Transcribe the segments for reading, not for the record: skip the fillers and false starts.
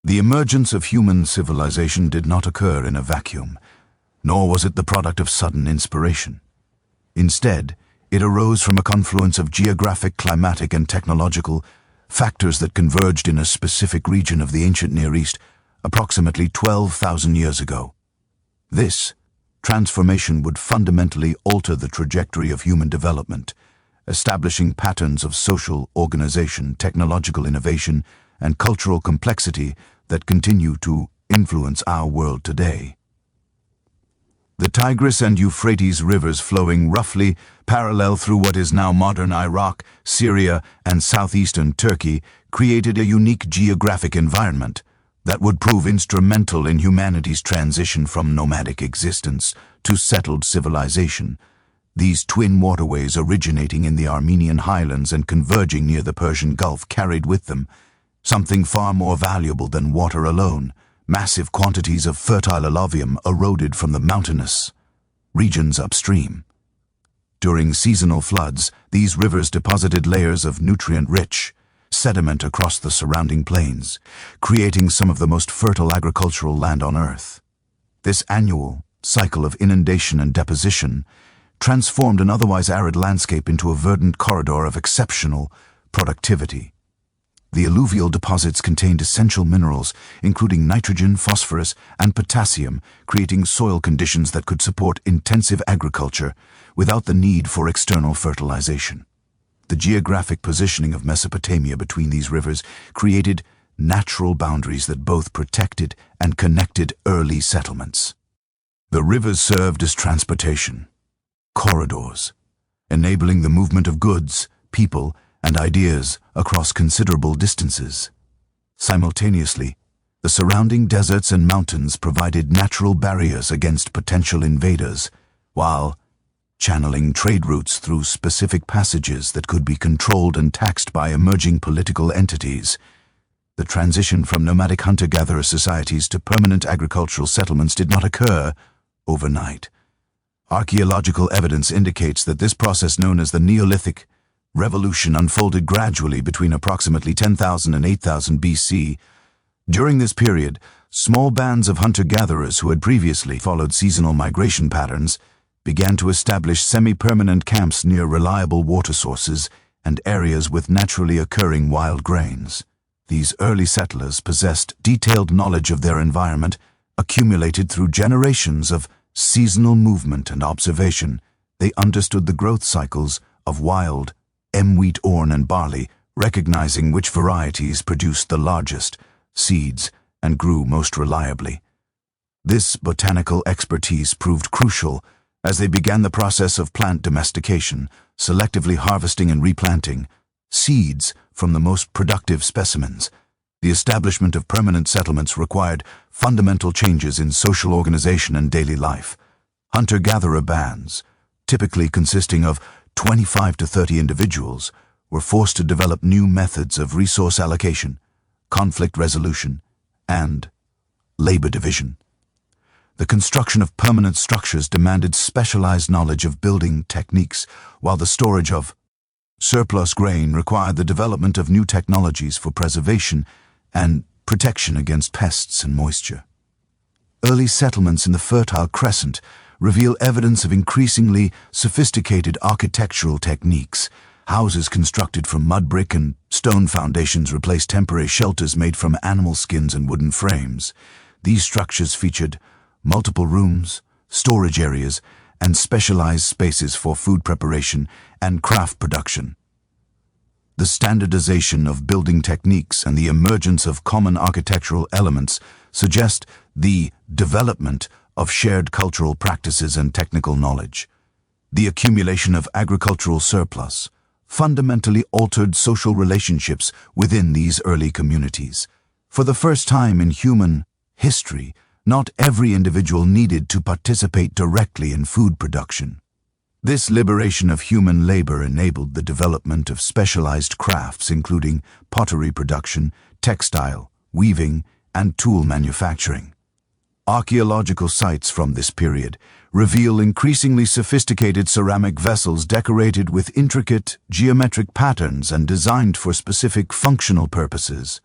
The emergence of human civilization did not occur in a vacuum, nor was it the product of sudden inspiration. Instead, it arose from a confluence of geographic, climatic, and technological factors that converged in a specific region of the ancient Near East approximately 12,000 years ago. This transformation would fundamentally alter the trajectory of human development, establishing patterns of social organization, technological innovation, and cultural complexity that continue to influence our world today. The Tigris and Euphrates rivers, flowing roughly parallel through what is now modern Iraq, Syria, and southeastern Turkey, created a unique geographic environment that would prove instrumental in humanity's transition from nomadic existence to settled civilization. These twin waterways, originating in the Armenian highlands and converging near the Persian Gulf, carried with them something far more valuable than water alone. Massive quantities of fertile alluvium eroded from the mountainous regions upstream. During seasonal floods, these rivers deposited layers of nutrient-rich sediment across the surrounding plains, creating some of the most fertile agricultural land on Earth. This annual cycle of inundation and deposition transformed an otherwise arid landscape into a verdant corridor of exceptional productivity. The alluvial deposits contained essential minerals, including nitrogen, phosphorus, and potassium, creating soil conditions that could support intensive agriculture without the need for external fertilization. The geographic positioning of Mesopotamia between these rivers created natural boundaries that both protected and connected early settlements. The rivers served as transportation corridors, enabling the movement of goods, people, and ideas across considerable distances. Simultaneously, the surrounding deserts and mountains provided natural barriers against potential invaders, while channeling trade routes through specific passages that could be controlled and taxed by emerging political entities. The transition from nomadic hunter-gatherer societies to permanent agricultural settlements did not occur overnight. Archaeological evidence indicates that this process, known as the Neolithic Revolution, unfolded gradually between approximately 10,000 and 8,000 BC. During this period, small bands of hunter-gatherers who had previously followed seasonal migration patterns began to establish semi-permanent camps near reliable water sources and areas with naturally occurring wild grains. These early settlers possessed detailed knowledge of their environment, accumulated through generations of seasonal movement and observation. They understood the growth cycles of wild wheat, corn, and barley, recognizing which varieties produced the largest seeds and grew most reliably. This botanical expertise proved crucial as they began the process of plant domestication, selectively harvesting and replanting seeds from the most productive specimens. The establishment of permanent settlements required fundamental changes in social organization and daily life. Hunter-gatherer bands, typically consisting of 25 to 30 individuals, were forced to develop new methods of resource allocation, conflict resolution, and labor division. The construction of permanent structures demanded specialized knowledge of building techniques, while the storage of surplus grain required the development of new technologies for preservation and protection against pests and moisture. Early settlements in the Fertile Crescent reveal evidence of increasingly sophisticated architectural techniques. Houses constructed from mud brick and stone foundations replaced temporary shelters made from animal skins and wooden frames. These structures featured multiple rooms, storage areas, and specialized spaces for food preparation and craft production. The standardization of building techniques and the emergence of common architectural elements suggest the development of shared cultural practices and technical knowledge. The accumulation of agricultural surplus fundamentally altered social relationships within these early communities. For the first time in human history, not every individual needed to participate directly in food production. This liberation of human labor enabled the development of specialized crafts, including pottery production, textile, weaving, and tool manufacturing. Archaeological sites from this period reveal increasingly sophisticated ceramic vessels decorated with intricate geometric patterns and designed for specific functional purposes.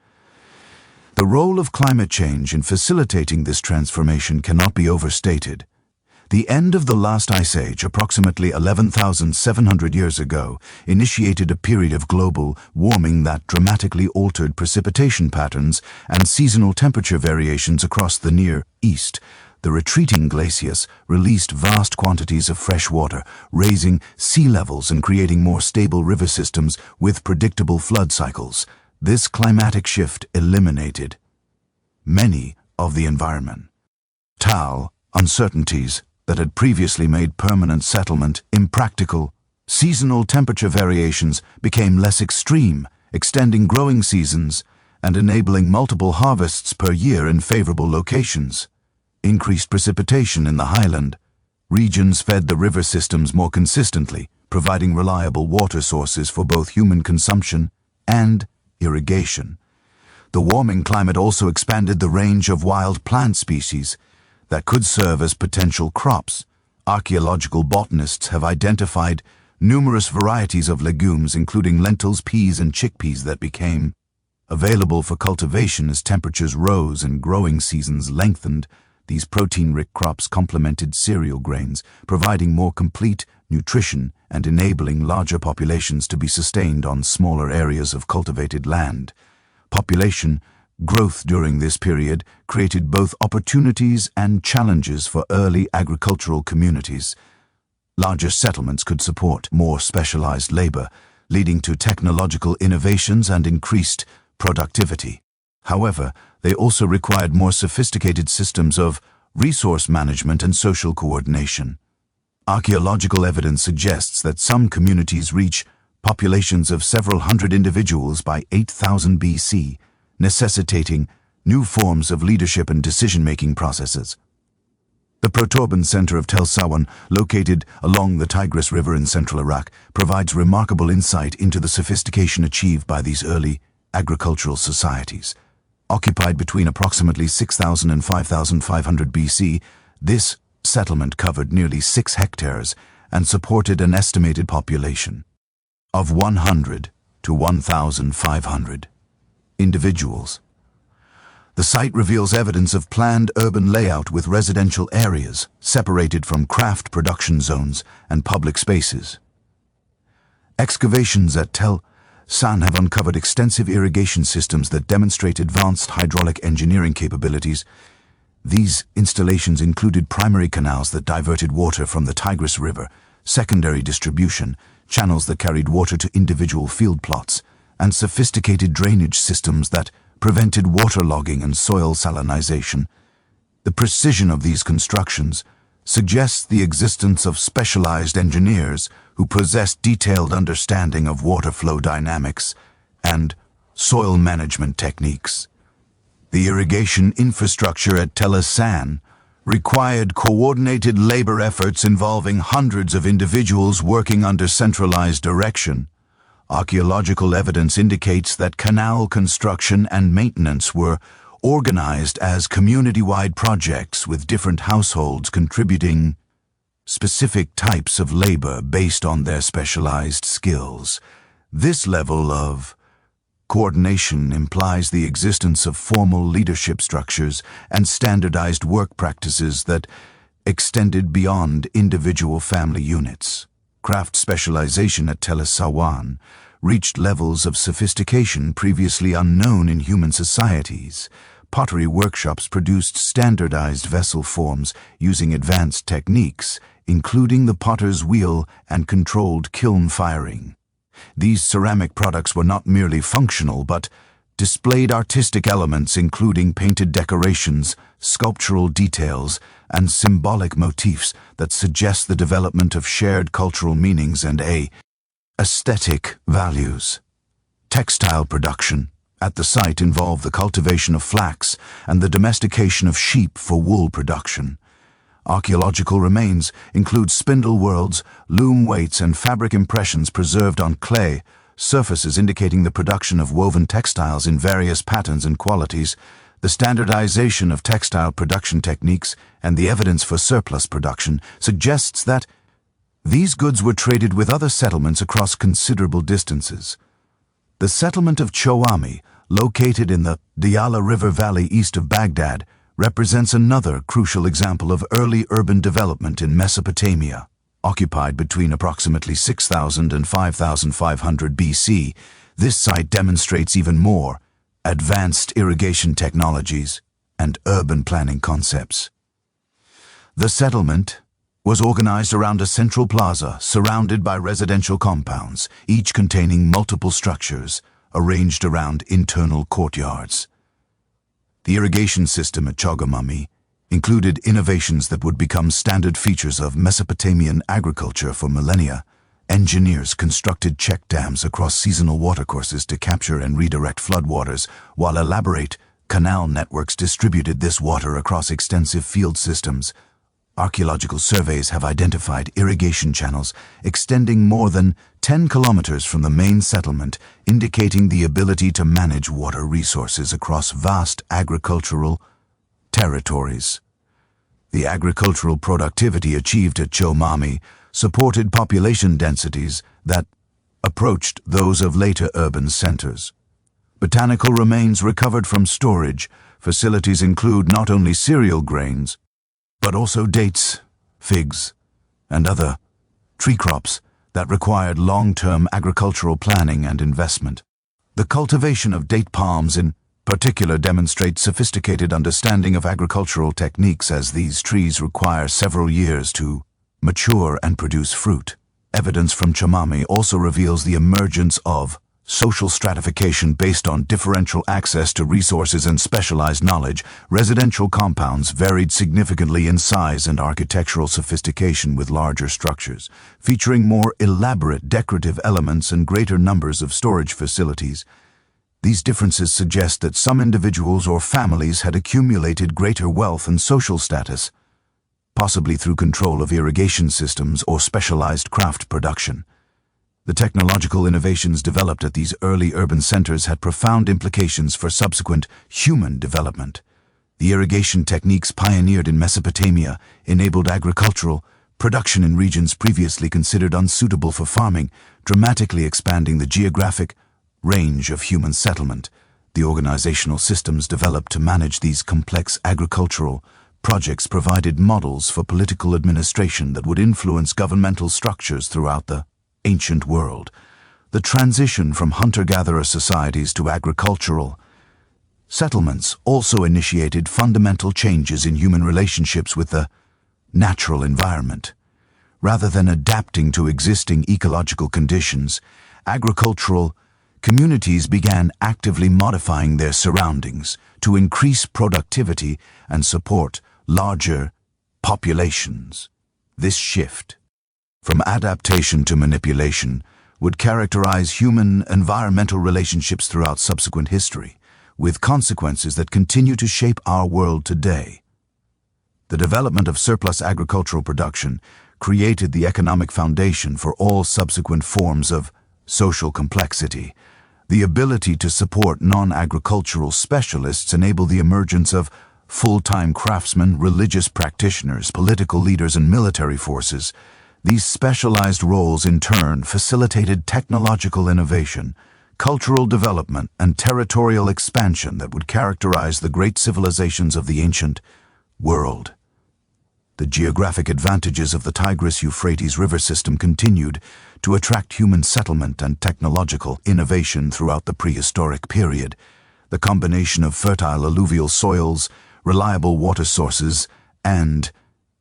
The role of climate change in facilitating this transformation cannot be overstated. The end of the last ice age, approximately 11,700 years ago, initiated a period of global warming that dramatically altered precipitation patterns and seasonal temperature variations across the Near East. The retreating glaciers released vast quantities of fresh water, raising sea levels and creating more stable river systems with predictable flood cycles. This climatic shift eliminated many of the environmental uncertainties that had previously made permanent settlement impractical. Seasonal temperature variations became less extreme, extending growing seasons and enabling multiple harvests per year in favorable locations. Increased precipitation in the highland regions fed the river systems more consistently, providing reliable water sources for both human consumption and irrigation. The warming climate also expanded the range of wild plant species that could serve as potential crops. Archaeological botanists have identified numerous varieties of legumes, including lentils, peas, and chickpeas, that became available for cultivation as temperatures rose and growing seasons lengthened. These protein-rich crops complemented cereal grains, providing more complete nutrition and enabling larger populations to be sustained on smaller areas of cultivated land. Population growth during this period created both opportunities and challenges for early agricultural communities. Larger settlements could support more specialized labor, leading to technological innovations and increased productivity. However, they also required more sophisticated systems of resource management and social coordination. Archaeological evidence suggests that some communities reach populations of several hundred individuals by 8000 BC, necessitating new forms of leadership and decision-making processes. The Proturban center of Tel Sawan, located along the Tigris River in central Iraq, provides remarkable insight into the sophistication achieved by these early agricultural societies. Occupied between approximately 6000 and 5500 BC, this settlement covered nearly 6 hectares and supported an estimated population of 100 to 1,500 individuals. The site reveals evidence of planned urban layout with residential areas separated from craft production zones and public spaces. Excavations at Tel San have uncovered extensive irrigation systems that demonstrate advanced hydraulic engineering capabilities. These installations included primary canals that diverted water from the Tigris River, secondary distribution channels that carried water to individual field plots, and sophisticated drainage systems that prevented waterlogging and soil salinization. The precision of these constructions suggests the existence of specialized engineers who possessed detailed understanding of water flow dynamics and soil management techniques. The irrigation infrastructure at Tel San required coordinated labor efforts involving hundreds of individuals working under centralized direction. Archaeological evidence indicates that canal construction and maintenance were organized as community-wide projects, with different households contributing specific types of labor based on their specialized skills. This level of coordination implies the existence of formal leadership structures and standardized work practices that extended beyond individual family units. Craft specialization at Tel Sawan reached levels of sophistication previously unknown in human societies. Pottery workshops produced standardized vessel forms using advanced techniques, including the potter's wheel and controlled kiln firing. These ceramic products were not merely functional, but displayed artistic elements including painted decorations, sculptural details, and symbolic motifs that suggest the development of shared cultural meanings and aesthetic values. Textile production at the site involved the cultivation of flax and the domestication of sheep for wool production. Archaeological remains include spindle whorls, loom weights, and fabric impressions preserved on clay surfaces indicating the production of woven textiles in various patterns and qualities. The standardization of textile production techniques and the evidence for surplus production suggests that these goods were traded with other settlements across considerable distances. The settlement of Choami, located in the Diyala River Valley east of Baghdad, represents another crucial example of early urban development in Mesopotamia. Occupied between approximately 6,000 and 5,500 BC, this site demonstrates even more advanced irrigation technologies and urban planning concepts. The settlement was organized around a central plaza surrounded by residential compounds, each containing multiple structures arranged around internal courtyards. The irrigation system at Chogomami included innovations that would become standard features of Mesopotamian agriculture for millennia. Engineers constructed check dams across seasonal watercourses to capture and redirect floodwaters, while elaborate canal networks distributed this water across extensive field systems. Archaeological surveys have identified irrigation channels extending more than 10 kilometers from the main settlement, indicating the ability to manage water resources across vast agricultural territories. The agricultural productivity achieved at Chomami supported population densities that approached those of later urban centers. Botanical remains recovered from storage facilities include not only cereal grains, but also dates, figs, and other tree crops that required long-term agricultural planning and investment. The cultivation of date palms in particular demonstrates sophisticated understanding of agricultural techniques, as these trees require several years to mature and produce fruit. Evidence from Chomami also reveals the emergence of social stratification based on differential access to resources and specialized knowledge. Residential compounds varied significantly in size and architectural sophistication, with larger structures featuring more elaborate decorative elements and greater numbers of storage facilities. These differences suggest that some individuals or families had accumulated greater wealth and social status, possibly through control of irrigation systems or specialized craft production. The technological innovations developed at these early urban centers had profound implications for subsequent human development. The irrigation techniques pioneered in Mesopotamia enabled agricultural production in regions previously considered unsuitable for farming, dramatically expanding the geographic range of human settlement. The organizational systems developed to manage these complex agricultural projects provided models for political administration that would influence governmental structures throughout the ancient world. The transition from hunter-gatherer societies to agricultural settlements also initiated fundamental changes in human relationships with the natural environment. Rather than adapting to existing ecological conditions, agricultural communities began actively modifying their surroundings to increase productivity and support larger populations. This shift from adaptation to manipulation would characterize human environmental relationships throughout subsequent history, with consequences that continue to shape our world today. The development of surplus agricultural production created the economic foundation for all subsequent forms of social complexity. The ability to support non-agricultural specialists enabled the emergence of full-time craftsmen, religious practitioners, political leaders, and military forces. These specialized roles in turn facilitated technological innovation, cultural development, and territorial expansion that would characterize the great civilizations of the ancient world. The geographic advantages of the Tigris-Euphrates river system continued to attract human settlement and technological innovation throughout the prehistoric period. The combination of fertile alluvial soils, reliable water sources, and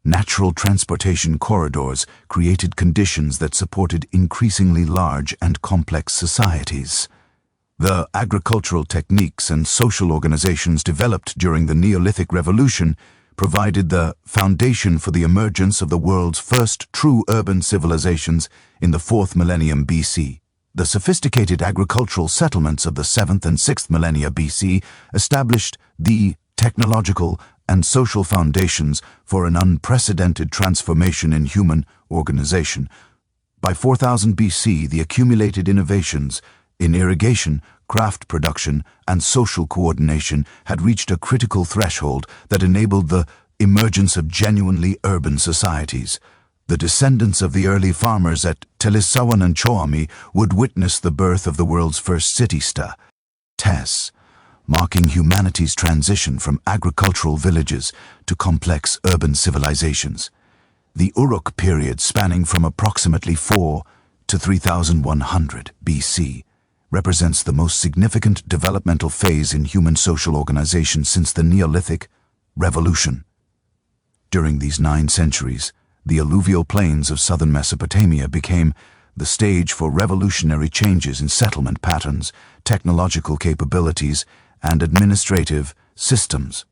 natural transportation corridors created conditions that supported increasingly large and complex societies. The agricultural techniques and social organizations developed during the Neolithic Revolution provided the foundation for the emergence of the world's first true urban civilizations in the 4th millennium BC. The sophisticated agricultural settlements of the 7th and 6th millennia BC established the technological and social foundations for an unprecedented transformation in human organization. By 4000 BC, the accumulated innovations in irrigation, craft production, and social coordination had reached a critical threshold that enabled the emergence of genuinely urban societies. The descendants of the early farmers at Telisawan and Choami would witness the birth of the world's first city-state. marking humanity's transition from agricultural villages to complex urban civilizations. The Uruk period, spanning from approximately 4 to 3100 BC, represents the most significant developmental phase in human social organization since the Neolithic Revolution. During these 9 centuries, the alluvial plains of southern Mesopotamia became the stage for revolutionary changes in settlement patterns, technological capabilities, and administrative systems.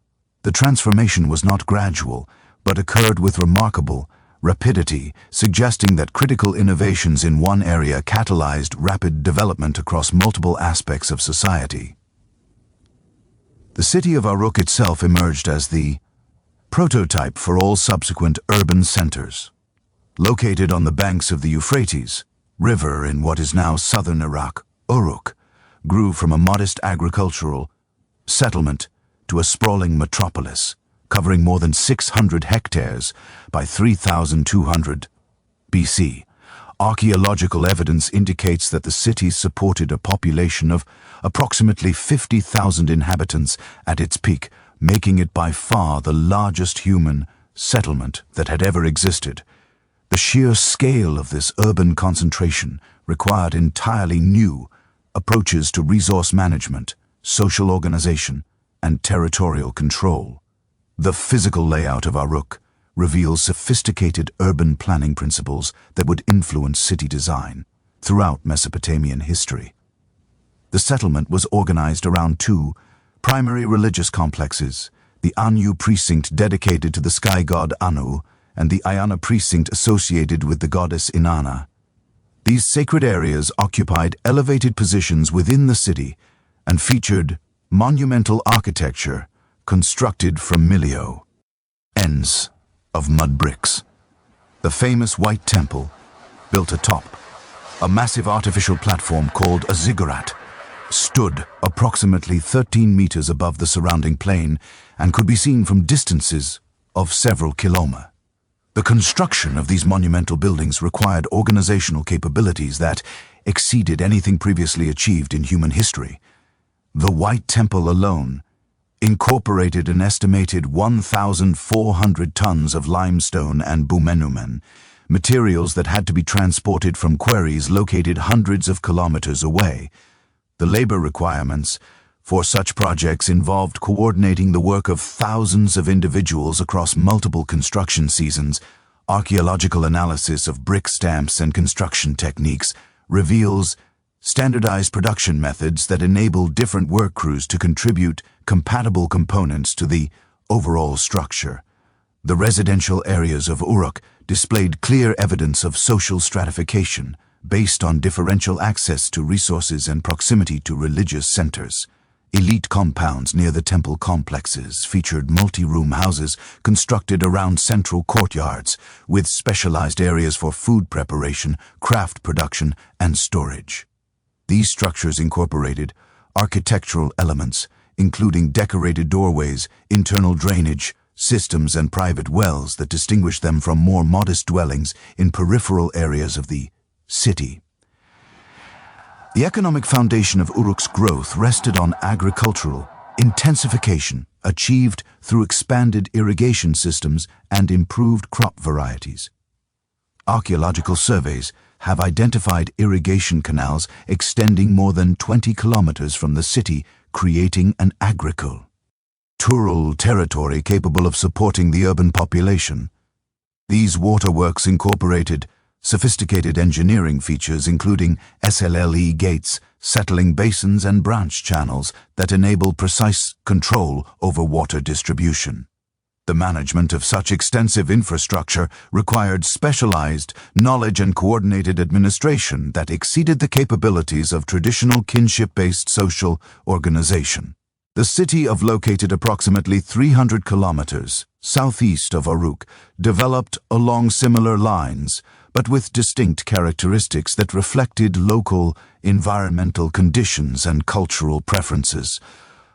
The transformation was not gradual, but occurred with remarkable rapidity, suggesting that critical innovations in one area catalyzed rapid development across multiple aspects of society. The city of Uruk itself emerged as the prototype for all subsequent urban centers. Located on the banks of the Euphrates River in what is now southern Iraq, Uruk grew from a modest agricultural settlement to a sprawling metropolis, covering more than 600 hectares by 3200 BC. Archaeological evidence indicates that the city supported a population of approximately 50,000 inhabitants at its peak, making it by far the largest human settlement that had ever existed. The sheer scale of this urban concentration required entirely new approaches to resource management, social organization, and territorial control. The physical layout of Uruk reveals sophisticated urban planning principles that would influence city design throughout Mesopotamian history. The settlement was organized around 2 primary religious complexes: the Anu precinct dedicated to the sky god Anu, and the Ayana precinct associated with the goddess Inanna. These sacred areas occupied elevated positions within the city and featured monumental architecture constructed from millions of mud bricks. The famous White Temple, built atop a massive artificial platform called a ziggurat, stood approximately 13 meters above the surrounding plain and could be seen from distances of several kilometers. The construction of these monumental buildings required organizational capabilities that exceeded anything previously achieved in human history. The White Temple alone incorporated an estimated 1,400 tons of limestone and bitumen, materials that had to be transported from quarries located hundreds of kilometers away. The labor requirements for such projects involved coordinating the work of thousands of individuals across multiple construction seasons. Archaeological analysis of brick stamps and construction techniques reveals standardized production methods that enable different work crews to contribute compatible components to the overall structure. The residential areas of Uruk displayed clear evidence of social stratification based on differential access to resources and proximity to religious centers. Elite compounds near the temple complexes featured multi-room houses constructed around central courtyards, with specialized areas for food preparation, craft production, and storage. These structures incorporated architectural elements, including decorated doorways, internal drainage systems, and private wells that distinguished them from more modest dwellings in peripheral areas of the city. The economic foundation of Uruk's growth rested on agricultural intensification, achieved through expanded irrigation systems and improved crop varieties. Archaeological surveys have identified irrigation canals extending more than 20 kilometers from the city, creating an agricultural territory capable of supporting the urban population. These waterworks incorporated sophisticated engineering features including SLLE gates, settling basins, and branch channels that enable precise control over water distribution. The management of such extensive infrastructure required specialized knowledge and coordinated administration that exceeded the capabilities of traditional kinship-based social organization. The city, located approximately 300 kilometers southeast of Uruk, developed along similar lines, but with distinct characteristics that reflected local environmental conditions and cultural preferences.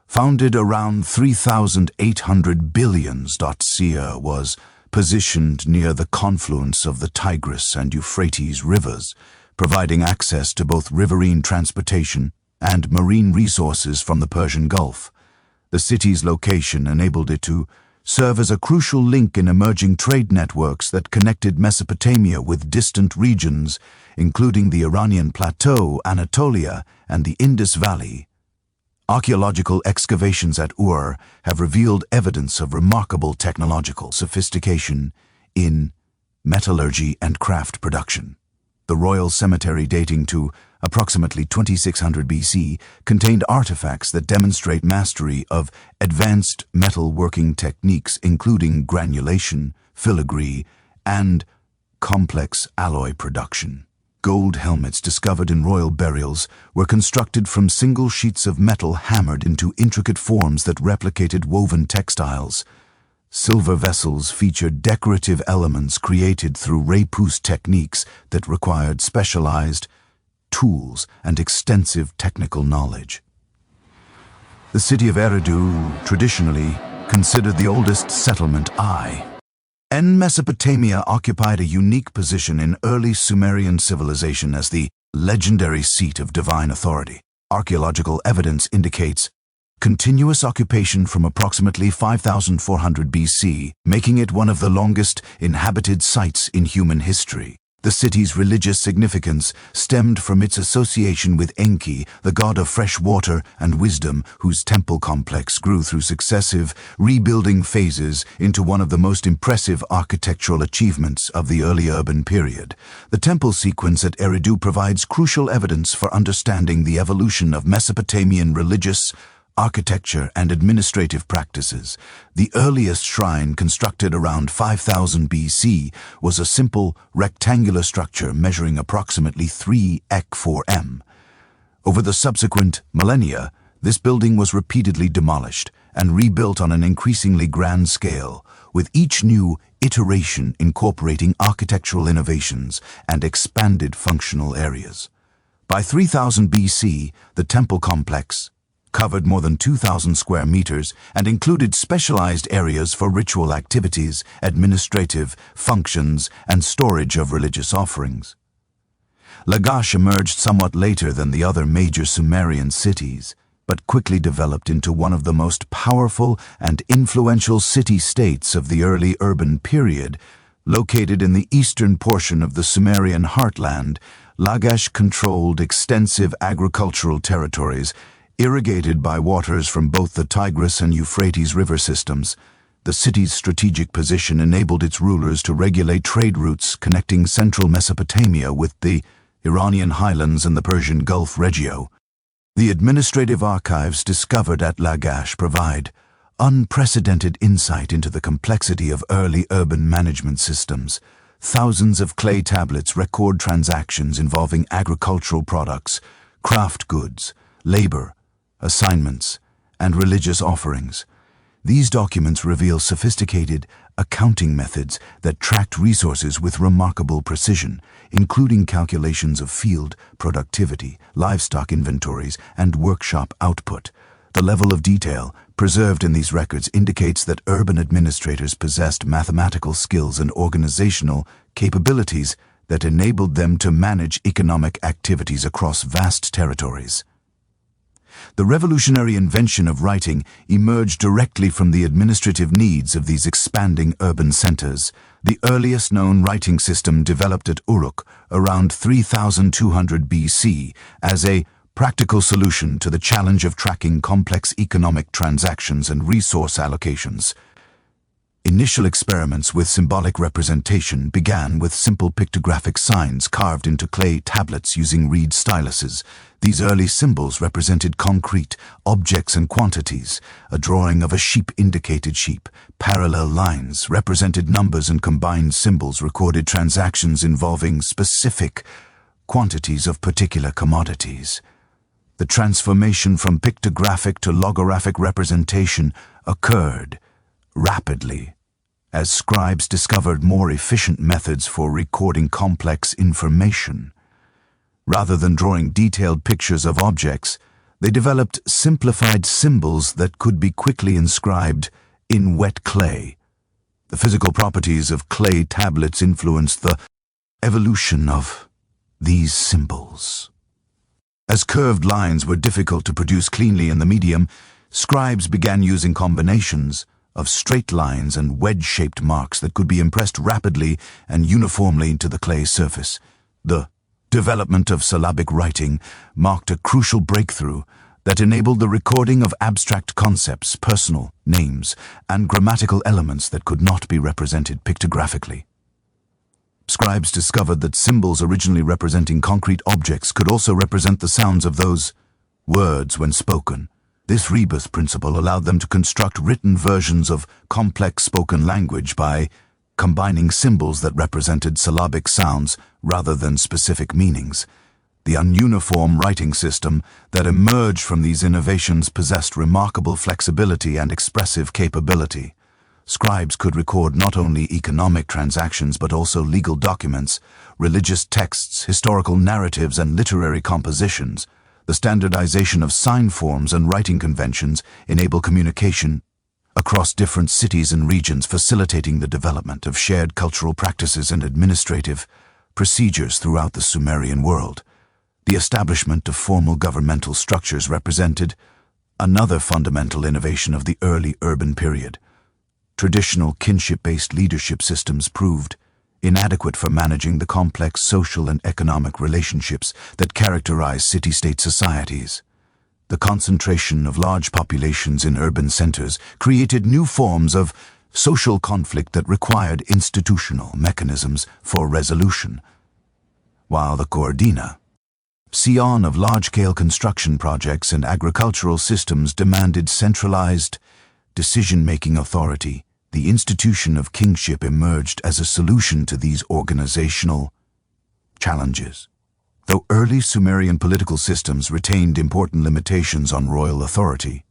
Founded around 3,800 billions, Sia was positioned near the confluence of the Tigris and Euphrates rivers, providing access to both riverine transportation and marine resources from the Persian Gulf. The city's location enabled it to serve as a crucial link in emerging trade networks that connected Mesopotamia with distant regions, including the Iranian Plateau, Anatolia, and the Indus Valley. Archaeological excavations at Ur have revealed evidence of remarkable technological sophistication in metallurgy and craft production. The royal cemetery, dating to approximately 2600 BC, contained artifacts that demonstrate mastery of advanced metal working techniques, including granulation, filigree, and complex alloy production. Gold helmets discovered in royal burials were constructed from single sheets of metal hammered into intricate forms that replicated woven textiles. Silver vessels featured decorative elements created through repousse techniques that required specialized tools and extensive technical knowledge. The city of Eridu, traditionally considered the oldest settlement in Mesopotamia, occupied a unique position in early Sumerian civilization as the legendary seat of divine authority. Archaeological evidence indicates continuous occupation from approximately 5400 BC, making it one of the longest inhabited sites in human history. The city's religious significance stemmed from its association with Enki, the god of fresh water and wisdom, whose temple complex grew through successive rebuilding phases into one of the most impressive architectural achievements of the early urban period. The temple sequence at Eridu provides crucial evidence for understanding the evolution of Mesopotamian religious architecture and administrative practices. The earliest shrine, constructed around 5000 BC, was a simple rectangular structure measuring approximately 3 4 m. Over the subsequent millennia, this building was repeatedly demolished and rebuilt on an increasingly grand scale, with each new iteration incorporating architectural innovations and expanded functional areas. By 3000 BC, the temple complex covered more than 2,000 square meters and included specialized areas for ritual activities, administrative functions, and storage of religious offerings. Lagash emerged somewhat later than the other major Sumerian cities, but quickly developed into one of the most powerful and influential city-states of the early urban period. Located in the eastern portion of the Sumerian heartland, Lagash controlled extensive agricultural territories, irrigated by waters from both the Tigris and Euphrates river systems. The city's strategic position enabled its rulers to regulate trade routes connecting central Mesopotamia with the Iranian highlands and the Persian Gulf regio. The administrative archives discovered at Lagash provide unprecedented insight into the complexity of early urban management systems. Thousands of clay tablets record transactions involving agricultural products, craft goods, labor, assignments, and religious offerings. These documents reveal sophisticated accounting methods that tracked resources with remarkable precision, including calculations of field productivity, livestock inventories, and workshop output. The level of detail preserved in these records indicates that urban administrators possessed mathematical skills and organizational capabilities that enabled them to manage economic activities across vast territories. The revolutionary invention of writing emerged directly from the administrative needs of these expanding urban centers. The earliest known writing system developed at Uruk around 3200 BC as a practical solution to the challenge of tracking complex economic transactions and resource allocations. Initial experiments with symbolic representation began with simple pictographic signs carved into clay tablets using reed styluses. These early symbols represented concrete objects and quantities. A drawing of a sheep indicated sheep. Parallel lines represented numbers, and combined symbols recorded transactions involving specific quantities of particular commodities. The transformation from pictographic to logographic representation occurred rapidly as scribes discovered more efficient methods for recording complex information. Rather than drawing detailed pictures of objects, they developed simplified symbols that could be quickly inscribed in wet clay. The physical properties of clay tablets influenced the evolution of these symbols. As curved lines were difficult to produce cleanly in the medium, scribes began using combinations of straight lines and wedge-shaped marks that could be impressed rapidly and uniformly into the clay surface. The development of syllabic writing marked a crucial breakthrough that enabled the recording of abstract concepts, personal names, and grammatical elements that could not be represented pictographically. Scribes discovered that symbols originally representing concrete objects could also represent the sounds of those words when spoken. This rebirth principle allowed them to construct written versions of complex spoken language by combining symbols that represented syllabic sounds rather than specific meanings. The ununiform writing system that emerged from these innovations possessed remarkable flexibility and expressive capability. Scribes could record not only economic transactions but also legal documents, religious texts, historical narratives, and literary compositions. The standardization of sign forms and writing conventions enable communication across different cities and regions, facilitating the development of shared cultural practices and administrative procedures throughout the Sumerian world. The establishment of formal governmental structures represented another fundamental innovation of the early urban period. Traditional kinship-based leadership systems proved inadequate for managing the complex social and economic relationships that characterize city-state societies. The concentration of large populations in urban centers created new forms of social conflict that required institutional mechanisms for resolution, while the coordinación of large-scale construction projects and agricultural systems demanded centralized decision-making authority. The institution of kingship emerged as a solution to these organizational challenges. Though early Sumerian political systems retained important limitations on royal authority,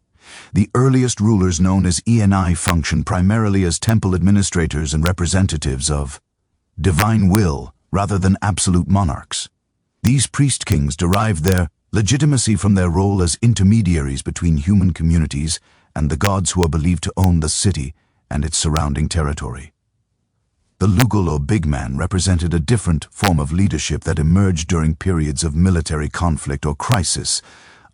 the earliest rulers known as Eni functioned primarily as temple administrators and representatives of divine will rather than absolute monarchs. These priest-kings derived their legitimacy from their role as intermediaries between human communities and the gods who are believed to own the city and its surrounding territory. The Lugal or big man represented a different form of leadership that emerged during periods of military conflict or crisis.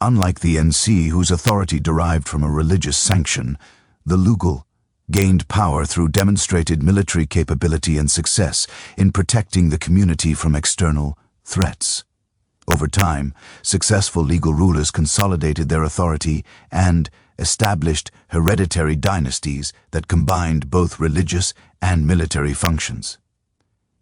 Unlike the NC, whose authority derived from a religious sanction, the Lugal gained power through demonstrated military capability and success in protecting the community from external threats. Over time, successful legal rulers consolidated their authority and established hereditary dynasties that combined both religious and military functions.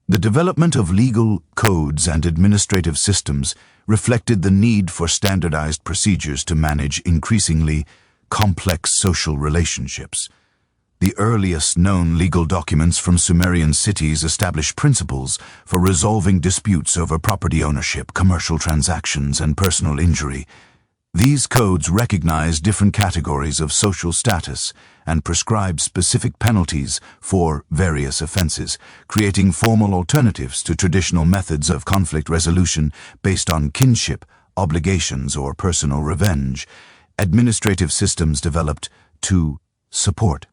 The development of legal codes and administrative systems reflected the need for standardized procedures to manage increasingly complex social relationships. The earliest known legal documents from Sumerian cities established principles for resolving disputes over property ownership, commercial transactions, and personal injury. These codes recognize different categories of social status and prescribe specific penalties for various offenses, creating formal alternatives to traditional methods of conflict resolution based on kinship, obligations, or personal revenge. Administrative systems developed to support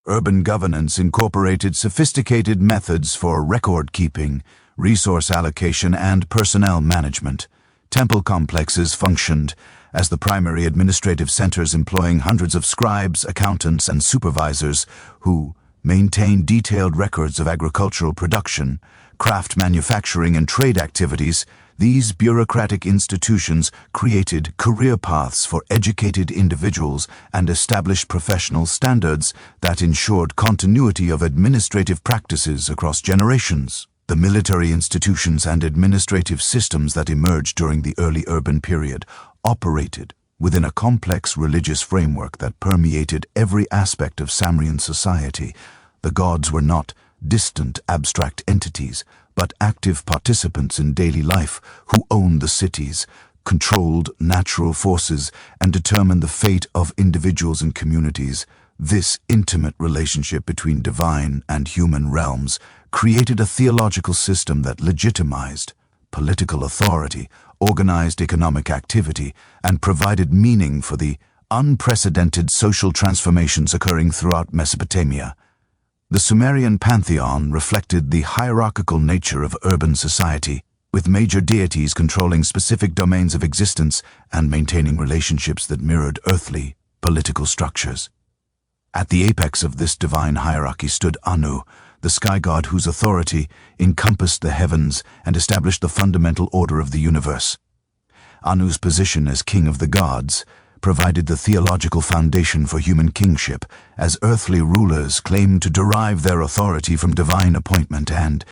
urban governance incorporated sophisticated methods for record-keeping, resource allocation, and personnel management. Temple complexes functioned as the primary administrative centers, employing hundreds of scribes, accountants, and supervisors who maintained detailed records of agricultural production, craft manufacturing, and trade activities. These bureaucratic institutions created career paths for educated individuals and established professional standards that ensured continuity of administrative practices across generations. The military institutions and administrative systems that emerged during the early urban period operated within a complex religious framework that permeated every aspect of Sumerian society. The gods were not distant, abstract entities, but active participants in daily life who owned the cities, controlled natural forces, and determined the fate of individuals and communities. This intimate relationship between divine and human realms created a theological system that legitimized political authority, organized economic activity, and provided meaning for the unprecedented social transformations occurring throughout Mesopotamia. The Sumerian pantheon reflected the hierarchical nature of urban society. with major deities controlling specific domains of existence and maintaining relationships that mirrored earthly, political structures. At the apex of this divine hierarchy stood Anu, the sky god whose authority encompassed the heavens and established the fundamental order of the universe. Anu's position as king of the gods provided the theological foundation for human kingship, as earthly rulers claimed to derive their authority from divine appointment and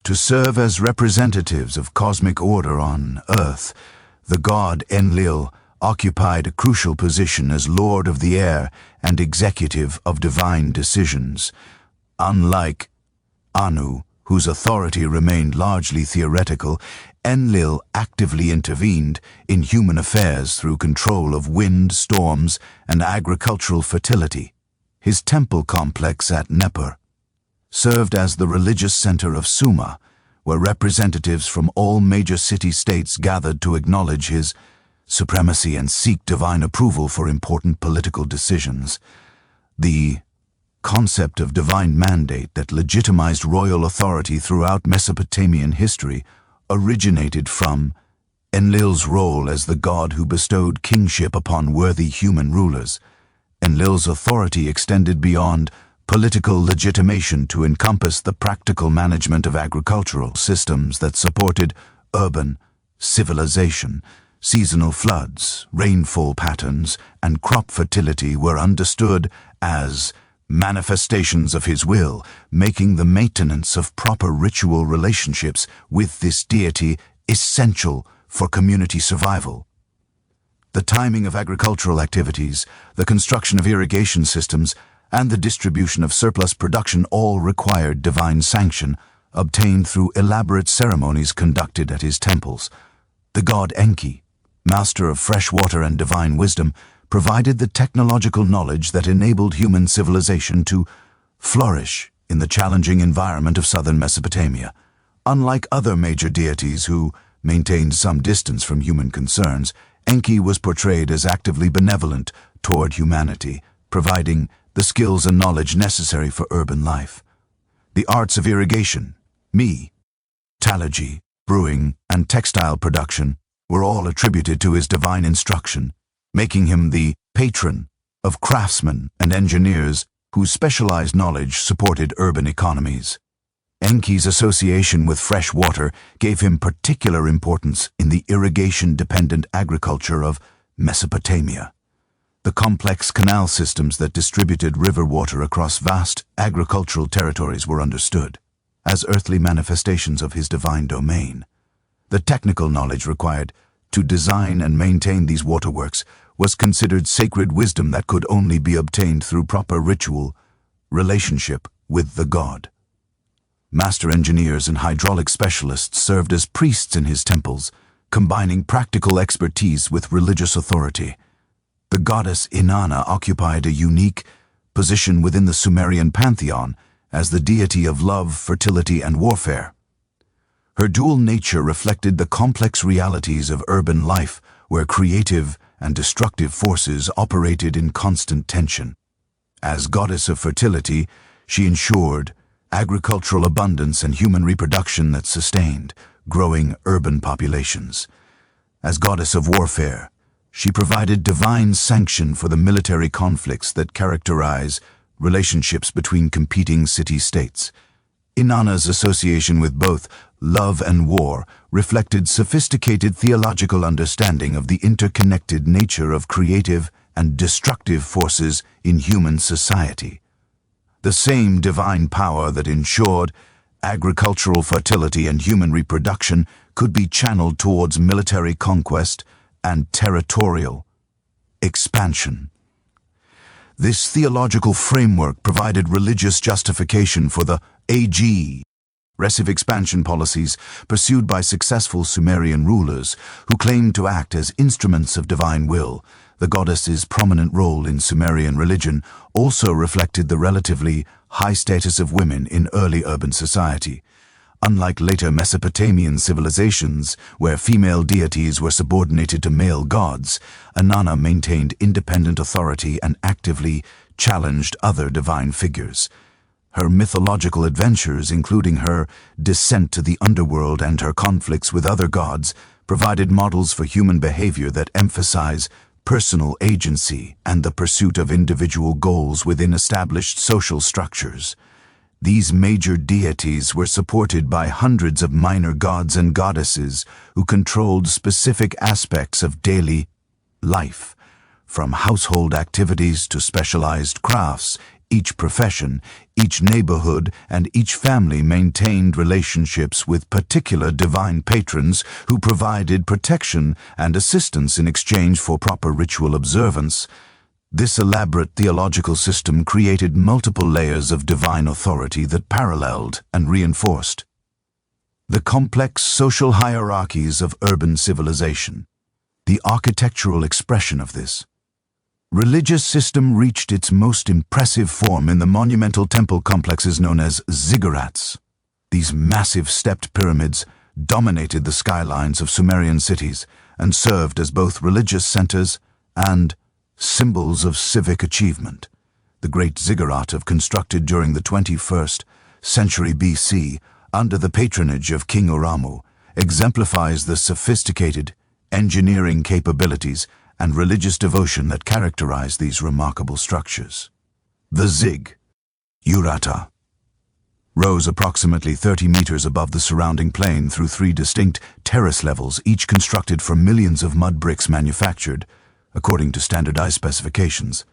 to serve as representatives of cosmic order on earth. The god Enlil occupied a crucial position as lord of the air and executive of divine decisions. Unlike Anu, whose authority remained largely theoretical, Enlil actively intervened in human affairs through control of wind, storms, and agricultural fertility. His temple complex at Nippur served as the religious center of Sumer, where representatives from all major city-states gathered to acknowledge his supremacy and seek divine approval for important political decisions. The concept of divine mandate that legitimized royal authority throughout Mesopotamian history originated from Enlil's role as the god who bestowed kingship upon worthy human rulers. Enlil's authority extended beyond political legitimation to encompass the practical management of agricultural systems that supported urban civilization. Seasonal floods, rainfall patterns, and crop fertility were understood as manifestations of his will, making the maintenance of proper ritual relationships with this deity essential for community survival. The timing of agricultural activities, the construction of irrigation systems, and the distribution of surplus production all required divine sanction, obtained through elaborate ceremonies conducted at his temples. The god Enki, master of fresh water and divine wisdom, provided the technological knowledge that enabled human civilization to flourish in the challenging environment of southern Mesopotamia. Unlike other major deities who maintained some distance from human concerns, Enki was portrayed as actively benevolent toward humanity, providing the skills and knowledge necessary for urban life. The arts of irrigation, metallurgy, brewing, and textile production were all attributed to his divine instruction, making him the patron of craftsmen and engineers whose specialized knowledge supported urban economies. Enki's association with fresh water gave him particular importance in the irrigation-dependent agriculture of Mesopotamia. The complex canal systems that distributed river water across vast agricultural territories were understood as earthly manifestations of his divine domain. The technical knowledge required to design and maintain these waterworks was considered sacred wisdom that could only be obtained through proper ritual relationship with the god. Master engineers and hydraulic specialists served as priests in his temples, combining practical expertise with religious authority. The goddess Inanna occupied a unique position within the Sumerian pantheon as the deity of love, fertility, and warfare. Her dual nature reflected the complex realities of urban life, where creative and destructive forces operated in constant tension. As goddess of fertility, she ensured agricultural abundance and human reproduction that sustained growing urban populations. As goddess of warfare, she provided divine sanction for the military conflicts that characterize relationships between competing city-states. Inanna's association with both love and war reflected sophisticated theological understanding of the interconnected nature of creative and destructive forces in human society. The same divine power that ensured agricultural fertility and human reproduction could be channeled towards military conquest and territorial expansion. This theological framework provided religious justification for the aggressive expansion policies pursued by successful Sumerian rulers who claimed to act as instruments of divine will. The goddess's prominent role in Sumerian religion also reflected the relatively high status of women in early urban society. Unlike later Mesopotamian civilizations, where female deities were subordinated to male gods, Inanna maintained independent authority and actively challenged other divine figures. Her mythological adventures, including her descent to the underworld and her conflicts with other gods, provided models for human behavior that emphasize personal agency and the pursuit of individual goals within established social structures. These major deities were supported by hundreds of minor gods and goddesses who controlled specific aspects of daily life. From household activities to specialized crafts, each profession, each neighborhood, and each family maintained relationships with particular divine patrons who provided protection and assistance in exchange for proper ritual observance. This elaborate theological system created multiple layers of divine authority that paralleled and reinforced the complex social hierarchies of urban civilization. The architectural expression of this religious system reached its most impressive form in the monumental temple complexes known as ziggurats. These massive stepped pyramids dominated the skylines of Sumerian cities and served as both religious centers and symbols of civic achievement. The Great Ziggurat, constructed during the 21st century BC under the patronage of King Uramu, exemplifies the sophisticated engineering capabilities and religious devotion that characterize these remarkable structures. The Zig-Urata rose approximately 30 meters above the surrounding plain through 3 distinct terrace levels, each constructed from millions of mud bricks manufactured according to standardized specifications.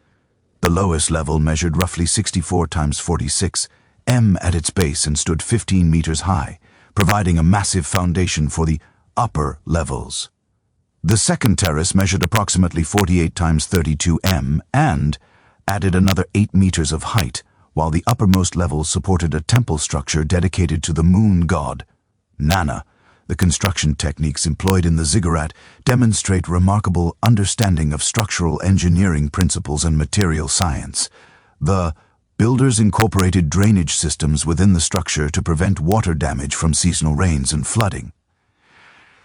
The lowest level measured roughly 64 times 46 m at its base and stood 15 meters high, providing a massive foundation for the upper levels. The second terrace measured approximately 48 times 32 m and added another 8 meters of height, while the uppermost level supported a temple structure dedicated to the moon god, Nana. The construction techniques employed in the ziggurat demonstrate remarkable understanding of structural engineering principles and material science. The builders incorporated drainage systems within the structure to prevent water damage from seasonal rains and flooding.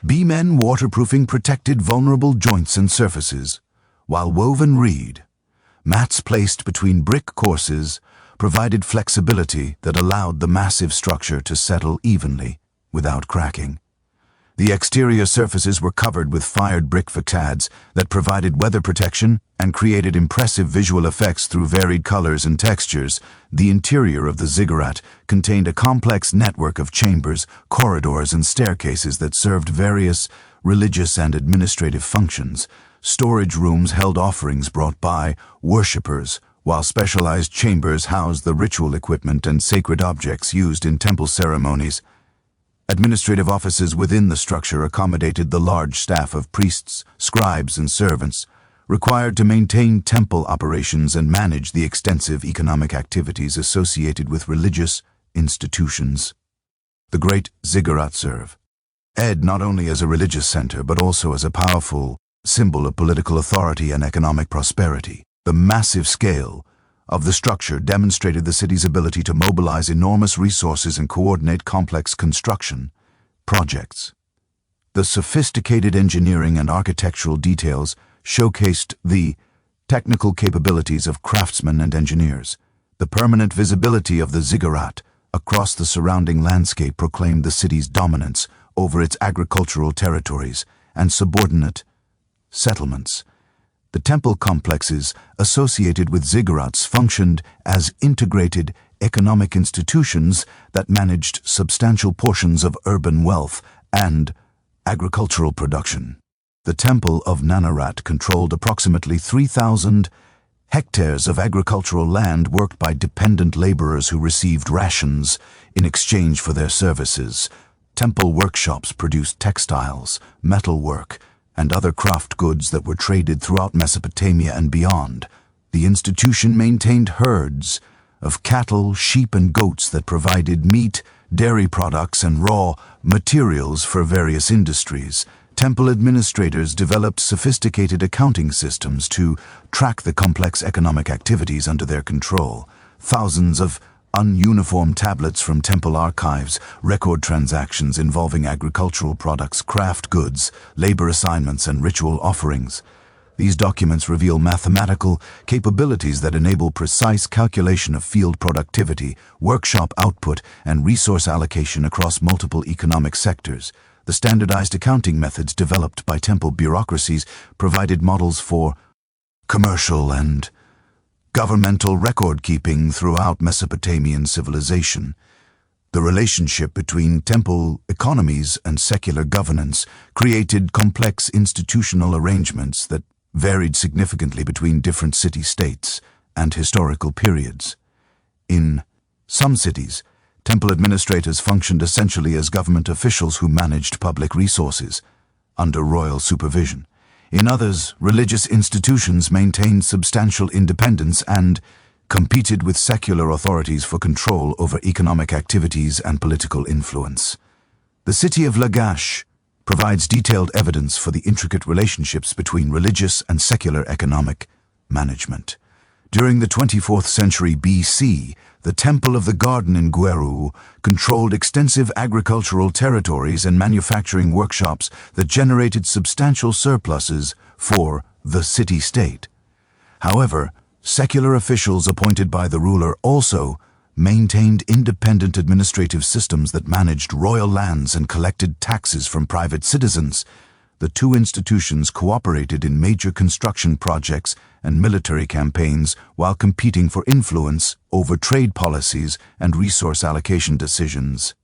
Beam-N waterproofing protected vulnerable joints and surfaces, while woven reed mats placed between brick courses provided flexibility that allowed the massive structure to settle evenly without cracking. The exterior surfaces were covered with fired brick facades that provided weather protection and created impressive visual effects through varied colors and textures. The interior of the ziggurat contained a complex network of chambers, corridors, and staircases that served various religious and administrative functions. Storage rooms held offerings brought by worshippers, while specialized chambers housed the ritual equipment and sacred objects used in temple ceremonies. Administrative offices within the structure accommodated the large staff of priests, scribes, and servants required to maintain temple operations and manage the extensive economic activities associated with religious institutions. The Great Ziggurat served not only as a religious center but also as a powerful symbol of political authority and economic prosperity. The massive scale of the structure demonstrated the city's ability to mobilize enormous resources and coordinate complex construction projects. The sophisticated engineering and architectural details showcased the technical capabilities of craftsmen and engineers. The permanent visibility of the ziggurat across the surrounding landscape proclaimed the city's dominance over its agricultural territories and subordinate settlements. The temple complexes associated with ziggurats functioned as integrated economic institutions that managed substantial portions of urban wealth and agricultural production. The Temple of Nanarat controlled approximately 3,000 hectares of agricultural land worked by dependent laborers who received rations in exchange for their services. Temple workshops produced textiles, metalwork, and other craft goods that were traded throughout Mesopotamia and beyond. The institution maintained herds of cattle, sheep, and goats that provided meat, dairy products, and raw materials for various industries. Temple administrators developed sophisticated accounting systems to track the complex economic activities under their control. Thousands of ununiform tablets from temple archives record transactions involving agricultural products, craft goods, labor assignments, and ritual offerings. These documents reveal mathematical capabilities that enable precise calculation of field productivity, workshop output, and resource allocation across multiple economic sectors. The standardized accounting methods developed by temple bureaucracies provided models for commercial and governmental record-keeping throughout Mesopotamian civilization. The relationship between temple economies and secular governance created complex institutional arrangements that varied significantly between different city-states and historical periods. In some cities, temple administrators functioned essentially as government officials who managed public resources under royal supervision. In others, religious institutions maintained substantial independence and competed with secular authorities for control over economic activities and political influence. The city of Lagash provides detailed evidence for the intricate relationships between religious and secular economic management. During the 24th century BC, the Temple of the Garden in Gweru controlled extensive agricultural territories and manufacturing workshops that generated substantial surpluses for the city-state. However, secular officials appointed by the ruler also maintained independent administrative systems that managed royal lands and collected taxes from private citizens. The two institutions cooperated in major construction projects and military campaigns while competing for influence over trade policies and resource allocation decisions.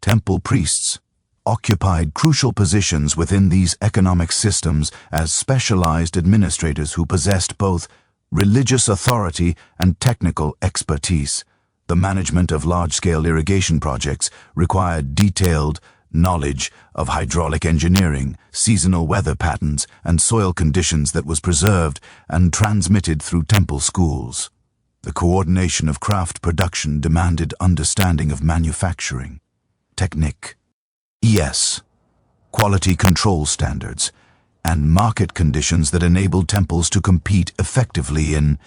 Temple priests occupied crucial positions within these economic systems as specialized administrators who possessed both religious authority and technical expertise. The management of large-scale irrigation projects required detailed knowledge of hydraulic engineering, seasonal weather patterns, and soil conditions that was preserved and transmitted through temple schools. The coordination of craft production demanded understanding of manufacturing technique, quality control standards, and market conditions that enabled temples to compete effectively in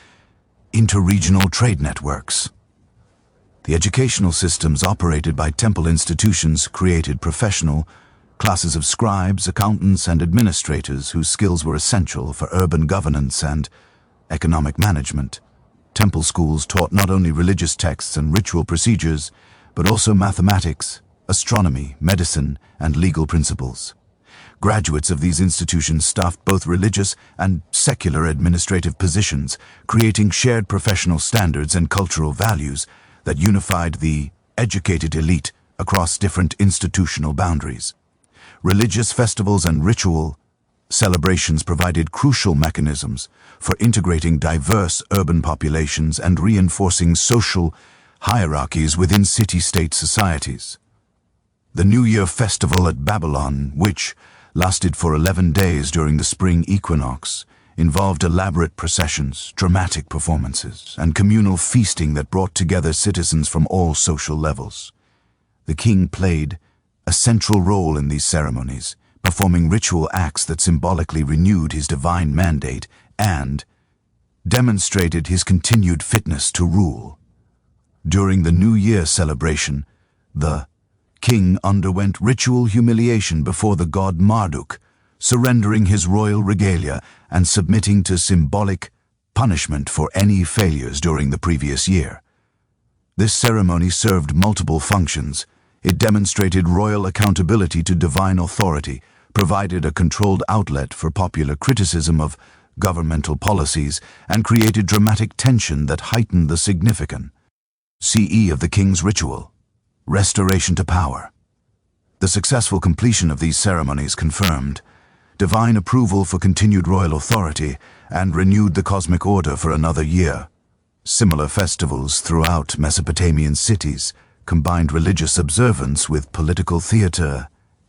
interregional trade networks. The educational systems operated by temple institutions created professional classes of scribes, accountants, and administrators whose skills were essential for urban governance and economic management. Temple schools taught not only religious texts and ritual procedures, but also mathematics, astronomy, medicine, and legal principles. Graduates of these institutions staffed both religious and secular administrative positions, creating shared professional standards and cultural values that unified the educated elite across different institutional boundaries. Religious festivals and ritual celebrations provided crucial mechanisms for integrating diverse urban populations and reinforcing social hierarchies within city-state societies. The New Year festival at Babylon, which lasted for 11 days during the spring equinox, involved elaborate processions, dramatic performances, and communal feasting that brought together citizens from all social levels. The king played a central role in these ceremonies, performing ritual acts that symbolically renewed his divine mandate and demonstrated his continued fitness to rule. During the New Year celebration, the king underwent ritual humiliation before the god Marduk, surrendering his royal regalia and submitting to symbolic punishment for any failures during the previous year. This ceremony served multiple functions. It demonstrated royal accountability to divine authority, provided a controlled outlet for popular criticism of governmental policies, and created dramatic tension that heightened the significance of the king's ritual. Restoration to power. The successful completion of these ceremonies confirmed divine approval for continued royal authority and renewed the cosmic order for another year. Similar festivals throughout Mesopotamian cities combined religious observance with political theater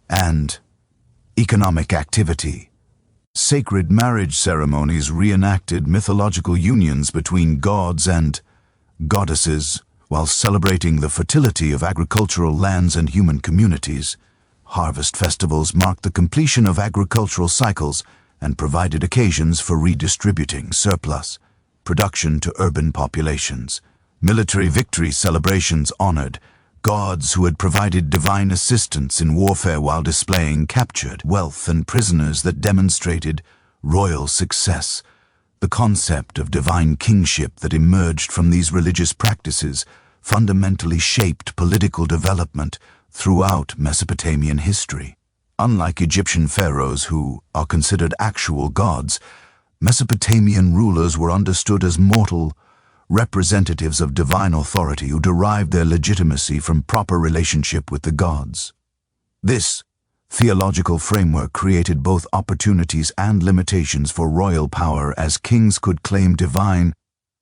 and economic activity. Sacred marriage ceremonies reenacted mythological unions between gods and goddesses while celebrating the fertility of agricultural lands and human communities. Harvest festivals marked the completion of agricultural cycles and provided occasions for redistributing surplus production to urban populations. Military victory celebrations honored gods who had provided divine assistance in warfare while displaying captured wealth and prisoners that demonstrated royal success. The concept of divine kingship that emerged from these religious practices fundamentally shaped political development throughout Mesopotamian history. Unlike Egyptian pharaohs, who are considered actual gods, Mesopotamian rulers were understood as mortal representatives of divine authority who derived their legitimacy from proper relationship with the gods. This theological framework created both opportunities and limitations for royal power, as kings could claim divine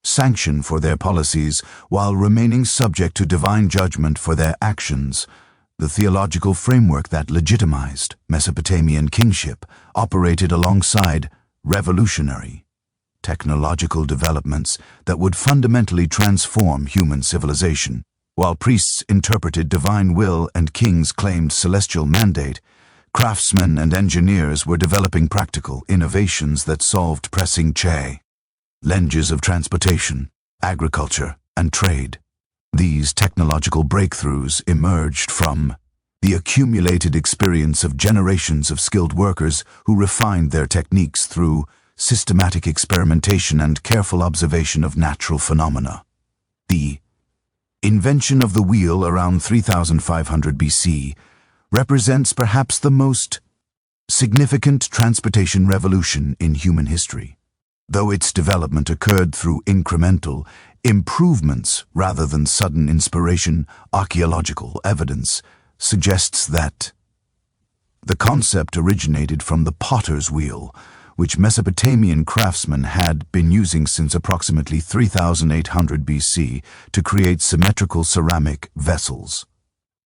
sanction for their policies while remaining subject to divine judgment for their actions. The theological framework that legitimized Mesopotamian kingship operated alongside revolutionary technological developments that would fundamentally transform human civilization. While priests interpreted divine will and kings claimed celestial mandate, craftsmen and engineers were developing practical innovations that solved pressing challenges of transportation, agriculture, and trade. These technological breakthroughs emerged from the accumulated experience of generations of skilled workers who refined their techniques through systematic experimentation and careful observation of natural phenomena. The invention of the wheel around 3500 BC represents perhaps the most significant transportation revolution in human history. Though its development occurred through incremental improvements rather than sudden inspiration, archaeological evidence suggests that the concept originated from the potter's wheel, which Mesopotamian craftsmen had been using since approximately 3800 BC to create symmetrical ceramic vessels.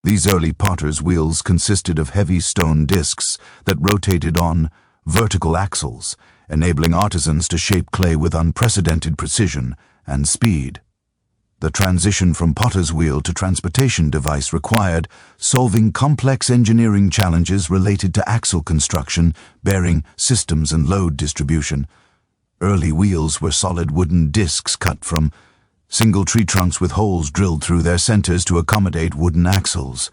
These early potter's wheels consisted of heavy stone discs that rotated on vertical axles, enabling artisans to shape clay with unprecedented precision and speed. The transition from potter's wheel to transportation device required solving complex engineering challenges related to axle construction, bearing systems, and load distribution. Early wheels were solid wooden discs cut from single tree trunks with holes drilled through their centers to accommodate wooden axles.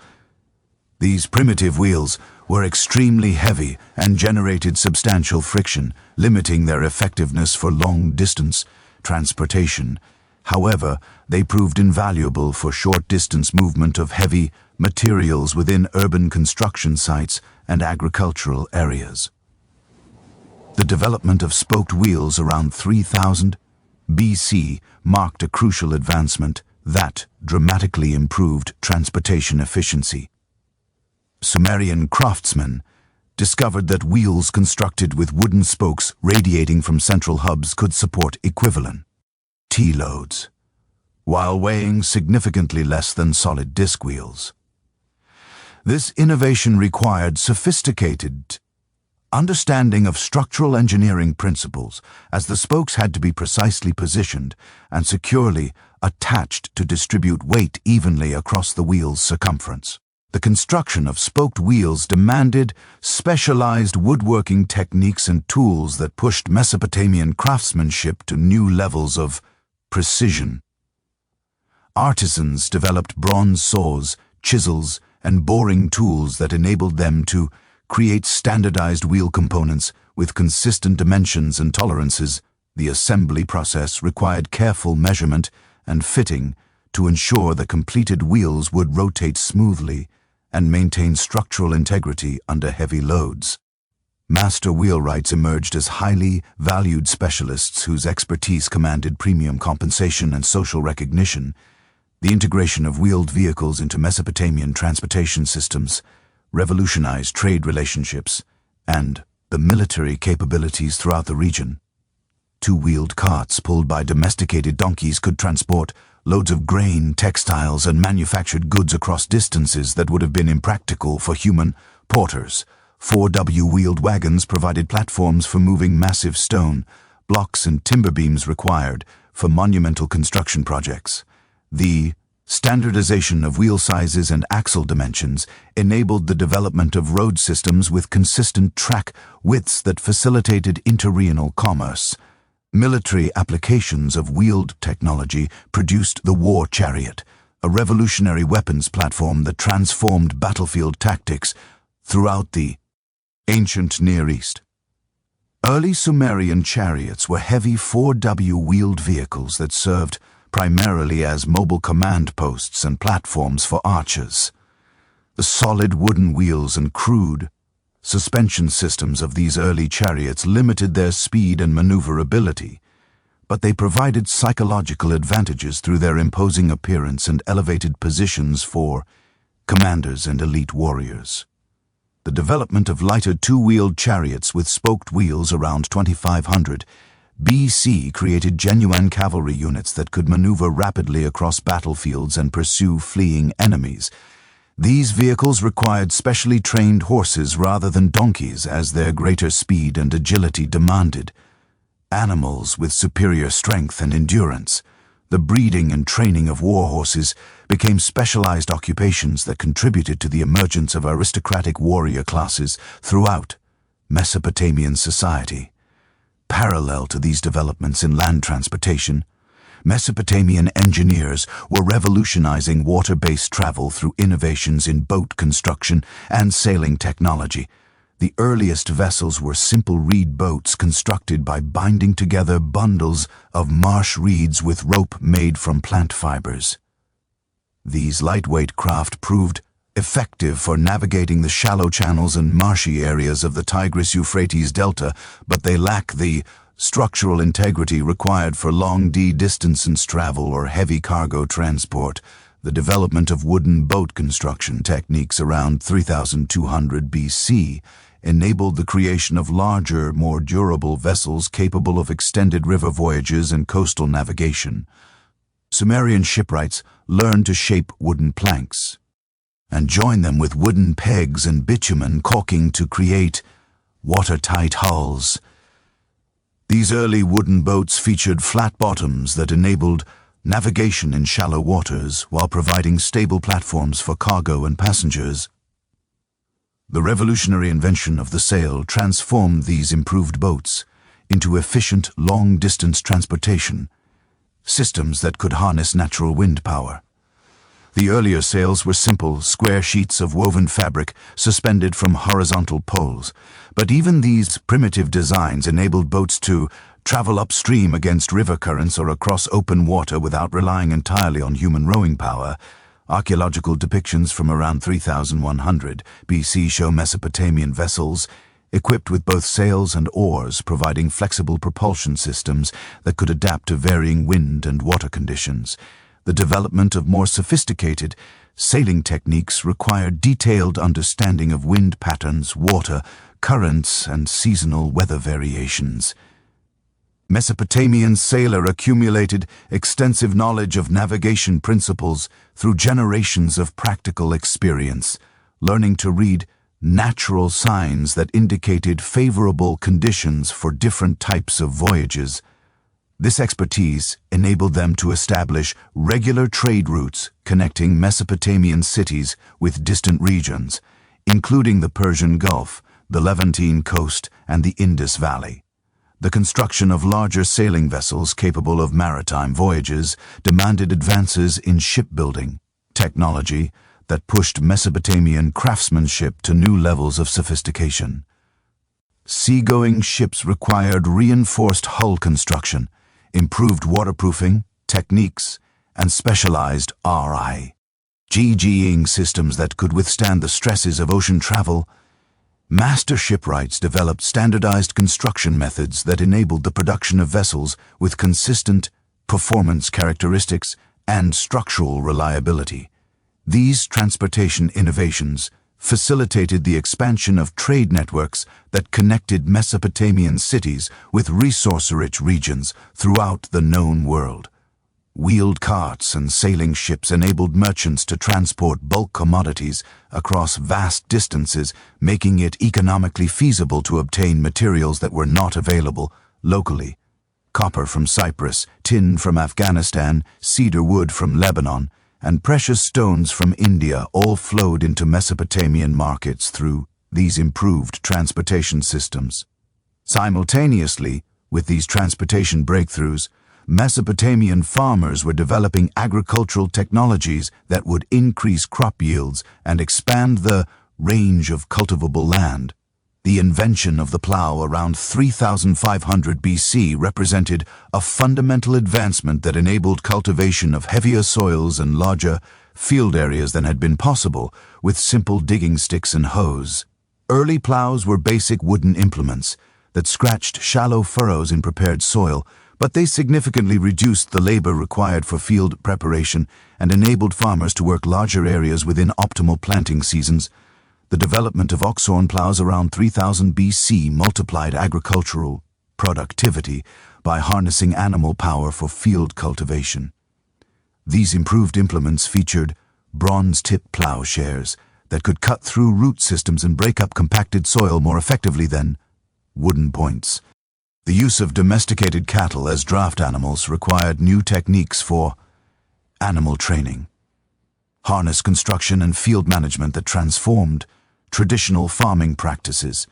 These primitive wheels were extremely heavy and generated substantial friction, limiting their effectiveness for long-distance transportation. However, they proved invaluable for short-distance movement of heavy materials within urban construction sites and agricultural areas. The development of spoked wheels around 3000 BC marked a crucial advancement that dramatically improved transportation efficiency. Sumerian craftsmen discovered that wheels constructed with wooden spokes radiating from central hubs could support equivalent loads, while weighing significantly less than solid disc wheels. This innovation required sophisticated understanding of structural engineering principles, as the spokes had to be precisely positioned and securely attached to distribute weight evenly across the wheel's circumference. The construction of spoked wheels demanded specialized woodworking techniques and tools that pushed Mesopotamian craftsmanship to new levels of precision. Artisans developed bronze saws, chisels, and boring tools that enabled them to create standardized wheel components with consistent dimensions and tolerances. The assembly process required careful measurement and fitting to ensure the completed wheels would rotate smoothly and maintain structural integrity under heavy loads. Master wheelwrights emerged as highly valued specialists whose expertise commanded premium compensation and social recognition. The integration of wheeled vehicles into Mesopotamian transportation systems revolutionized trade relationships and the military capabilities throughout the region. Two-wheeled carts pulled by domesticated donkeys could transport loads of grain, textiles, and manufactured goods across distances that would have been impractical for human porters. 4W-wheeled wagons provided platforms for moving massive stone, blocks, and timber beams required for monumental construction projects. The standardization of wheel sizes and axle dimensions enabled the development of road systems with consistent track widths that facilitated interregional commerce. Military applications of wheeled technology produced the war chariot, a revolutionary weapons platform that transformed battlefield tactics throughout the ancient Near East. Early Sumerian chariots were heavy 4W-wheeled vehicles that served primarily as mobile command posts and platforms for archers. The solid wooden wheels and crude suspension systems of these early chariots limited their speed and maneuverability, but they provided psychological advantages through their imposing appearance and elevated positions for commanders and elite warriors. The development of lighter two-wheeled chariots with spoked wheels around 2500 BC created genuine cavalry units that could maneuver rapidly across battlefields and pursue fleeing enemies. These vehicles required specially trained horses rather than donkeys, as their greater speed and agility demanded. Animals with superior strength and endurance. The breeding and training of war horses became specialized occupations that contributed to the emergence of aristocratic warrior classes throughout Mesopotamian society. Parallel to these developments in land transportation, Mesopotamian engineers were revolutionizing water-based travel through innovations in boat construction and sailing technology. The earliest vessels were simple reed boats constructed by binding together bundles of marsh reeds with rope made from plant fibers. These lightweight craft proved effective for navigating the shallow channels and marshy areas of the Tigris-Euphrates Delta, but they lack the structural integrity required for long distance travel or heavy cargo transport. The development of wooden boat construction techniques around 3200 BC enabled the creation of larger, more durable vessels capable of extended river voyages and coastal navigation. Sumerian shipwrights learned to shape wooden planks and join them with wooden pegs and bitumen caulking to create watertight hulls. These early wooden boats featured flat bottoms that enabled navigation in shallow waters while providing stable platforms for cargo and passengers. The revolutionary invention of the sail transformed these improved boats into efficient long-distance transportation systems that could harness natural wind power. The earlier sails were simple, square sheets of woven fabric suspended from horizontal poles, but even these primitive designs enabled boats to travel upstream against river currents or across open water without relying entirely on human rowing power. Archaeological depictions from around 3100 BC show Mesopotamian vessels equipped with both sails and oars, providing flexible propulsion systems that could adapt to varying wind and water conditions. The development of more sophisticated sailing techniques required detailed understanding of wind patterns, water, currents, and seasonal weather variations. Mesopotamian sailor accumulated extensive knowledge of navigation principles through generations of practical experience, learning to read natural signs that indicated favorable conditions for different types of voyages. This expertise enabled them to establish regular trade routes connecting Mesopotamian cities with distant regions, including the Persian Gulf, the Levantine coast, and the Indus Valley. The construction of larger sailing vessels capable of maritime voyages demanded advances in shipbuilding technology that pushed Mesopotamian craftsmanship to new levels of sophistication. Seagoing ships required reinforced hull construction, improved waterproofing techniques, and specialized RIGGing systems that could withstand the stresses of ocean travel. Master shipwrights developed standardized construction methods that enabled the production of vessels with consistent performance characteristics and structural reliability. These transportation innovations facilitated the expansion of trade networks that connected Mesopotamian cities with resource-rich regions throughout the known world. Wheeled carts and sailing ships enabled merchants to transport bulk commodities across vast distances, making it economically feasible to obtain materials that were not available locally. Copper from Cyprus, tin from Afghanistan, cedar wood from Lebanon, and precious stones from India all flowed into Mesopotamian markets through these improved transportation systems. Simultaneously, with these transportation breakthroughs, Mesopotamian farmers were developing agricultural technologies that would increase crop yields and expand the range of cultivable land. The invention of the plow around 3500 BC represented a fundamental advancement that enabled cultivation of heavier soils and larger field areas than had been possible with simple digging sticks and hoes. Early plows were basic wooden implements that scratched shallow furrows in prepared soil, but they significantly reduced the labor required for field preparation and enabled farmers to work larger areas within optimal planting seasons. The development of oxhorn plows around 3000 BC multiplied agricultural productivity by harnessing animal power for field cultivation. These improved implements featured bronze-tip plowshares that could cut through root systems and break up compacted soil more effectively than wooden points. The use of domesticated cattle as draft animals required new techniques for animal training, harness construction, and field management that transformed traditional farming practices.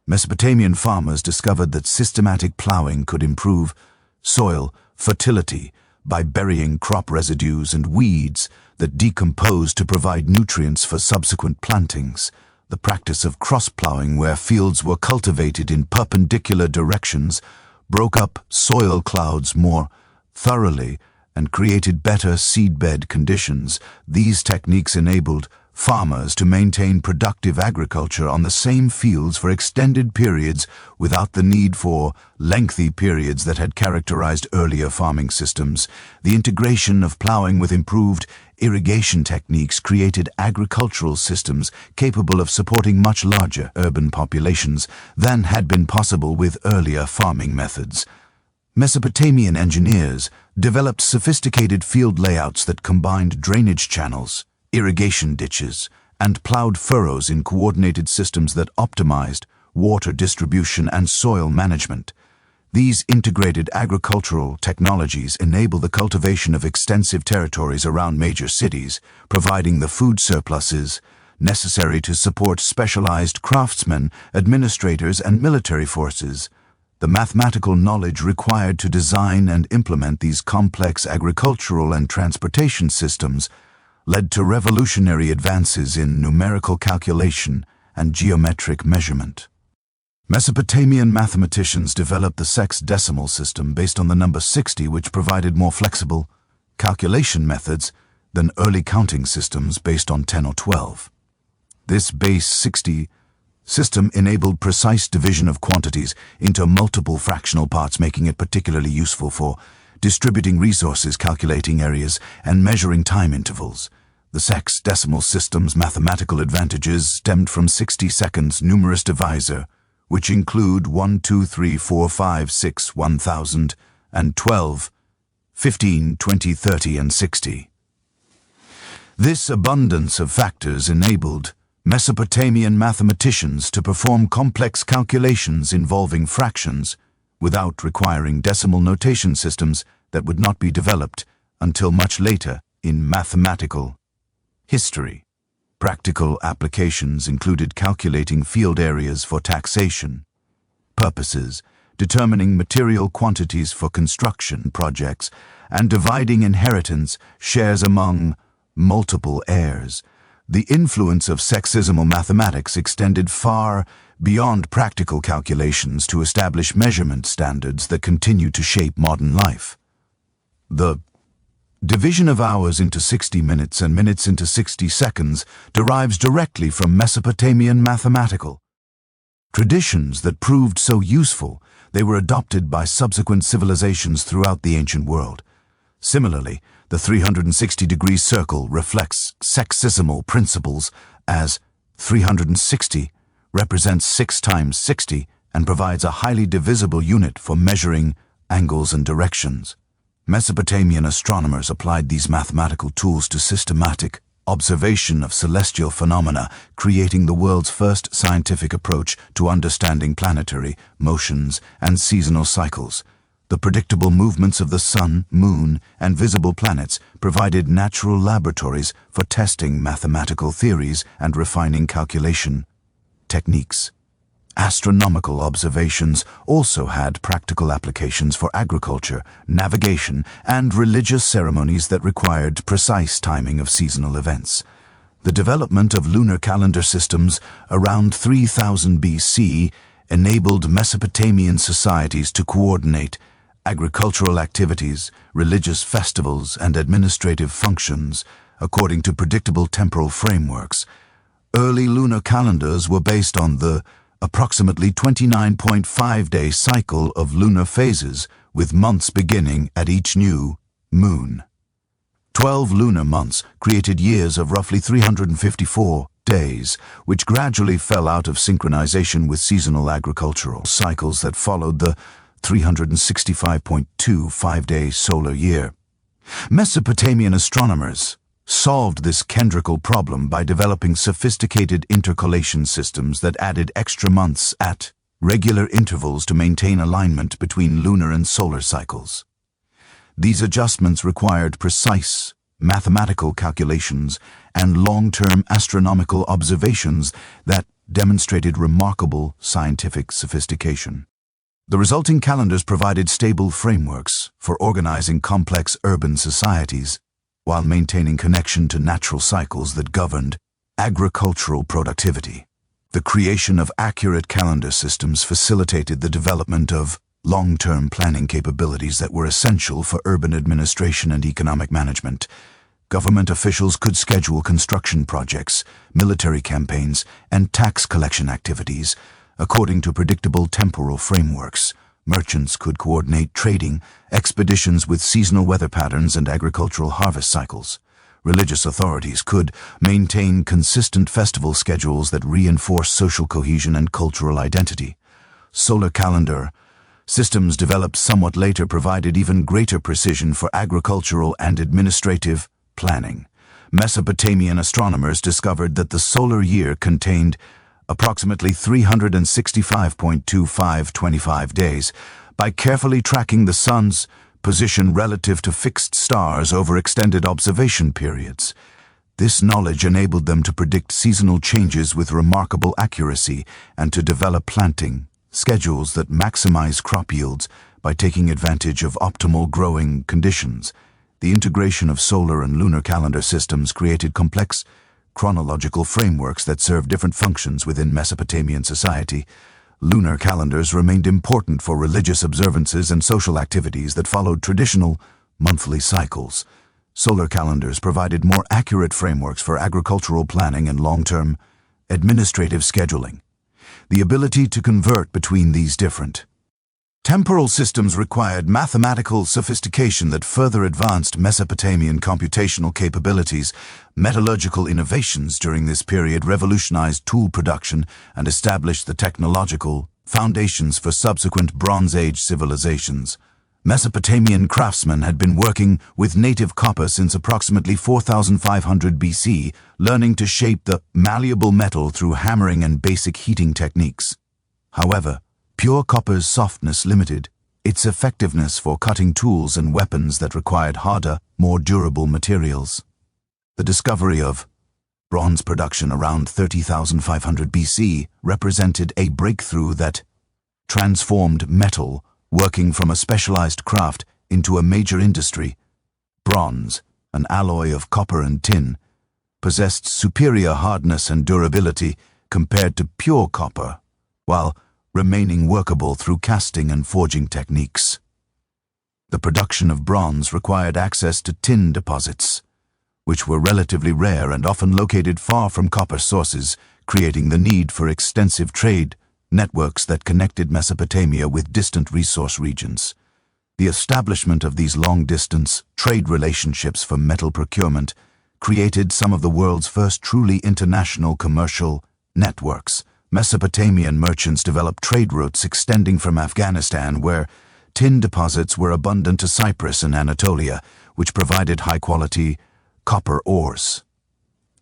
Mesopotamian farmers discovered that systematic plowing could improve soil fertility by burying crop residues and weeds that decomposed to provide nutrients for subsequent plantings. The practice of cross-plowing, where fields were cultivated in perpendicular directions, broke up soil clouds more thoroughly and created better seedbed conditions. These techniques enabled farmers to maintain productive agriculture on the same fields for extended periods without the need for lengthy periods that had characterized earlier farming systems. The integration of plowing with improved irrigation techniques created agricultural systems capable of supporting much larger urban populations than had been possible with earlier farming methods. Mesopotamian engineers developed sophisticated field layouts that combined drainage channels, irrigation ditches, and plowed furrows in coordinated systems that optimized water distribution and soil management. These integrated agricultural technologies enable the cultivation of extensive territories around major cities, providing the food surpluses necessary to support specialized craftsmen, administrators, and military forces. The mathematical knowledge required to design and implement these complex agricultural and transportation systems led to revolutionary advances in numerical calculation and geometric measurement. Mesopotamian mathematicians developed the sexdecimal system based on the number 60, which provided more flexible calculation methods than early counting systems based on 10 or 12. This base 60 system enabled precise division of quantities into multiple fractional parts, making it particularly useful for distributing resources, calculating areas, and measuring time intervals. The sexdecimal system's mathematical advantages stemmed from 60 seconds numerous divisor, which include 1, 2, 3, 4, 5, 6, 1000, and 12, 15, 20, 30, and 60. This abundance of factors enabled Mesopotamian mathematicians to perform complex calculations involving fractions without requiring decimal notation systems that would not be developed until much later in mathematical history. Practical applications included calculating field areas for taxation purposes, determining material quantities for construction projects, and dividing inheritance shares among multiple heirs. The influence of sexdecimal mathematics extended far beyond practical calculations to establish measurement standards that continue to shape modern life. The division of hours into 60 minutes and minutes into 60 seconds derives directly from Mesopotamian mathematical traditions that proved so useful they were adopted by subsequent civilizations throughout the ancient world. Similarly, the 360-degree circle reflects sexdecimal principles, as 360 represents 6 times 60 and provides a highly divisible unit for measuring angles and directions. Mesopotamian astronomers applied these mathematical tools to systematic observation of celestial phenomena, creating the world's first scientific approach to understanding planetary motions and seasonal cycles. The predictable movements of the sun, moon, and visible planets provided natural laboratories for testing mathematical theories and refining calculation techniques. Astronomical observations also had practical applications for agriculture, navigation, and religious ceremonies that required precise timing of seasonal events. The development of lunar calendar systems around 3000 BC enabled Mesopotamian societies to coordinate agricultural activities, religious festivals, and administrative functions according to predictable temporal frameworks. Early lunar calendars were based on the approximately 29.5-day cycle of lunar phases, with months beginning at each new moon. 12 lunar months created years of roughly 354 days, which gradually fell out of synchronization with seasonal agricultural cycles that followed the 365.25-day solar year. Mesopotamian astronomers solved this kendrical problem by developing sophisticated intercalation systems that added extra months at regular intervals to maintain alignment between lunar and solar cycles. These adjustments required precise mathematical calculations and long-term astronomical observations that demonstrated remarkable scientific sophistication. The resulting calendars provided stable frameworks for organizing complex urban societies, while maintaining connection to natural cycles that governed agricultural productivity. The creation of accurate calendar systems facilitated the development of long-term planning capabilities that were essential for urban administration and economic management. Government officials could schedule construction projects, military campaigns, and tax collection activities according to predictable temporal frameworks. Merchants could coordinate trading, expeditions with seasonal weather patterns and agricultural harvest cycles. Religious authorities could maintain consistent festival schedules that reinforce social cohesion and cultural identity. Solar calendar systems developed somewhat later provided even greater precision for agricultural and administrative planning. Mesopotamian astronomers discovered that the solar year contained approximately 365.2525 days. By carefully tracking the sun's position relative to fixed stars over extended observation periods. This knowledge enabled them to predict seasonal changes with remarkable accuracy and to develop planting schedules that maximize crop yields by taking advantage of optimal growing conditions. The integration of solar and lunar calendar systems created complex chronological frameworks that serve different functions within Mesopotamian society. Lunar calendars remained important for religious observances and social activities that followed traditional monthly cycles. Solar calendars provided more accurate frameworks for agricultural planning and long-term administrative scheduling. The ability to convert between these different temporal systems required mathematical sophistication that further advanced Mesopotamian computational capabilities. Metallurgical innovations during this period revolutionized tool production and established the technological foundations for subsequent Bronze Age civilizations. Mesopotamian craftsmen had been working with native copper since approximately 4500 BC, learning to shape the malleable metal through hammering and basic heating techniques. However, pure copper's softness limited its effectiveness for cutting tools and weapons that required harder, more durable materials. The discovery of bronze production around 30,500 BC represented a breakthrough that transformed metal, working from a specialized craft, into a major industry. Bronze, an alloy of copper and tin, possessed superior hardness and durability compared to pure copper, while remaining workable through casting and forging techniques. The production of bronze required access to tin deposits, which were relatively rare and often located far from copper sources, creating the need for extensive trade networks that connected Mesopotamia with distant resource regions. The establishment of these long-distance trade relationships for metal procurement created some of the world's first truly international commercial networks. Mesopotamian merchants developed trade routes extending from Afghanistan, where tin deposits were abundant, to Cyprus and Anatolia, which provided high-quality copper ores.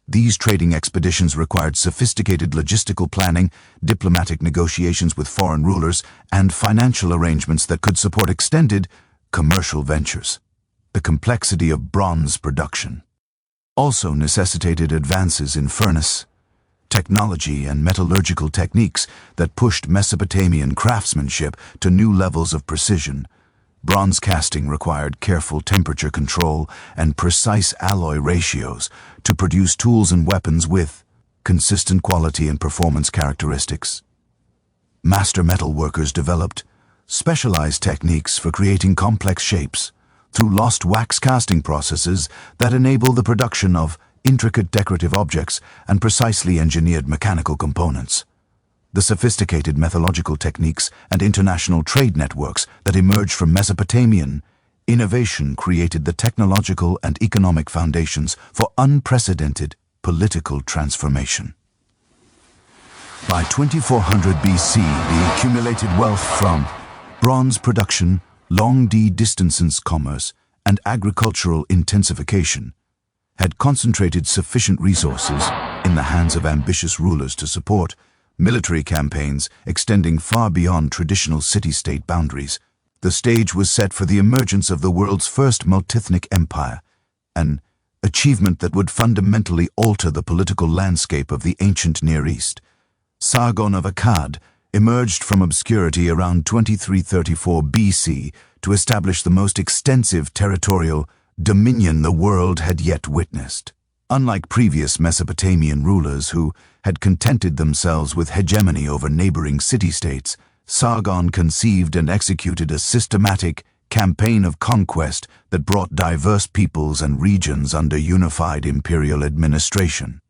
These trading expeditions required sophisticated logistical planning, diplomatic negotiations with foreign rulers, and financial arrangements that could support extended commercial ventures. The complexity of bronze production also necessitated advances in furnace technology and metallurgical techniques that pushed Mesopotamian craftsmanship to new levels of precision. Bronze casting required careful temperature control and precise alloy ratios to produce tools and weapons with consistent quality and performance characteristics. Master metal workers developed specialized techniques for creating complex shapes through lost wax casting processes that enable the production of intricate decorative objects and precisely engineered mechanical components. The sophisticated methodological techniques and international trade networks that emerged from Mesopotamian innovation created the technological and economic foundations for unprecedented political transformation. By 2400 BC, the accumulated wealth from bronze production, long-distance commerce, and agricultural intensification had concentrated sufficient resources in the hands of ambitious rulers to support military campaigns extending far beyond traditional city-state boundaries. The stage was set for the emergence of the world's first multi-ethnic empire, an achievement that would fundamentally alter the political landscape of the ancient Near East. Sargon of Akkad emerged from obscurity around 2334 BC to establish the most extensive territorial dominion the world had yet witnessed. Unlike previous Mesopotamian rulers who had contented themselves with hegemony over neighboring city-states, Sargon conceived and executed a systematic campaign of conquest that brought diverse peoples and regions under unified imperial administration.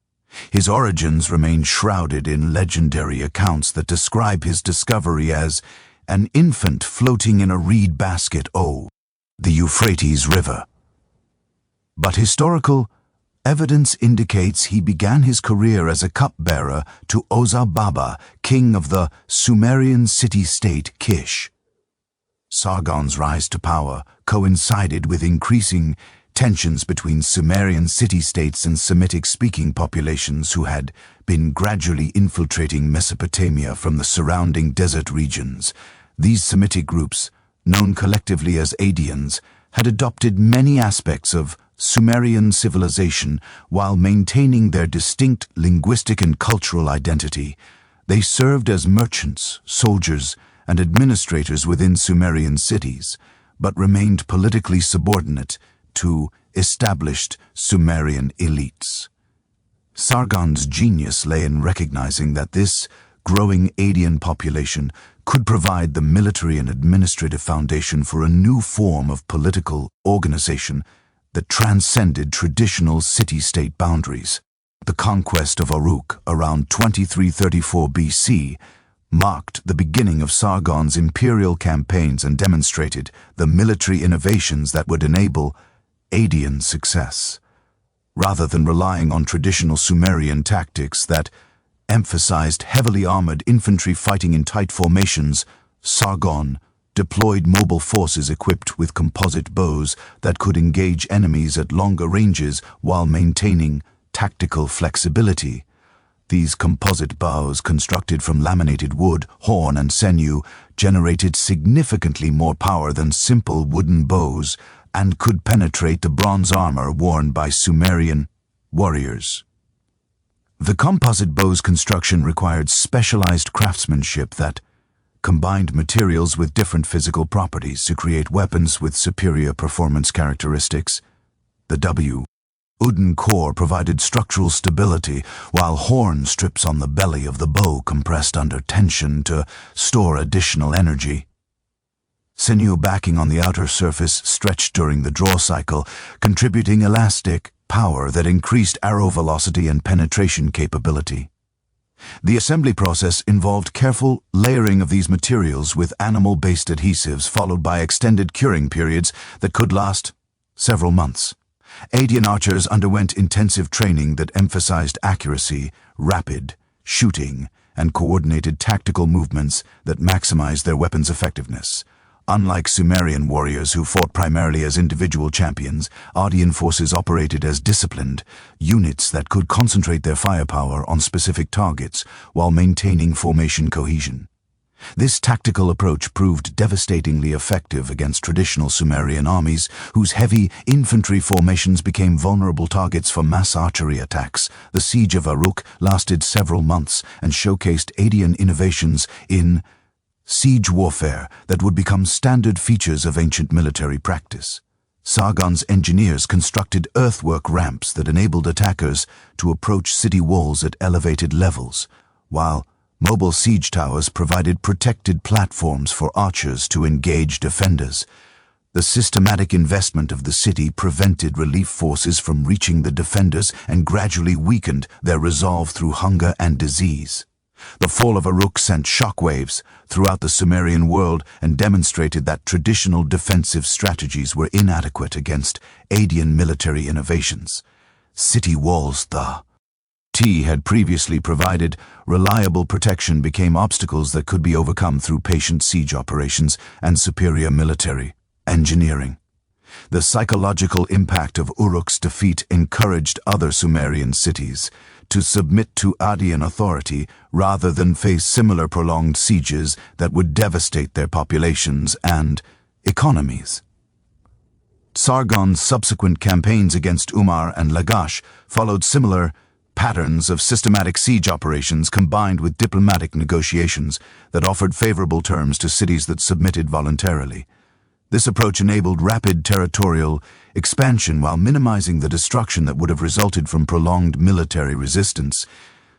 His origins remain shrouded in legendary accounts that describe his discovery as an infant floating in a reed basket the Euphrates River. But historical evidence indicates he began his career as a cupbearer to Ozar-Baba, king of the Sumerian city-state Kish. Sargon's rise to power coincided with increasing tensions between Sumerian city-states and Semitic-speaking populations who had been gradually infiltrating Mesopotamia from the surrounding desert regions. These Semitic groups, known collectively as Adians, had adopted many aspects of Sumerian civilization while maintaining their distinct linguistic and cultural identity. They served as merchants, soldiers, and administrators within Sumerian cities, but remained politically subordinate to established Sumerian elites. Sargon's genius lay in recognizing that this growing Adian population could provide the military and administrative foundation for a new form of political organization that transcended traditional city-state boundaries. The conquest of Uruk around 2334 BC marked the beginning of Sargon's imperial campaigns and demonstrated the military innovations that would enable Adian success. Rather than relying on traditional Sumerian tactics that emphasized heavily armored infantry fighting in tight formations, Sargon deployed mobile forces equipped with composite bows that could engage enemies at longer ranges while maintaining tactical flexibility. These composite bows, constructed from laminated wood, horn, and sinew, generated significantly more power than simple wooden bows and could penetrate the bronze armor worn by Sumerian warriors. The composite bow's construction required specialized craftsmanship that combined materials with different physical properties to create weapons with superior performance characteristics. The wooden core provided structural stability, while horn strips on the belly of the bow compressed under tension to store additional energy. Sinew backing on the outer surface stretched during the draw cycle, contributing elastic power that increased arrow velocity and penetration capability. The assembly process involved careful layering of these materials with animal-based adhesives, followed by extended curing periods that could last several months. Adian archers underwent intensive training that emphasized accuracy, rapid shooting, and coordinated tactical movements that maximized their weapons' effectiveness. Unlike Sumerian warriors who fought primarily as individual champions, Adian forces operated as disciplined units that could concentrate their firepower on specific targets while maintaining formation cohesion. This tactical approach proved devastatingly effective against traditional Sumerian armies, whose heavy infantry formations became vulnerable targets for mass archery attacks. The siege of Uruk lasted several months and showcased Adian innovations in siege warfare that would become standard features of ancient military practice. Sargon's engineers constructed earthwork ramps that enabled attackers to approach city walls at elevated levels, while mobile siege towers provided protected platforms for archers to engage defenders. The systematic investment of the city prevented relief forces from reaching the defenders and gradually weakened their resolve through hunger and disease. The fall of Uruk sent shockwaves throughout the Sumerian world and demonstrated that traditional defensive strategies were inadequate against Adian military innovations. City walls had previously provided reliable protection became obstacles that could be overcome through patient siege operations and superior military engineering. The psychological impact of Uruk's defeat encouraged other Sumerian cities to submit to Adian authority rather than face similar prolonged sieges that would devastate their populations and economies. Sargon's subsequent campaigns against Umar and Lagash followed similar patterns of systematic siege operations combined with diplomatic negotiations that offered favorable terms to cities that submitted voluntarily. This approach enabled rapid territorial expansion while minimizing the destruction that would have resulted from prolonged military resistance.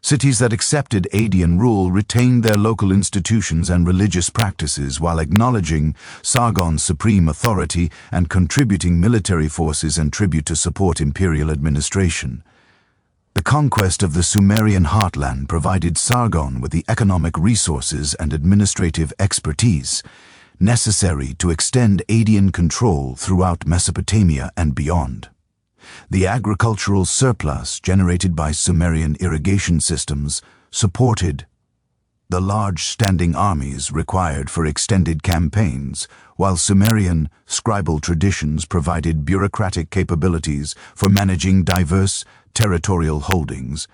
Cities that accepted Adian rule retained their local institutions and religious practices while acknowledging Sargon's supreme authority and contributing military forces and tribute to support imperial administration. The conquest of the Sumerian heartland provided Sargon with the economic resources and administrative expertise necessary to extend Adian control throughout Mesopotamia and beyond. The agricultural surplus generated by Sumerian irrigation systems supported the large standing armies required for extended campaigns, while Sumerian scribal traditions provided bureaucratic capabilities for managing diverse territorial holdings.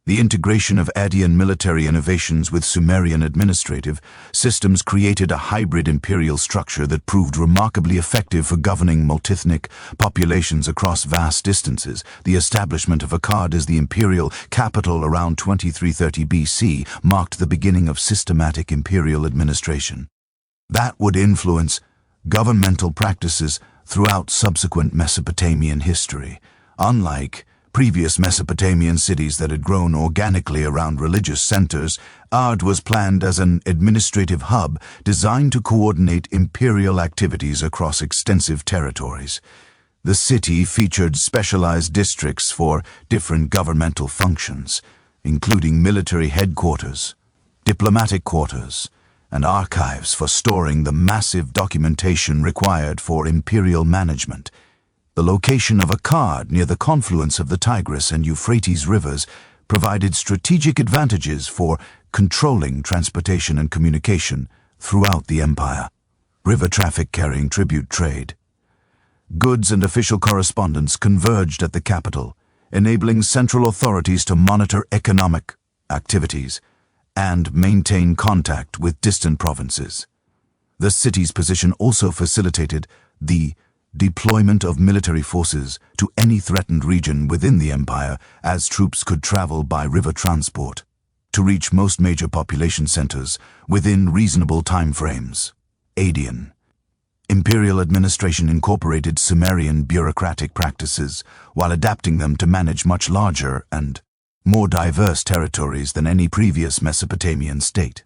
The integration of Adian military innovations with Sumerian administrative systems created a hybrid imperial structure that proved remarkably effective for governing multi-ethnic populations across vast distances. The establishment of Akkad as the imperial capital around 2330 BC marked the beginning of systematic imperial administration that would influence governmental practices throughout subsequent Mesopotamian history. Unlike previous Mesopotamian cities that had grown organically around religious centers, Akkad was planned as an administrative hub designed to coordinate imperial activities across extensive territories. The city featured specialized districts for different governmental functions, including military headquarters, diplomatic quarters, and archives for storing the massive documentation required for imperial management. The location of Akkad near the confluence of the Tigris and Euphrates rivers provided strategic advantages for controlling transportation and communication throughout the empire. River traffic carrying tribute trade. Goods and official correspondence converged at the capital, enabling central authorities to monitor economic activities and maintain contact with distant provinces. The city's position also facilitated the deployment of military forces to any threatened region within the empire, as troops could travel by river transport to reach most major population centers within reasonable time frames. Adian imperial administration incorporated Sumerian bureaucratic practices while adapting them to manage much larger and more diverse territories than any previous Mesopotamian state.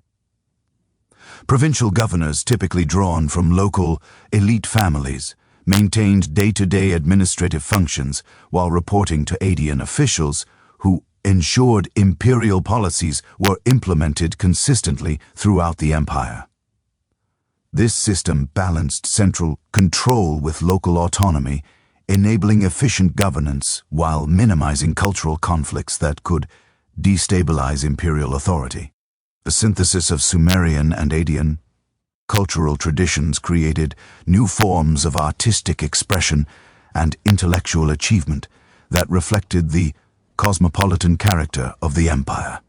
Provincial governors, typically drawn from local elite families, maintained day-to-day administrative functions while reporting to Adian officials who ensured imperial policies were implemented consistently throughout the empire. This system balanced central control with local autonomy, enabling efficient governance while minimizing cultural conflicts that could destabilize imperial authority. The synthesis of Sumerian and Adian cultural traditions created new forms of artistic expression and intellectual achievement that reflected the cosmopolitan character of the empire.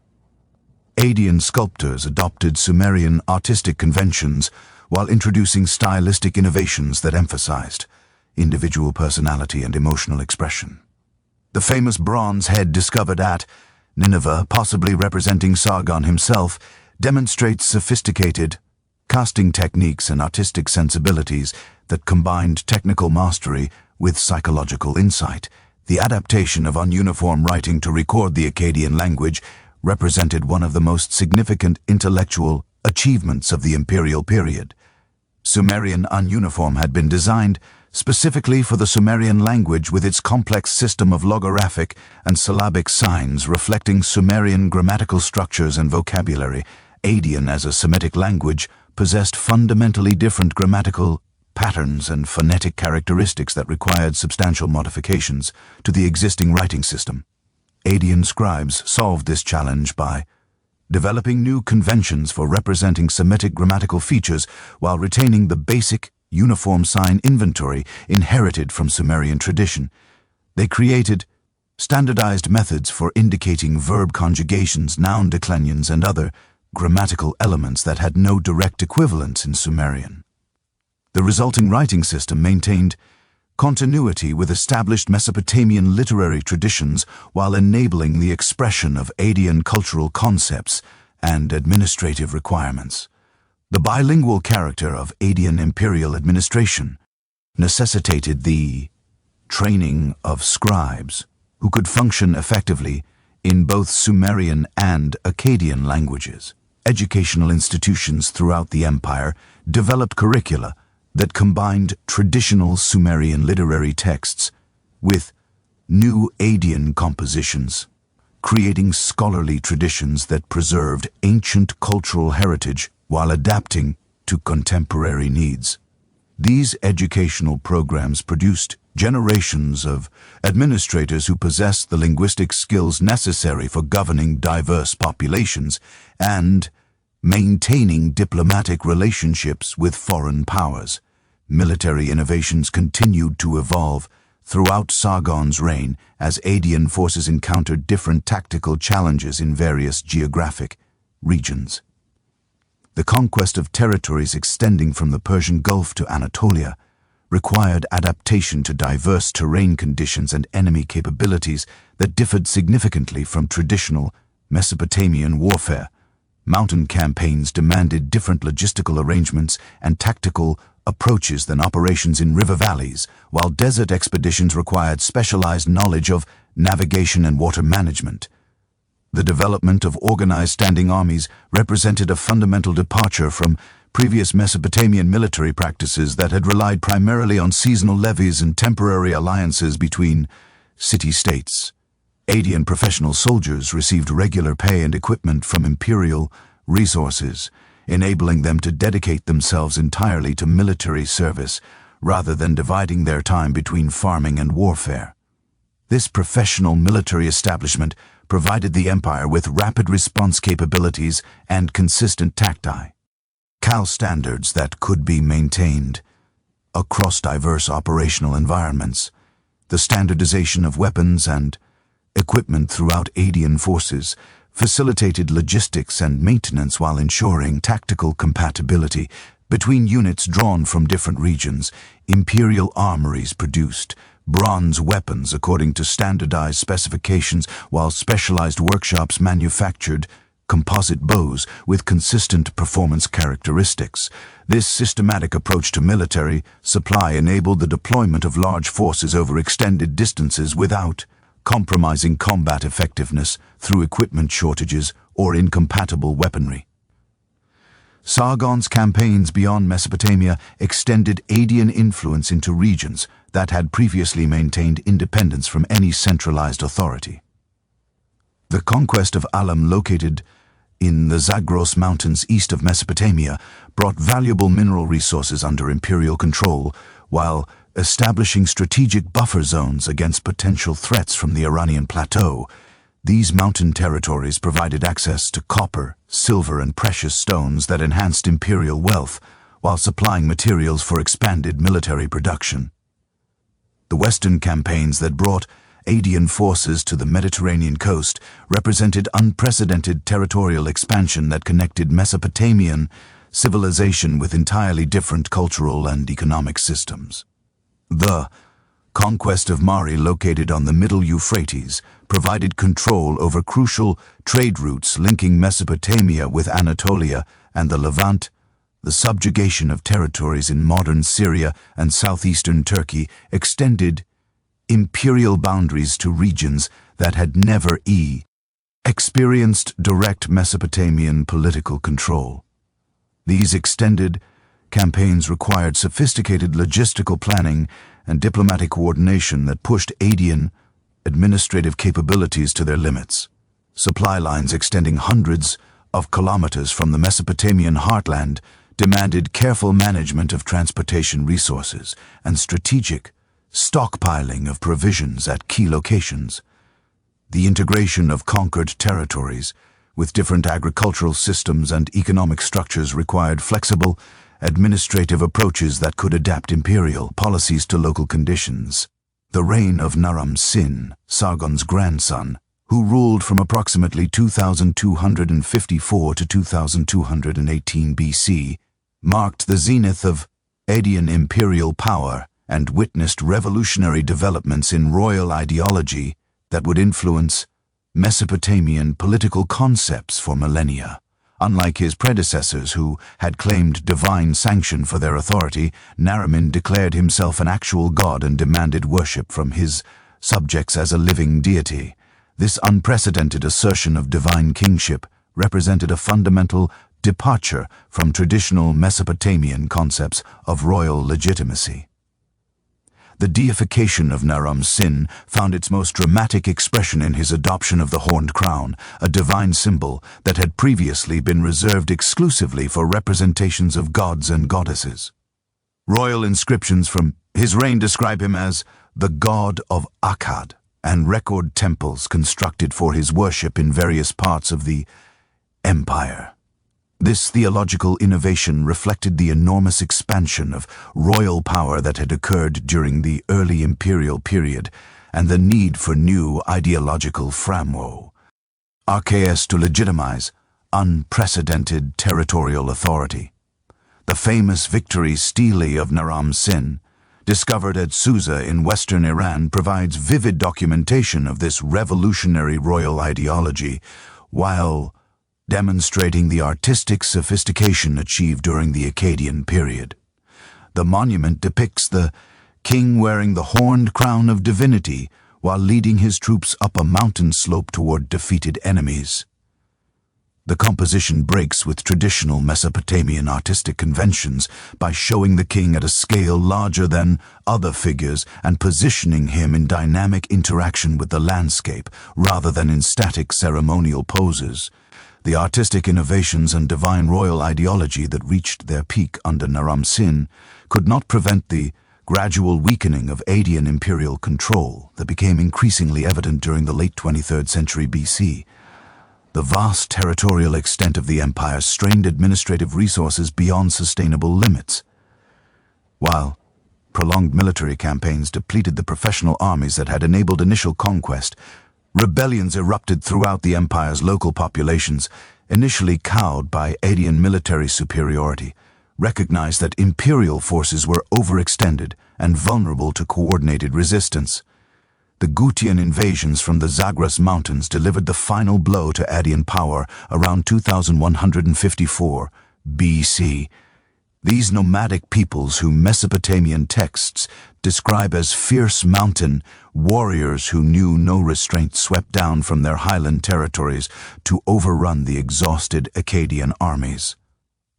Adian sculptors adopted Sumerian artistic conventions while introducing stylistic innovations that emphasized individual personality and emotional expression. The famous bronze head discovered at Nineveh, possibly representing Sargon himself, demonstrates sophisticated casting techniques and artistic sensibilities that combined technical mastery with psychological insight. The adaptation of ununiform writing to record the Akkadian language represented one of the most significant intellectual achievements of the imperial period. Sumerian ununiform had been designed specifically for the Sumerian language with its complex system of logographic and syllabic signs reflecting Sumerian grammatical structures and vocabulary. Akkadian, as a Semitic language, possessed fundamentally different grammatical patterns and phonetic characteristics that required substantial modifications to the existing writing system. Akkadian scribes solved this challenge by developing new conventions for representing Semitic grammatical features while retaining the basic uniform sign inventory inherited from Sumerian tradition. They created standardized methods for indicating verb conjugations, noun declensions, and other grammatical elements that had no direct equivalents in Sumerian. The resulting writing system maintained continuity with established Mesopotamian literary traditions while enabling the expression of Akkadian cultural concepts and administrative requirements. The bilingual character of Akkadian imperial administration necessitated the training of scribes who could function effectively in both Sumerian and Akkadian languages. Educational institutions throughout the empire developed curricula that combined traditional Sumerian literary texts with new Akkadian compositions, creating scholarly traditions that preserved ancient cultural heritage while adapting to contemporary needs. These educational programs produced generations of administrators who possessed the linguistic skills necessary for governing diverse populations and maintaining diplomatic relationships with foreign powers. Military innovations continued to evolve throughout Sargon's reign as Akkadian forces encountered different tactical challenges in various geographic regions. The conquest of territories extending from the Persian Gulf to Anatolia required adaptation to diverse terrain conditions and enemy capabilities that differed significantly from traditional Mesopotamian warfare. Mountain campaigns demanded different logistical arrangements and tactical approaches than operations in river valleys, while desert expeditions required specialized knowledge of navigation and water management. The development of organized standing armies represented a fundamental departure from previous Mesopotamian military practices that had relied primarily on seasonal levies and temporary alliances between city-states. Akkadian professional soldiers received regular pay and equipment from imperial resources, enabling them to dedicate themselves entirely to military service rather than dividing their time between farming and warfare. This professional military establishment provided the empire with rapid response capabilities and consistent tactile standards that could be maintained across diverse operational environments. The standardization of weapons and equipment throughout Akkadian forces facilitated logistics and maintenance while ensuring tactical compatibility between units drawn from different regions. Imperial armories produced bronze weapons according to standardized specifications, while specialized workshops manufactured composite bows with consistent performance characteristics. This systematic approach to military supply enabled the deployment of large forces over extended distances without compromising combat effectiveness through equipment shortages or incompatible weaponry. Sargon's campaigns beyond Mesopotamia extended Akkadian influence into regions that had previously maintained independence from any centralized authority. The conquest of Alam, located in the Zagros Mountains east of Mesopotamia, brought valuable mineral resources under imperial control, while establishing strategic buffer zones against potential threats from the Iranian plateau. These mountain territories provided access to copper, silver, and precious stones that enhanced imperial wealth, while supplying materials for expanded military production. The western campaigns that brought Akkadian forces to the Mediterranean coast represented unprecedented territorial expansion that connected Mesopotamian civilization with entirely different cultural and economic systems. The conquest of Mari, located on the Middle Euphrates, provided control over crucial trade routes linking Mesopotamia with Anatolia and the Levant. the subjugation of territories in modern Syria and southeastern Turkey extended imperial boundaries to regions that had never experienced direct Mesopotamian political control. These extended campaigns required sophisticated logistical planning and diplomatic coordination that pushed Adian administrative capabilities to their limits. Supply lines extending hundreds of kilometers from the Mesopotamian heartland demanded careful management of transportation resources and strategic stockpiling of provisions at key locations. The integration of conquered territories with different agricultural systems and economic structures required flexible administrative approaches that could adapt imperial policies to local conditions. The reign of Naram-Sin, Sargon's grandson, who ruled from approximately 2254 to 2218 BC, marked the zenith of Adian imperial power and witnessed revolutionary developments in royal ideology that would influence Mesopotamian political concepts for millennia. Unlike his predecessors who had claimed divine sanction for their authority, Naramin declared himself an actual god and demanded worship from his subjects as a living deity. This unprecedented assertion of divine kingship represented a fundamental departure from traditional Mesopotamian concepts of royal legitimacy. The deification of Naram-Sin found its most dramatic expression in his adoption of the horned crown, a divine symbol that had previously been reserved exclusively for representations of gods and goddesses. Royal inscriptions from his reign describe him as the god of Akkad, and record temples constructed for his worship in various parts of the empire. This theological innovation reflected the enormous expansion of royal power that had occurred during the early imperial period and the need for new ideological framework to legitimize unprecedented territorial authority. The famous victory stele of Naram-Sin, discovered at Susa in western Iran, provides vivid documentation of this revolutionary royal ideology, while demonstrating the artistic sophistication achieved during the Akkadian period. The monument depicts the king wearing the horned crown of divinity while leading his troops up a mountain slope toward defeated enemies. The composition breaks with traditional Mesopotamian artistic conventions by showing the king at a scale larger than other figures and positioning him in dynamic interaction with the landscape rather than in static ceremonial poses. The artistic innovations and divine royal ideology that reached their peak under Naram-Sin could not prevent the gradual weakening of Adian imperial control that became increasingly evident during the late 23rd century BC. The vast territorial extent of the empire strained administrative resources beyond sustainable limits. While prolonged military campaigns depleted the professional armies that had enabled initial conquest, rebellions erupted throughout the empire's local populations, initially cowed by Adian military superiority, recognized that imperial forces were overextended and vulnerable to coordinated resistance. The Gutian invasions from the Zagros Mountains delivered the final blow to Adian power around 2154 BC. These nomadic peoples, whom Mesopotamian texts describe as fierce mountain warriors who knew no restraint, swept down from their highland territories to overrun the exhausted Akkadian armies.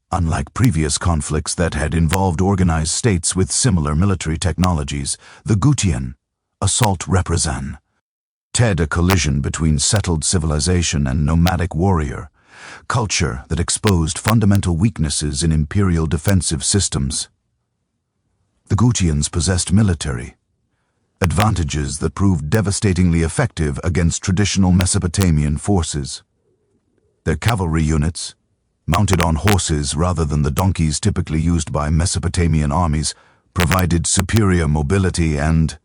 Unlike previous conflicts that had involved organized states with similar military technologies, the Gutian assault represent a collision between settled civilization and nomadic warrior culture that exposed fundamental weaknesses in imperial defensive systems. The Gutians possessed military advantages that proved devastatingly effective against traditional Mesopotamian forces. Their cavalry units, mounted on horses rather than the donkeys typically used by Mesopotamian armies, provided superior mobility and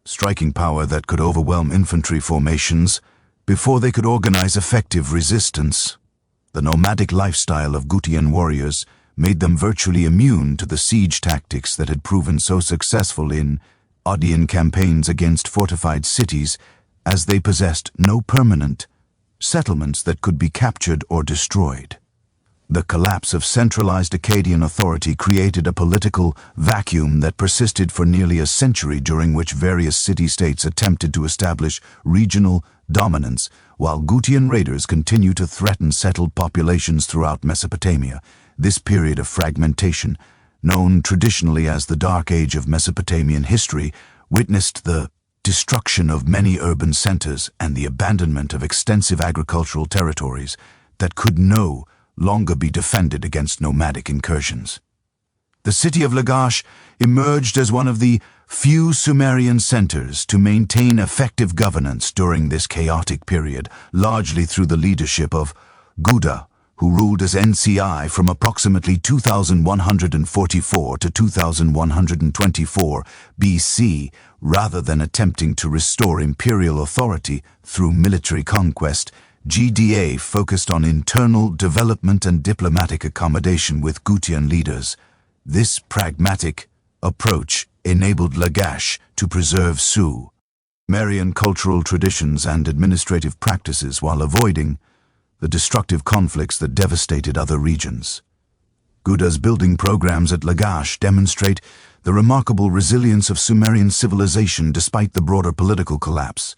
striking power that could overwhelm infantry formations before they could organize effective resistance. The nomadic lifestyle of Gutian warriors made them virtually immune to the siege tactics that had proven so successful in Adian campaigns against fortified cities, as they possessed no permanent settlements that could be captured or destroyed. The collapse of centralized Akkadian authority created a political vacuum that persisted for nearly a century, during which various city-states attempted to establish regional dominance, while Gutian raiders continued to threaten settled populations throughout Mesopotamia. This period of fragmentation, known traditionally as the Dark Age of Mesopotamian history, witnessed the destruction of many urban centers and the abandonment of extensive agricultural territories that could no longer be defended against nomadic incursions. The city of Lagash emerged as one of the few Sumerian centers to maintain effective governance during this chaotic period, largely through the leadership of Guda, who ruled as NCI from approximately 2144 to 2124 BC, rather than attempting to restore imperial authority through military conquest. GDA focused on internal development and diplomatic accommodation with Gutian leaders. This pragmatic approach enabled Lagash to preserve Sumerian cultural traditions and administrative practices while avoiding the destructive conflicts that devastated other regions. Guda's building programs at Lagash demonstrate the remarkable resilience of Sumerian civilization despite the broader political collapse.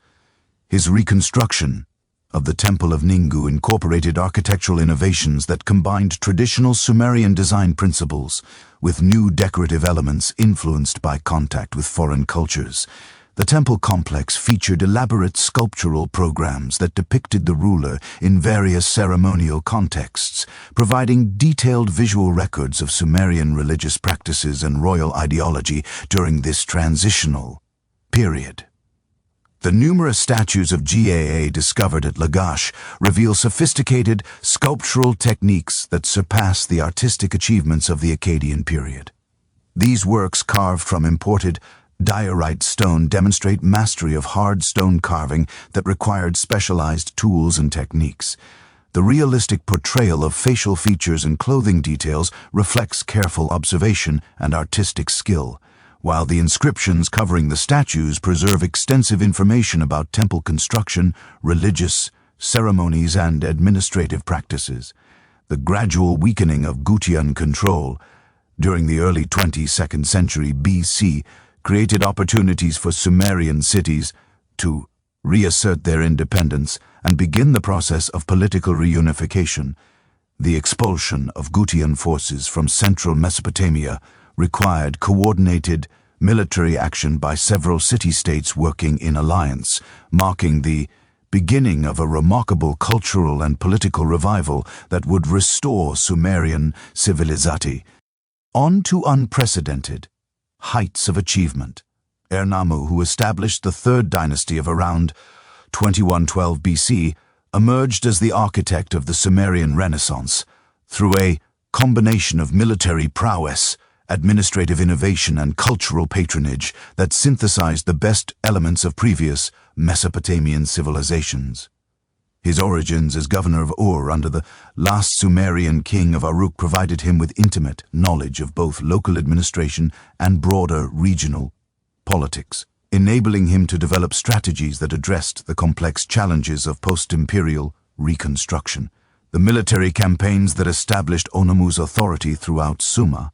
His reconstruction of the Temple of Ningu incorporated architectural innovations that combined traditional Sumerian design principles with new decorative elements influenced by contact with foreign cultures. The temple complex featured elaborate sculptural programs that depicted the ruler in various ceremonial contexts, providing detailed visual records of Sumerian religious practices and royal ideology during this transitional period. The numerous statues of GAA discovered at Lagash reveal sophisticated sculptural techniques that surpass the artistic achievements of the Akkadian period. These works, carved from imported diorite stone, demonstrate mastery of hard stone carving that required specialized tools and techniques. The realistic portrayal of facial features and clothing details reflects careful observation and artistic skill, while the inscriptions covering the statues preserve extensive information about temple construction, religious ceremonies, and administrative practices. The gradual weakening of Gutian control during the early 22nd century BC created opportunities for Sumerian cities to reassert their independence and begin the process of political reunification. The expulsion of Gutian forces from central Mesopotamia required coordinated military action by several city-states working in alliance, marking the beginning of a remarkable cultural and political revival that would restore Sumerian civilization on to unprecedented heights of achievement. Ernammu, who established the third dynasty of around 2112 BC, emerged as the architect of the Sumerian Renaissance through a combination of military prowess, administrative innovation, and cultural patronage that synthesized the best elements of previous Mesopotamian civilizations. His origins as governor of Ur under the last Sumerian king of Uruk provided him with intimate knowledge of both local administration and broader regional politics, enabling him to develop strategies that addressed the complex challenges of post-imperial reconstruction. The military campaigns that established Onammu's authority throughout Sumer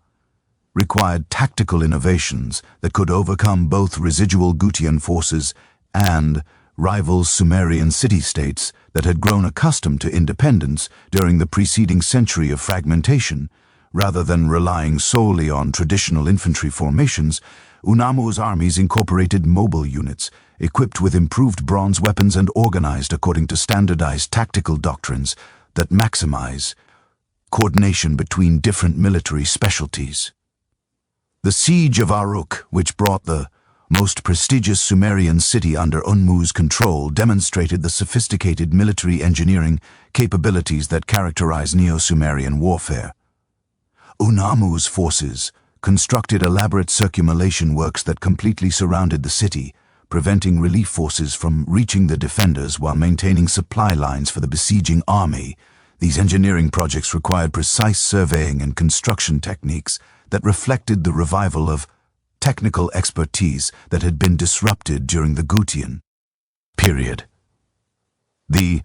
required tactical innovations that could overcome both residual Gutian forces and rival Sumerian city-states that had grown accustomed to independence during the preceding century of fragmentation. Rather than relying solely on traditional infantry formations, Onammu's armies incorporated mobile units, equipped with improved bronze weapons and organized according to standardized tactical doctrines that maximize coordination between different military specialties. The siege of Uruk, which brought the most prestigious Sumerian city under Onammu's control, demonstrated the sophisticated military engineering capabilities that characterize Neo-Sumerian warfare. Onammu's forces constructed elaborate circumvallation works that completely surrounded the city, preventing relief forces from reaching the defenders while maintaining supply lines for the besieging army. These engineering projects required precise surveying and construction techniques that reflected the revival of technical expertise that had been disrupted during the Gutian period. The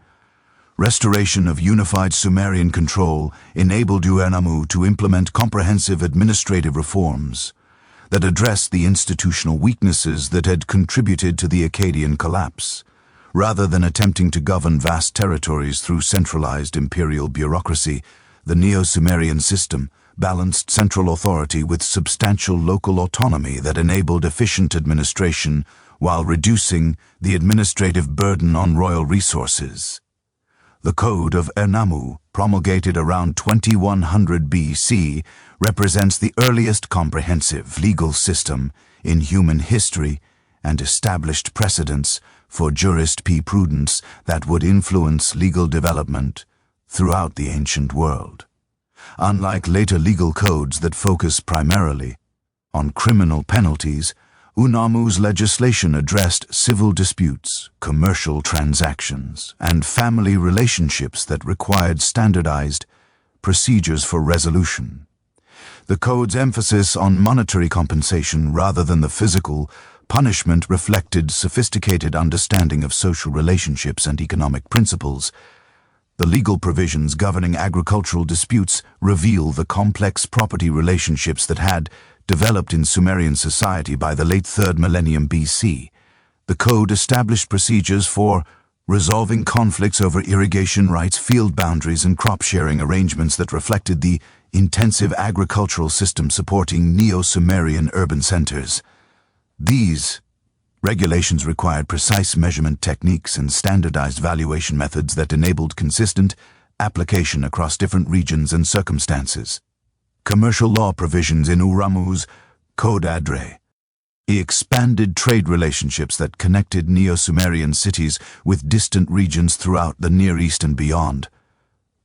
Restoration of unified Sumerian control enabled Urnammu to implement comprehensive administrative reforms that addressed the institutional weaknesses that had contributed to the Akkadian collapse. Rather than attempting to govern vast territories through centralized imperial bureaucracy, the Neo-Sumerian system balanced central authority with substantial local autonomy that enabled efficient administration while reducing the administrative burden on royal resources. The Code of Urnammu, promulgated around 2100 BC, represents the earliest comprehensive legal system in human history and established precedents for jurisprudence that would influence legal development throughout the ancient world. Unlike later legal codes that focus primarily on criminal penalties, Urnammu's legislation addressed civil disputes, commercial transactions, and family relationships that required standardized procedures for resolution. The code's emphasis on monetary compensation rather than the physical punishment reflected sophisticated understanding of social relationships and economic principles. The legal provisions governing agricultural disputes reveal the complex property relationships that had developed in Sumerian society by the late 3rd millennium BC. The code established procedures for resolving conflicts over irrigation rights, field boundaries, and crop-sharing arrangements that reflected the intensive agricultural system supporting Neo-Sumerian urban centers. These regulations required precise measurement techniques and standardized valuation methods that enabled consistent application across different regions and circumstances. Commercial law provisions in Urnammu's Code Adre expanded trade relationships that connected Neo-Sumerian cities with distant regions throughout the Near East and beyond.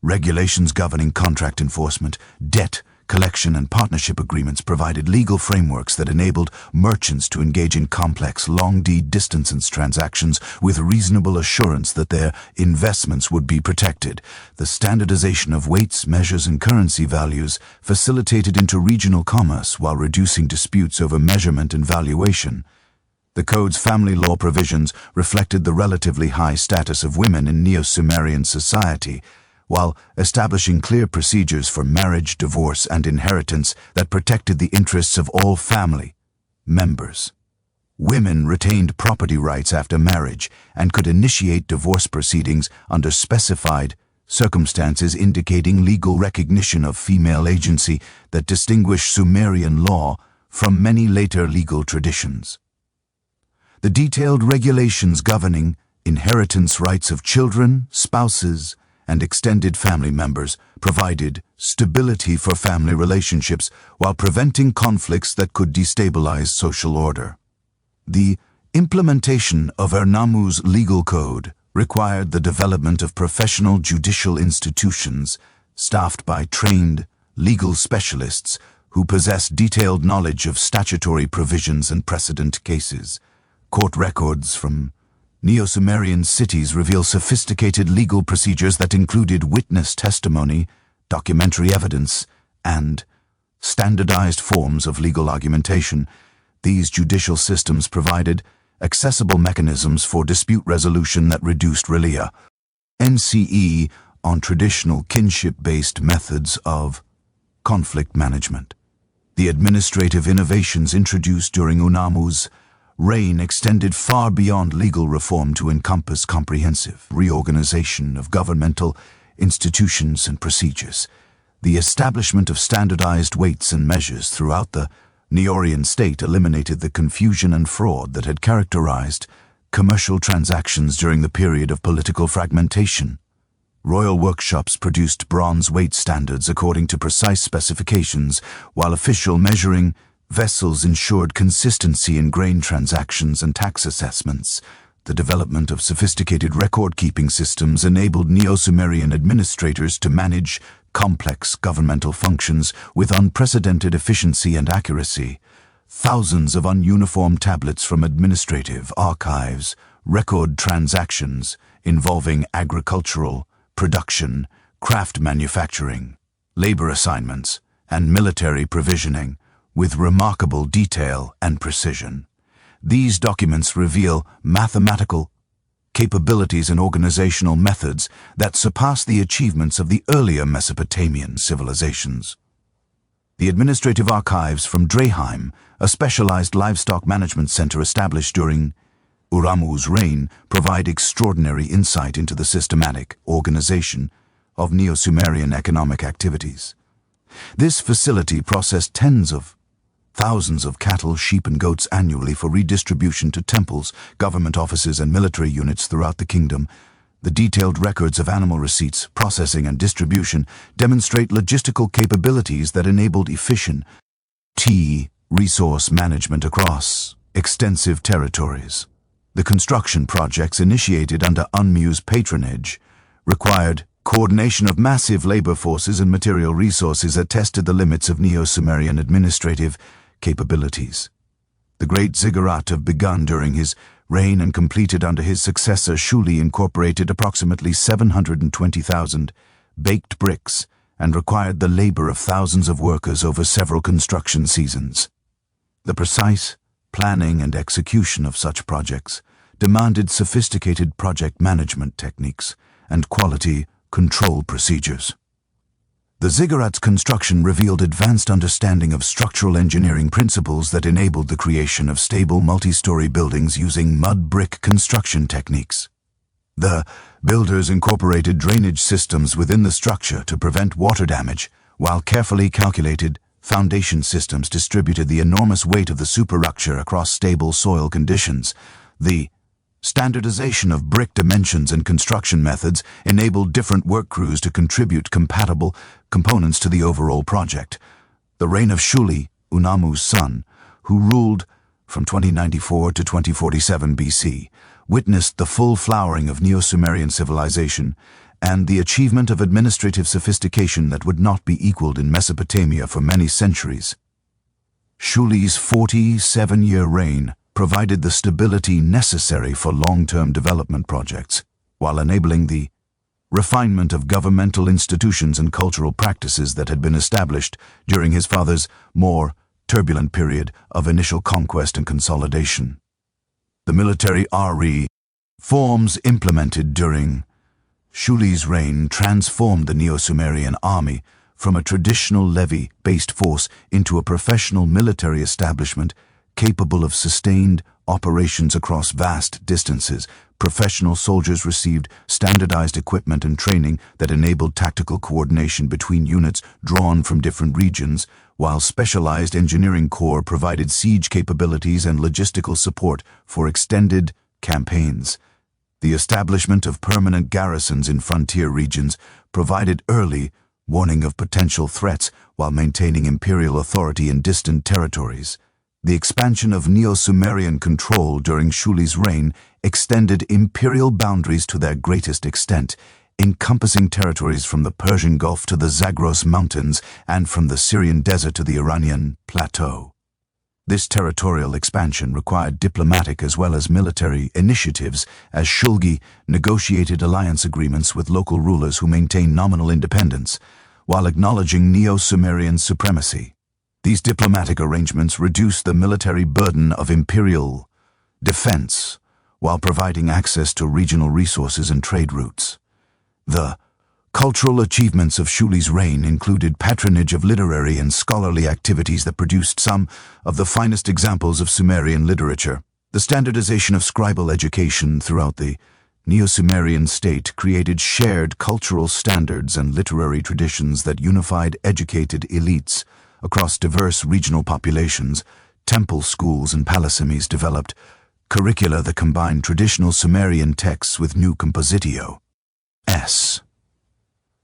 Regulations governing contract enforcement, debt collection, and partnership agreements provided legal frameworks that enabled merchants to engage in complex, long-distance transactions with reasonable assurance that their investments would be protected. The standardization of weights, measures, and currency values facilitated interregional commerce while reducing disputes over measurement and valuation. The code's family law provisions reflected the relatively high status of women in Neo-Sumerian society, while establishing clear procedures for marriage, divorce, and inheritance that protected the interests of all family members. Women retained property rights after marriage and could initiate divorce proceedings under specified circumstances, indicating legal recognition of female agency that distinguished Sumerian law from many later legal traditions. The detailed regulations governing inheritance rights of children, spouses, and extended family members provided stability for family relationships while preventing conflicts that could destabilize social order. The implementation of Urnammu's legal code required the development of professional judicial institutions staffed by trained legal specialists who possessed detailed knowledge of statutory provisions and precedent cases. Court records from Neo-Sumerian cities reveal sophisticated legal procedures that included witness testimony, documentary evidence, and standardized forms of legal argumentation. These judicial systems provided accessible mechanisms for dispute resolution that reduced reliance on traditional kinship-based methods of conflict management. The administrative innovations introduced during Urnammu's reign extended far beyond legal reform to encompass comprehensive reorganization of governmental institutions and procedures. The establishment of standardized weights and measures throughout the Neorian state eliminated the confusion and fraud that had characterized commercial transactions during the period of political fragmentation. Royal workshops produced bronze weight standards according to precise specifications, while official measuring vessels ensured consistency in grain transactions and tax assessments. The development of sophisticated record-keeping systems enabled Neo-Sumerian administrators to manage complex governmental functions with unprecedented efficiency and accuracy. Thousands of ununiform tablets from administrative archives record transactions involving agricultural production, craft manufacturing, labor assignments, and military provisioning with remarkable detail and precision. These documents reveal mathematical capabilities and organizational methods that surpass the achievements of the earlier Mesopotamian civilizations. The administrative archives from Dreheim, a specialized livestock management center established during Uramu's reign, provide extraordinary insight into the systematic organization of Neo-Sumerian economic activities. This facility processed tens of thousands of cattle, sheep, and goats annually for redistribution to temples, government offices, and military units throughout the kingdom. The detailed records of animal receipts, processing, and distribution demonstrate logistical capabilities that enabled efficient resource management across extensive territories. The construction projects initiated under Unmu's patronage required coordination of massive labor forces and material resources that tested the limits of Neo-Sumerian administrative capabilities. The Great Ziggurat have begun during his reign and completed under his successor Shuli incorporated approximately 720,000 baked bricks and required the labor of thousands of workers over several construction seasons. The precise planning and execution of such projects demanded sophisticated project management techniques and quality control procedures. The ziggurat's construction revealed advanced understanding of structural engineering principles that enabled the creation of stable multi-story buildings using mud brick construction techniques. The builders incorporated drainage systems within the structure to prevent water damage, while carefully calculated foundation systems distributed the enormous weight of the superstructure across stable soil conditions. The standardization of brick dimensions and construction methods enabled different work crews to contribute compatible components to the overall project. The reign of Shuli, Unamu's son, who ruled from 2094 to 2047 BC, witnessed the full flowering of Neo-Sumerian civilization and the achievement of administrative sophistication that would not be equaled in Mesopotamia for many centuries. Shuli's 47-year reign provided the stability necessary for long-term development projects, while enabling the refinement of governmental institutions and cultural practices that had been established during his father's more turbulent period of initial conquest and consolidation. The military reforms implemented during Shuli's reign transformed the Neo-Sumerian army from a traditional levy-based force into a professional military establishment capable of sustained operations across vast distances. Professional soldiers received standardized equipment and training that enabled tactical coordination between units drawn from different regions, while specialized engineering corps provided siege capabilities and logistical support for extended campaigns. The establishment of permanent garrisons in frontier regions provided early warning of potential threats while maintaining imperial authority in distant territories. The expansion of Neo-Sumerian control during Shuli's reign extended imperial boundaries to their greatest extent, encompassing territories from the Persian Gulf to the Zagros Mountains and from the Syrian desert to the Iranian plateau. This territorial expansion required diplomatic as well as military initiatives, as Shulgi negotiated alliance agreements with local rulers who maintained nominal independence, while acknowledging Neo-Sumerian supremacy. These diplomatic arrangements reduced the military burden of imperial defense, while providing access to regional resources and trade routes. The cultural achievements of Shuli's reign included patronage of literary and scholarly activities that produced some of the finest examples of Sumerian literature. The standardization of scribal education throughout the Neo-Sumerian state created shared cultural standards and literary traditions that unified educated elites across diverse regional populations. Temple schools and palacemes developed curricula that combined traditional Sumerian texts with new compositio.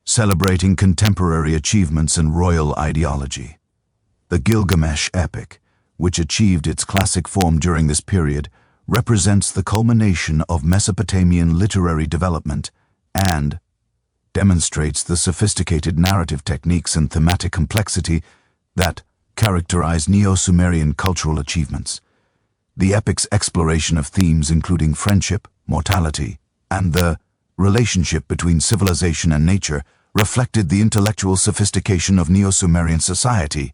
Celebrating contemporary achievements and royal ideology. The Gilgamesh epic, which achieved its classic form during this period, represents the culmination of Mesopotamian literary development and demonstrates the sophisticated narrative techniques and thematic complexity that characterize Neo-Sumerian cultural achievements. The epic's exploration of themes including friendship, mortality, and the relationship between civilization and nature reflected the intellectual sophistication of Neo-Sumerian society,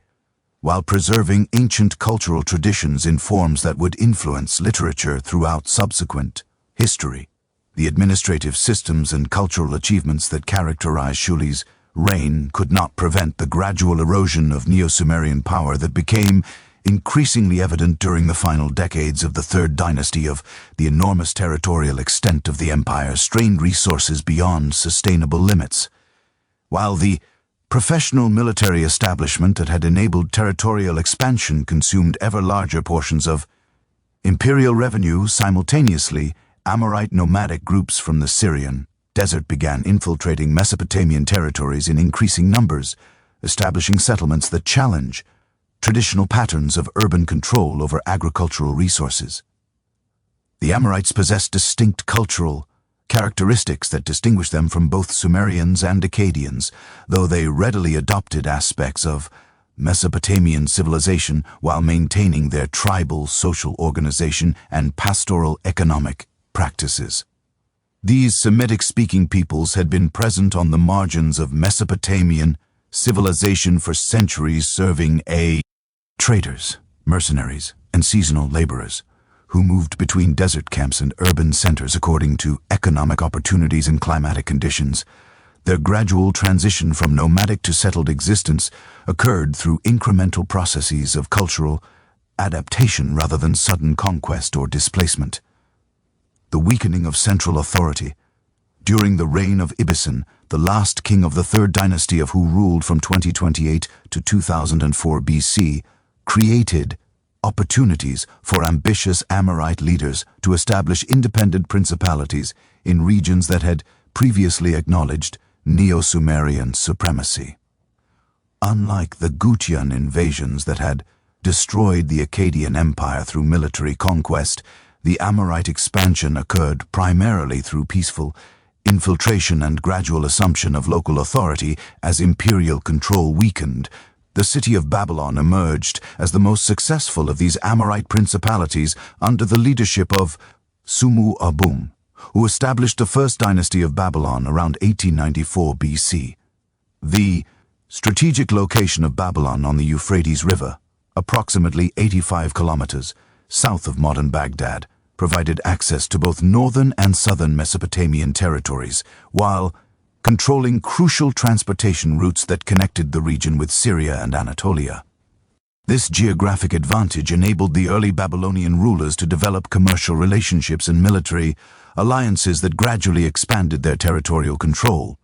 while preserving ancient cultural traditions in forms that would influence literature throughout subsequent history. The administrative systems and cultural achievements that characterize Shuli's reign could not prevent the gradual erosion of Neo-Sumerian power that became increasingly evident during the final decades of the Third Dynasty. Of the enormous territorial extent of the empire strained resources beyond sustainable limits. While the professional military establishment that had enabled territorial expansion consumed ever larger portions of imperial revenue, simultaneously, Amorite nomadic groups from the Syrian desert began infiltrating Mesopotamian territories in increasing numbers, establishing settlements that challenge traditional patterns of urban control over agricultural resources. The Amorites possessed distinct cultural characteristics that distinguish them from both Sumerians and Akkadians, though they readily adopted aspects of Mesopotamian civilization while maintaining their tribal social organization and pastoral economic practices. These Semitic-speaking peoples had been present on the margins of Mesopotamian civilization for centuries, serving as traders, mercenaries, and seasonal laborers who moved between desert camps and urban centers according to economic opportunities and climatic conditions. Their gradual transition from nomadic to settled existence occurred through incremental processes of cultural adaptation rather than sudden conquest or displacement. The weakening of central authority. During the reign of Ibisen, the last king of the Third Dynasty who ruled from 2028 to 2004 BC, created opportunities for ambitious Amorite leaders to establish independent principalities in regions that had previously acknowledged Neo-Sumerian supremacy. Unlike the Gutian invasions that had destroyed the Akkadian Empire through military conquest, the Amorite expansion occurred primarily through peaceful infiltration and gradual assumption of local authority. As imperial control weakened, the city of Babylon emerged as the most successful of these Amorite principalities under the leadership of Sumu-Abum, who established the first dynasty of Babylon around 1894 BC. The strategic location of Babylon on the Euphrates River, approximately 85 kilometers south of modern Baghdad, provided access to both northern and southern Mesopotamian territories, while controlling crucial transportation routes that connected the region with Syria and Anatolia. This geographic advantage enabled the early Babylonian rulers to develop commercial relationships and military alliances that gradually expanded their territorial control.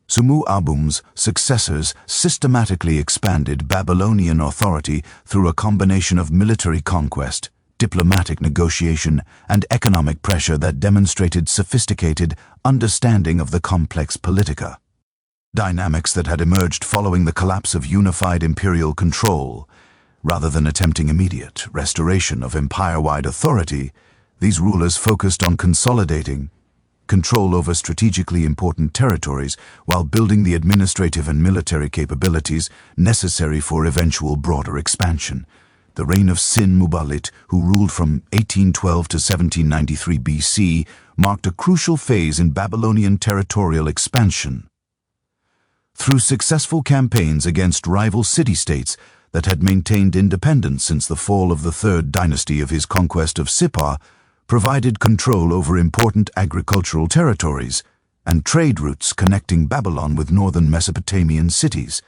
Sumu-Abum's successors systematically expanded Babylonian authority through a combination of military conquest, diplomatic negotiation, and economic pressure that demonstrated sophisticated understanding of the complex politica dynamics that had emerged following the collapse of unified imperial control. Rather than attempting immediate restoration of empire-wide authority, these rulers focused on consolidating control over strategically important territories while building the administrative and military capabilities necessary for eventual broader expansion. The reign of Sin-Muballit, who ruled from 1812 to 1793 BC, marked a crucial phase in Babylonian territorial expansion. Through successful campaigns against rival city-states that had maintained independence since the fall of the Third Dynasty, of his conquest of Sippar provided control over important agricultural territories and trade routes connecting Babylon with northern Mesopotamian cities,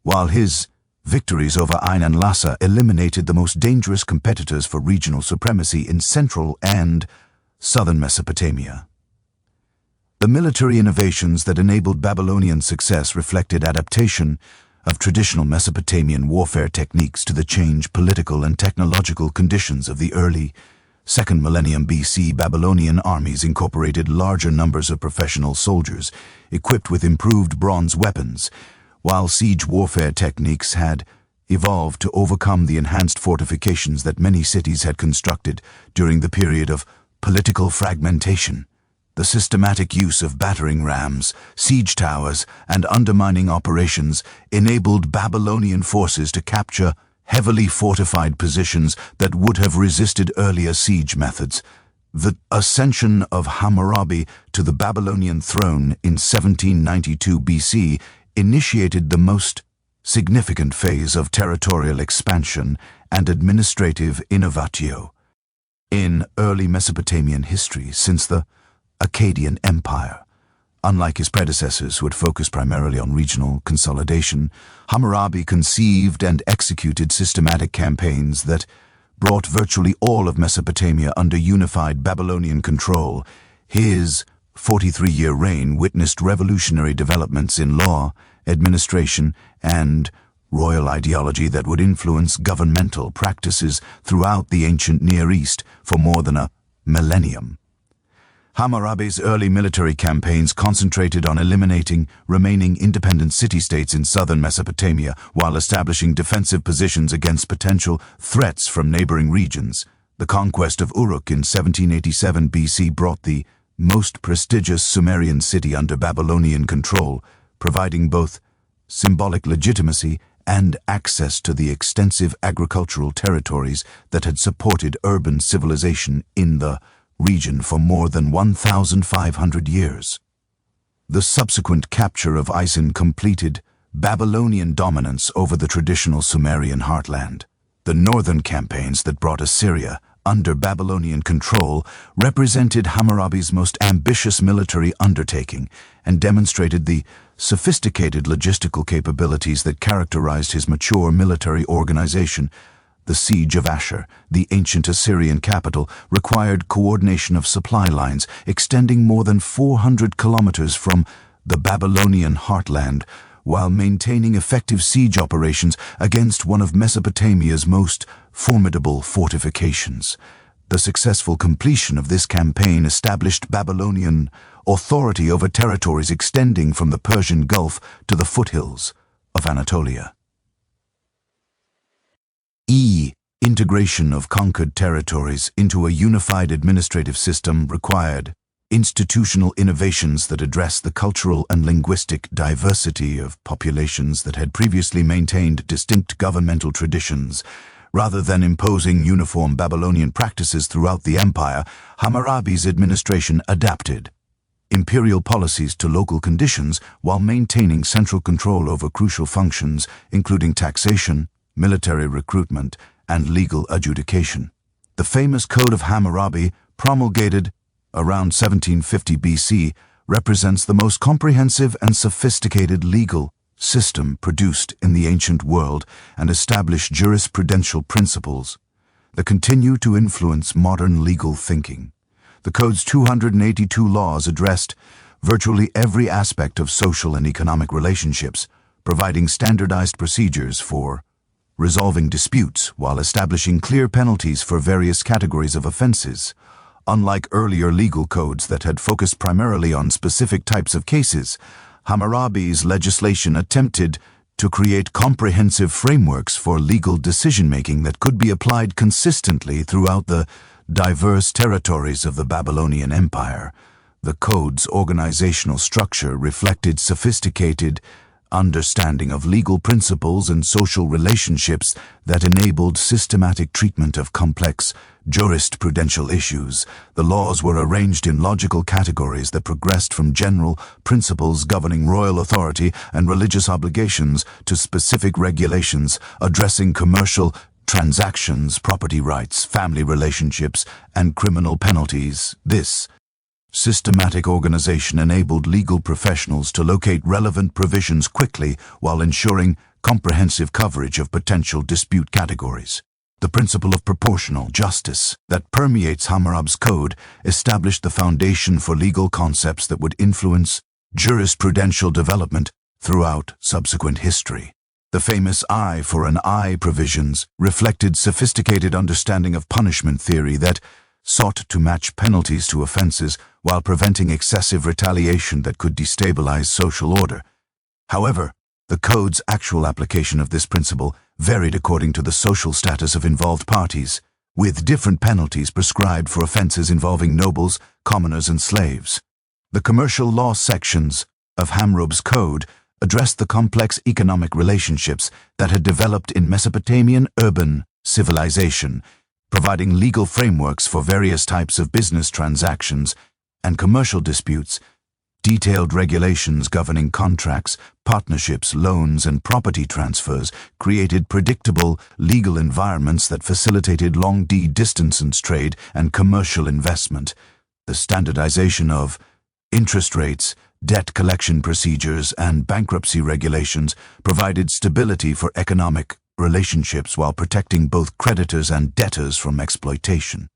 while his victories over Ain and Lhasa eliminated the most dangerous competitors for regional supremacy in central and southern Mesopotamia. The military innovations that enabled Babylonian success reflected adaptation of traditional Mesopotamian warfare techniques to the changed political and technological conditions of the early second millennium BC. Babylonian armies incorporated larger numbers of professional soldiers equipped with improved bronze weapons, while siege warfare techniques had evolved to overcome the enhanced fortifications that many cities had constructed during the period of political fragmentation. The systematic use of battering rams, siege towers, and undermining operations enabled Babylonian forces to capture heavily fortified positions that would have resisted earlier siege methods. The ascension of Hammurabi to the Babylonian throne in 1792 BC initiated the most significant phase of territorial expansion and administrative innovatio in early Mesopotamian history. Since the Akkadian Empire. Unlike his predecessors who had focused primarily on regional consolidation, Hammurabi conceived and executed systematic campaigns that brought virtually all of Mesopotamia under unified Babylonian control. His 43-year reign witnessed revolutionary developments in law, administration, and royal ideology that would influence governmental practices throughout the ancient Near East for more than a millennium. Hammurabi's early military campaigns concentrated on eliminating remaining independent city-states in southern Mesopotamia while establishing defensive positions against potential threats from neighboring regions. The conquest of Uruk in 1787 BC brought the most prestigious Sumerian city under Babylonian control, providing both symbolic legitimacy and access to the extensive agricultural territories that had supported urban civilization in the region for more than 1,500 years. The subsequent capture of Isin completed Babylonian dominance over the traditional Sumerian heartland. The northern campaigns that brought Assyria under Babylonian control represented Hammurabi's most ambitious military undertaking and demonstrated the sophisticated logistical capabilities that characterized his mature military organization. The siege of Ashur, the ancient Assyrian capital, required coordination of supply lines extending more than 400 kilometers from the Babylonian heartland, while maintaining effective siege operations against one of Mesopotamia's most formidable fortifications. The successful completion of this campaign established Babylonian authority over territories extending from the Persian Gulf to the foothills of Anatolia. Integration of conquered territories into a unified administrative system required institutional innovations that address the cultural and linguistic diversity of populations that had previously maintained distinct governmental traditions. Rather than imposing uniform Babylonian practices throughout the empire, Hammurabi's administration adapted imperial policies to local conditions while maintaining central control over crucial functions, including taxation, military recruitment, and legal adjudication. The famous Code of Hammurabi, promulgated around 1750 BC, represents the most comprehensive and sophisticated legal system produced in the ancient world and established jurisprudential principles that continue to influence modern legal thinking. The Code's 282 laws addressed virtually every aspect of social and economic relationships, providing standardized procedures for resolving disputes while establishing clear penalties for various categories of offenses. Unlike earlier legal codes that had focused primarily on specific types of cases, Hammurabi's legislation attempted to create comprehensive frameworks for legal decision-making that could be applied consistently throughout the diverse territories of the Babylonian Empire. The code's organizational structure reflected sophisticated understanding of legal principles and social relationships that enabled systematic treatment of complex jurisprudential issues. The laws were arranged in logical categories that progressed from general principles governing royal authority and religious obligations to specific regulations addressing commercial transactions, property rights, family relationships, and criminal penalties. This systematic organization enabled legal professionals to locate relevant provisions quickly while ensuring comprehensive coverage of potential dispute categories. The principle of proportional justice that permeates Hammurabi's code established the foundation for legal concepts that would influence jurisprudential development throughout subsequent history. The famous eye for an eye provisions reflected sophisticated understanding of punishment theory that sought to match penalties to offenses while preventing excessive retaliation that could destabilize social order. However, the code's actual application of this principle varied according to the social status of involved parties, with different penalties prescribed for offenses involving nobles, commoners, and slaves. The commercial law sections of Hammurabi's code addressed the complex economic relationships that had developed in Mesopotamian urban civilization, providing legal frameworks for various types of business transactions and commercial disputes. Detailed regulations governing contracts, partnerships, loans, and property transfers created predictable legal environments that facilitated long-distance trade and commercial investment. The standardization of interest rates, debt collection procedures, and bankruptcy regulations provided stability for economic relationships while protecting both creditors and debtors from exploitation.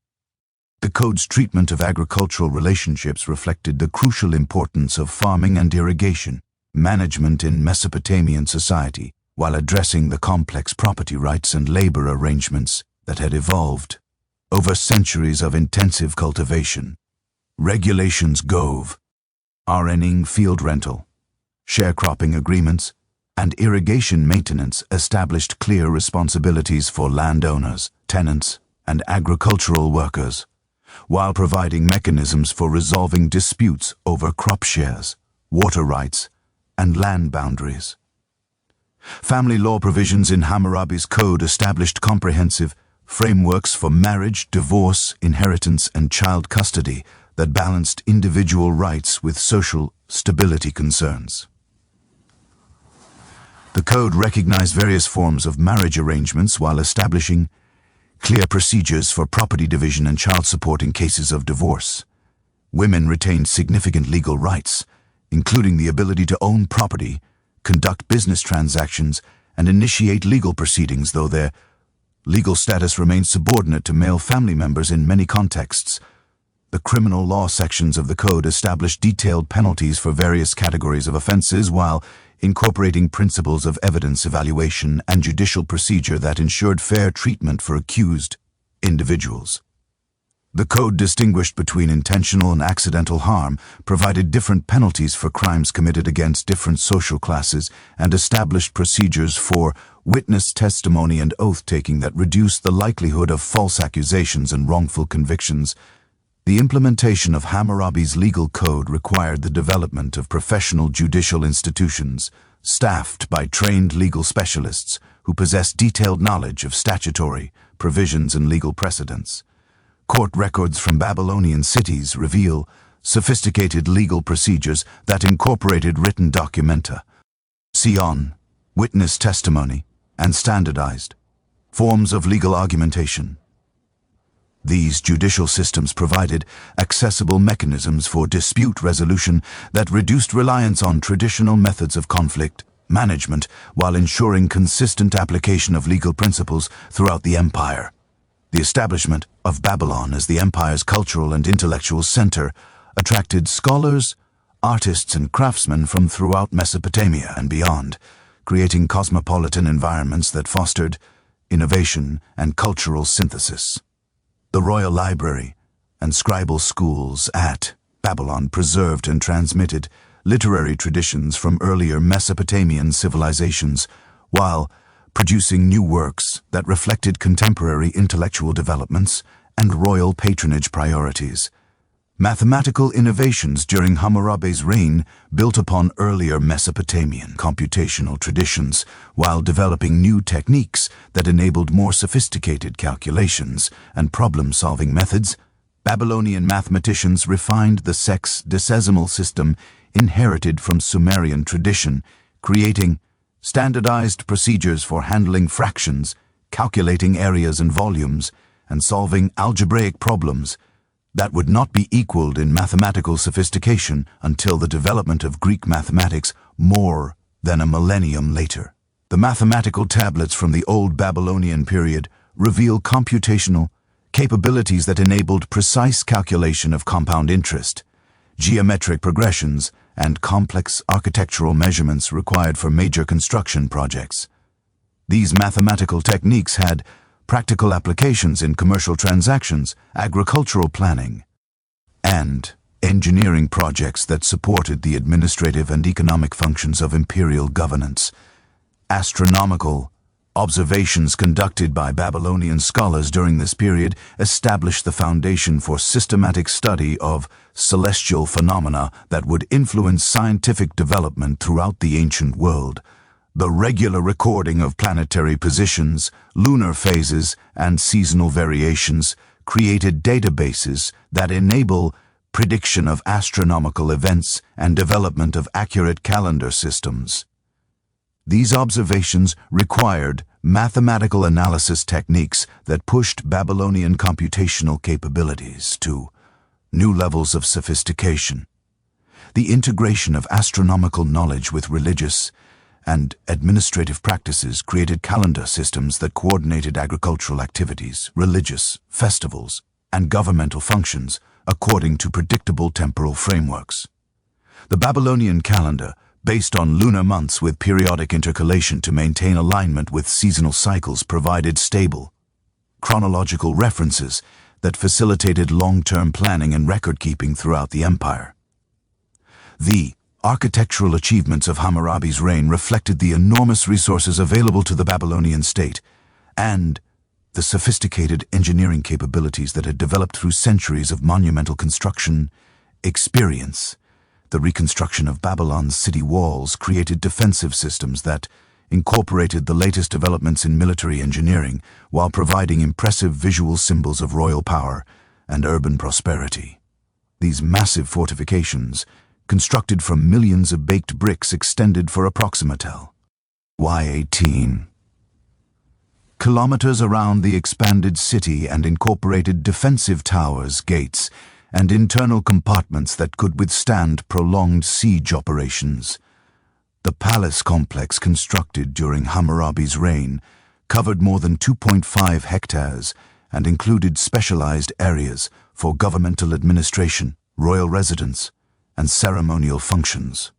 The code's treatment of agricultural relationships reflected the crucial importance of farming and irrigation management in Mesopotamian society, while addressing the complex property rights and labor arrangements that had evolved over centuries of intensive cultivation. Regulations Gove, RNing field rental, sharecropping agreements, and irrigation maintenance established clear responsibilities for landowners, tenants, and agricultural workers, while providing mechanisms for resolving disputes over crop shares, water rights, and land boundaries. Family law provisions in Hammurabi's code established comprehensive frameworks for marriage, divorce, inheritance, and child custody that balanced individual rights with social stability concerns. The code recognized various forms of marriage arrangements while establishing clear procedures for property division and child support in cases of divorce. Women retained significant legal rights, including the ability to own property, conduct business transactions, and initiate legal proceedings, though their legal status remained subordinate to male family members in many contexts. The criminal law sections of the code established detailed penalties for various categories of offenses while incorporating principles of evidence evaluation and judicial procedure that ensured fair treatment for accused individuals. The code distinguished between intentional and accidental harm, provided different penalties for crimes committed against different social classes, and established procedures for witness testimony and oath-taking that reduced the likelihood of false accusations and wrongful convictions. The implementation of Hammurabi's legal code required the development of professional judicial institutions, staffed by trained legal specialists who possessed detailed knowledge of statutory provisions and legal precedents. Court records from Babylonian cities reveal sophisticated legal procedures that incorporated written documenta, sion, witness testimony, and standardized forms of legal argumentation. These judicial systems provided accessible mechanisms for dispute resolution that reduced reliance on traditional methods of conflict management while ensuring consistent application of legal principles throughout the empire. The establishment of Babylon as the empire's cultural and intellectual center attracted scholars, artists, and craftsmen from throughout Mesopotamia and beyond, creating cosmopolitan environments that fostered innovation and cultural synthesis. The royal library and scribal schools at Babylon preserved and transmitted literary traditions from earlier Mesopotamian civilizations, while producing new works that reflected contemporary intellectual developments and royal patronage priorities. Mathematical innovations during Hammurabi's reign built upon earlier Mesopotamian computational traditions, while developing new techniques that enabled more sophisticated calculations and problem-solving methods. Babylonian mathematicians refined the sexagesimal system inherited from Sumerian tradition, creating standardized procedures for handling fractions, calculating areas and volumes, and solving algebraic problems that would not be equaled in mathematical sophistication until the development of Greek mathematics more than a millennium later. The mathematical tablets from the Old Babylonian period reveal computational capabilities that enabled precise calculation of compound interest, geometric progressions, and complex architectural measurements required for major construction projects. These mathematical techniques had practical applications in commercial transactions, agricultural planning, and engineering projects that supported the administrative and economic functions of imperial governance. Astronomical observations conducted by Babylonian scholars during this period established the foundation for systematic study of celestial phenomena that would influence scientific development throughout the ancient world. The regular recording of planetary positions, lunar phases, and seasonal variations created databases that enable prediction of astronomical events and development of accurate calendar systems. These observations required mathematical analysis techniques that pushed Babylonian computational capabilities to new levels of sophistication. The integration of astronomical knowledge with religious and administrative practices created calendar systems that coordinated agricultural activities, religious festivals, and governmental functions according to predictable temporal frameworks. The Babylonian calendar, based on lunar months with periodic intercalation to maintain alignment with seasonal cycles, provided stable, chronological references that facilitated long-term planning and record-keeping throughout the empire. The architectural achievements of Hammurabi's reign reflected the enormous resources available to the Babylonian state and the sophisticated engineering capabilities that had developed through centuries of monumental construction experience. The reconstruction of Babylon's city walls created defensive systems that incorporated the latest developments in military engineering while providing impressive visual symbols of royal power and urban prosperity. These massive fortifications, constructed from millions of baked bricks, extended for approximately 18 kilometers around the expanded city and incorporated defensive towers, gates, and internal compartments that could withstand prolonged siege operations. The palace complex constructed during Hammurabi's reign covered more than 2.5 hectares and included specialized areas for governmental administration, royal residence, and ceremonial functions.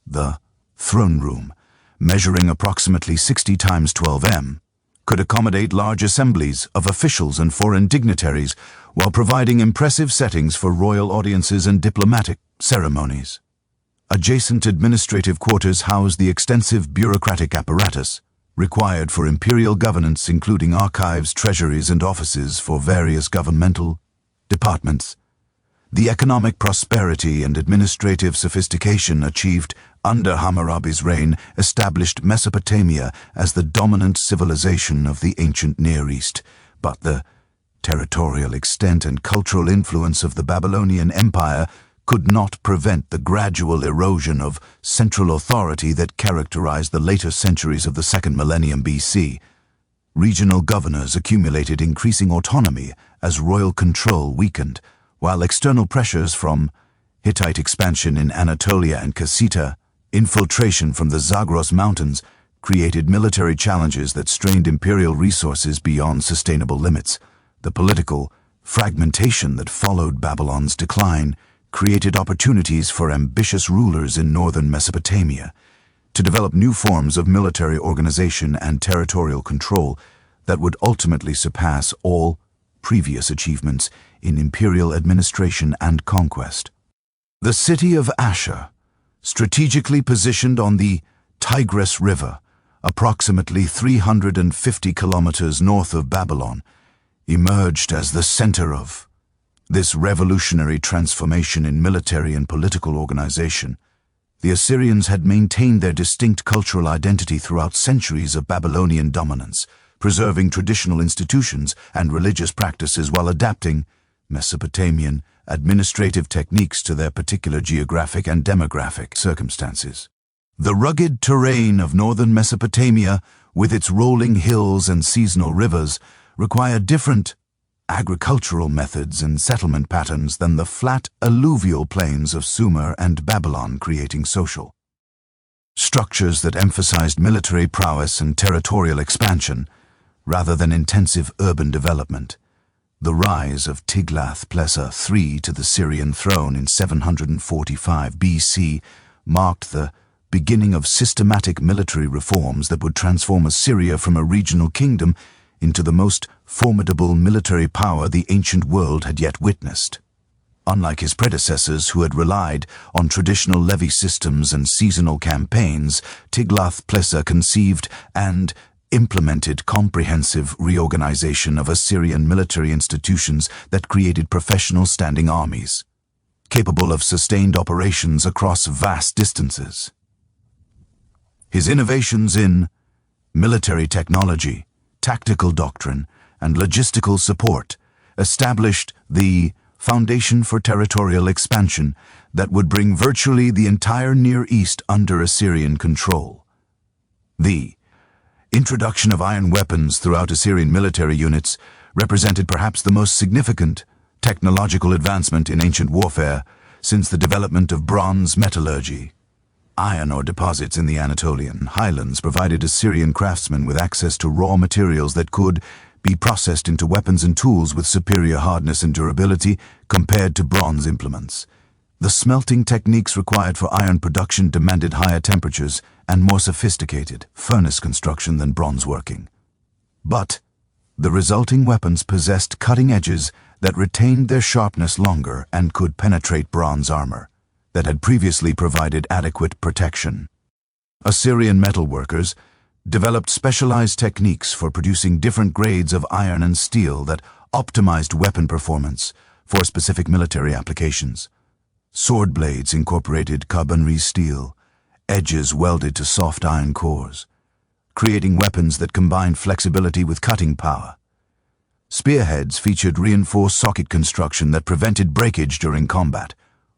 The throne room, measuring approximately 60 times 12 m, could accommodate large assemblies of officials and foreign dignitaries while providing impressive settings for royal audiences and diplomatic ceremonies. Adjacent administrative quarters housed the extensive bureaucratic apparatus required for imperial governance, including archives, treasuries, and offices for various governmental departments. The economic prosperity and administrative sophistication achieved under Hammurabi's reign established Mesopotamia as the dominant civilization of the ancient Near East, but the territorial extent and cultural influence of the Babylonian Empire could not prevent the gradual erosion of central authority that characterized the later centuries of the second millennium BC. Regional governors accumulated increasing autonomy as royal control weakened, while external pressures from Hittite expansion in Anatolia and Kassita, infiltration from the Zagros Mountains, created military challenges that strained imperial resources beyond sustainable limits. The political fragmentation that followed Babylon's decline created opportunities for ambitious rulers in northern Mesopotamia to develop new forms of military organization and territorial control that would ultimately surpass all previous achievements in imperial administration and conquest. The city of Ashur, strategically positioned on the Tigris River, approximately 350 kilometers north of Babylon, emerged as the center of this revolutionary transformation in military and political organization. The Assyrians had maintained their distinct cultural identity throughout centuries of Babylonian dominance, preserving traditional institutions and religious practices while adapting Mesopotamian administrative techniques to their particular geographic and demographic circumstances. The rugged terrain of northern Mesopotamia, with its rolling hills and seasonal rivers, required different agricultural methods and settlement patterns than the flat alluvial plains of Sumer and Babylon, creating social structures that emphasized military prowess and territorial expansion rather than intensive urban development. The rise of Tiglath-Pileser III to the Syrian throne in 745 BC marked the beginning of systematic military reforms that would transform Assyria from a regional kingdom into the most formidable military power the ancient world had yet witnessed. Unlike his predecessors, who had relied on traditional levy systems and seasonal campaigns, Tiglath-Pileser conceived and implemented comprehensive reorganization of Assyrian military institutions that created professional standing armies, capable of sustained operations across vast distances. His innovations in military technology, tactical doctrine, and logistical support established the foundation for territorial expansion that would bring virtually the entire Near East under Assyrian control. The introduction of iron weapons throughout Assyrian military units represented perhaps the most significant technological advancement in ancient warfare since the development of bronze metallurgy. Iron ore deposits in the Anatolian highlands provided Assyrian craftsmen with access to raw materials that could be processed into weapons and tools with superior hardness and durability compared to bronze implements. The smelting techniques required for iron production demanded higher temperatures and more sophisticated furnace construction than bronze working. But the resulting weapons possessed cutting edges that retained their sharpness longer and could penetrate bronze armor that had previously provided adequate protection. Assyrian metalworkers developed specialized techniques for producing different grades of iron and steel that optimized weapon performance for specific military applications. Sword blades incorporated carbonary steel, edges welded to soft iron cores, creating weapons that combined flexibility with cutting power. Spearheads featured reinforced socket construction that prevented breakage during combat,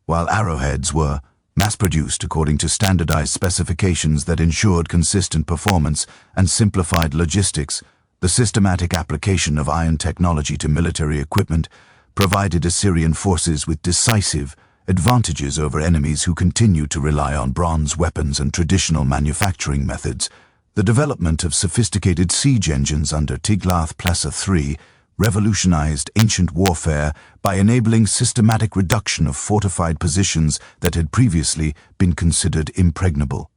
while arrowheads were mass-produced according to standardized specifications that ensured consistent performance and simplified logistics. The systematic application of iron technology to military equipment provided Assyrian forces with decisive advantages over enemies who continued to rely on bronze weapons and traditional manufacturing methods. The development of sophisticated siege engines under Tiglath-Pileser III revolutionized ancient warfare by enabling systematic reduction of fortified positions that had previously been considered impregnable.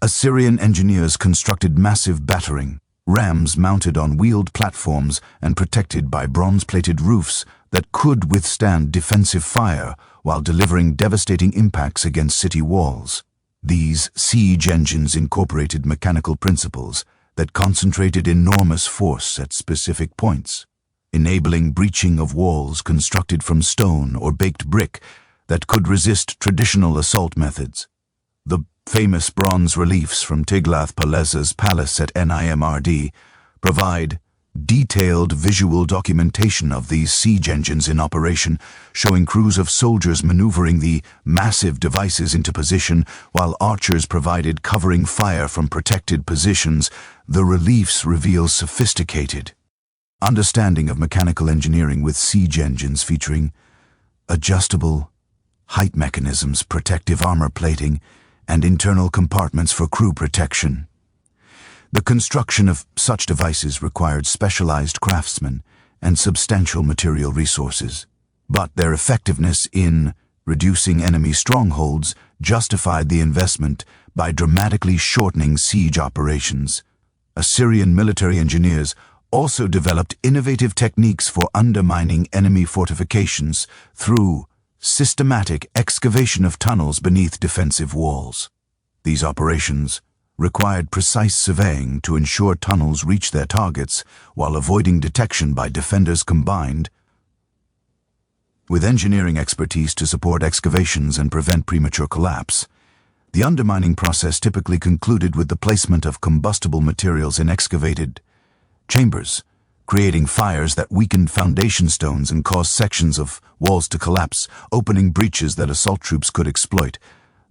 Assyrian engineers constructed massive battering rams mounted on wheeled platforms and protected by bronze-plated roofs that could withstand defensive fire while delivering devastating impacts against city walls. These siege engines incorporated mechanical principles that concentrated enormous force at specific points, enabling breaching of walls constructed from stone or baked brick that could resist traditional assault methods. The famous bronze reliefs from Tiglath-Pileser's palace at Nimrd provide detailed visual documentation of these siege engines in operation, showing crews of soldiers maneuvering the massive devices into position while archers provided covering fire from protected positions. The reliefs reveal sophisticated understanding of mechanical engineering with siege engines featuring adjustable height mechanisms, protective armor plating, and internal compartments for crew protection. The construction of such devices required specialized craftsmen and substantial material resources, but their effectiveness in reducing enemy strongholds justified the investment by dramatically shortening siege operations. Assyrian military engineers also developed innovative techniques for undermining enemy fortifications through systematic excavation of tunnels beneath defensive walls. These operations required precise surveying to ensure tunnels reach their targets while avoiding detection by defenders combined with engineering expertise to support excavations and prevent premature collapse. The undermining process typically concluded with the placement of combustible materials in excavated chambers, creating fires that weakened foundation stones and caused sections of walls to collapse, opening breaches that assault troops could exploit.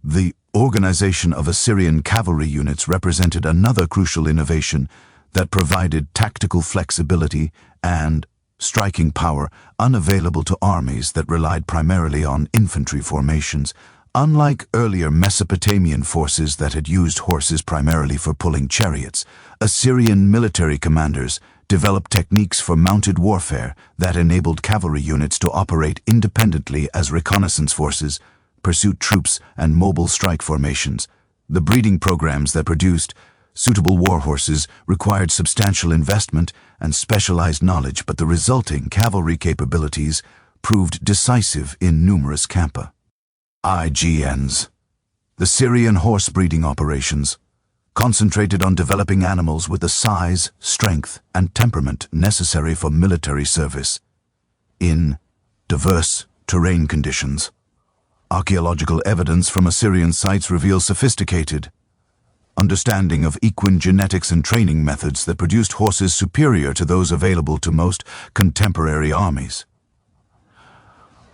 The organization of Assyrian cavalry units represented another crucial innovation that provided tactical flexibility and striking power unavailable to armies that relied primarily on infantry formations. Unlike earlier Mesopotamian forces that had used horses primarily for pulling chariots, Assyrian military commanders developed techniques for mounted warfare that enabled cavalry units to operate independently as reconnaissance forces, pursuit troops, and mobile strike formations. The breeding programs that produced suitable war horses required substantial investment and specialized knowledge, but the resulting cavalry capabilities proved decisive in numerous campa. IGNs. The Syrian horse breeding operations concentrated on developing animals with the size, strength, and temperament necessary for military service in diverse terrain conditions. Archaeological evidence from Assyrian sites reveals sophisticated understanding of equine genetics and training methods that produced horses superior to those available to most contemporary armies.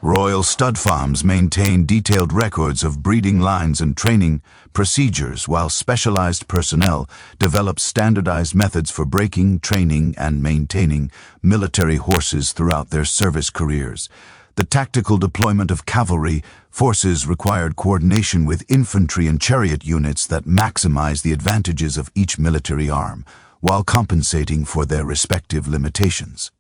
Royal stud farms maintain detailed records of breeding lines and training procedures, while specialized personnel develop standardized methods for breaking, training, and maintaining military horses throughout their service careers. The tactical deployment of cavalry forces required coordination with infantry and chariot units that maximize the advantages of each military arm, while compensating for their respective limitations.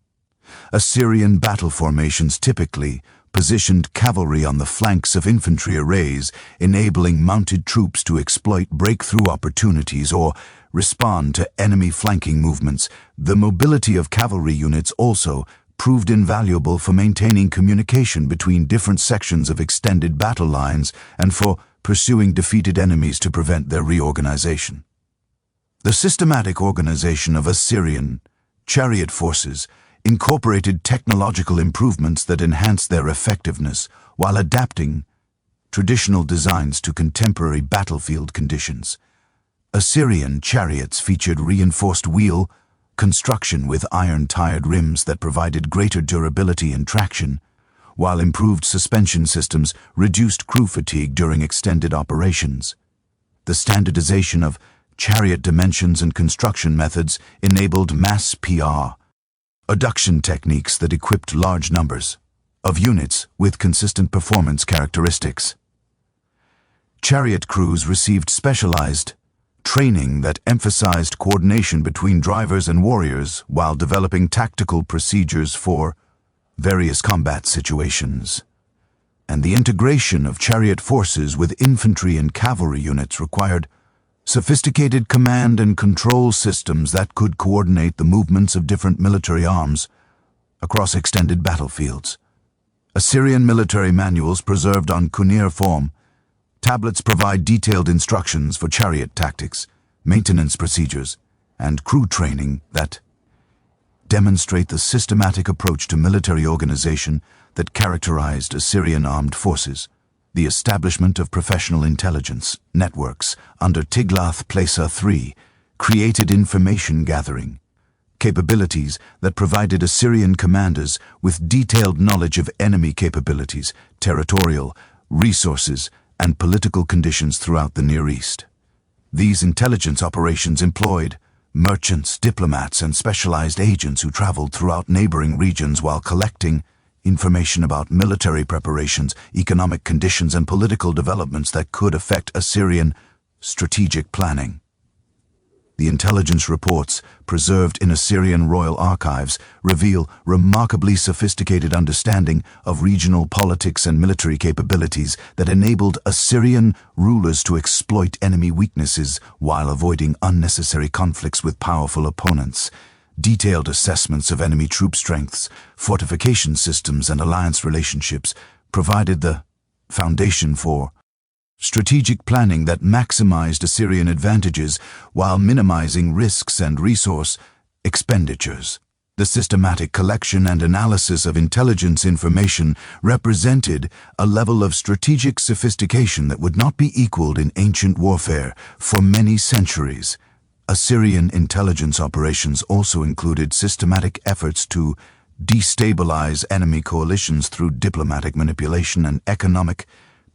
Assyrian battle formations typically positioned cavalry on the flanks of infantry arrays, enabling mounted troops to exploit breakthrough opportunities or respond to enemy flanking movements. The mobility of cavalry units also proved invaluable for maintaining communication between different sections of extended battle lines and for pursuing defeated enemies to prevent their reorganization. The systematic organization of Assyrian chariot forces incorporated technological improvements that enhanced their effectiveness while adapting traditional designs to contemporary battlefield conditions. Assyrian chariots featured reinforced wheel construction with iron-tired rims that provided greater durability and traction, while improved suspension systems reduced crew fatigue during extended operations. The standardization of chariot dimensions and construction methods enabled mass PR adduction techniques that equipped large numbers of units with consistent performance characteristics. Chariot crews received specialized training that emphasized coordination between drivers and warriors while developing tactical procedures for various combat situations. And the integration of chariot forces with infantry and cavalry units required sophisticated command and control systems that could coordinate the movements of different military arms across extended battlefields. Assyrian military manuals preserved on cuneiform form. Tablets provide detailed instructions for chariot tactics, maintenance procedures, and crew training that demonstrate the systematic approach to military organization that characterized Assyrian armed forces. The establishment of professional intelligence networks under Tiglath-Pileser III created information gathering capabilities that provided Assyrian commanders with detailed knowledge of enemy capabilities, territorial resources, and political conditions throughout the Near East. These intelligence operations employed merchants, diplomats, and specialized agents who traveled throughout neighboring regions while collecting information about military preparations, economic conditions, and political developments that could affect Assyrian strategic planning. The intelligence reports preserved in Assyrian royal archives reveal remarkably sophisticated understanding of regional politics and military capabilities that enabled Assyrian rulers to exploit enemy weaknesses while avoiding unnecessary conflicts with powerful opponents. Detailed assessments of enemy troop strengths, fortification systems, and alliance relationships provided the foundation for strategic planning that maximized Assyrian advantages while minimizing risks and resource expenditures. The systematic collection and analysis of intelligence information represented a level of strategic sophistication that would not be equaled in ancient warfare for many centuries. Assyrian intelligence operations also included systematic efforts to destabilize enemy coalitions through diplomatic manipulation and economic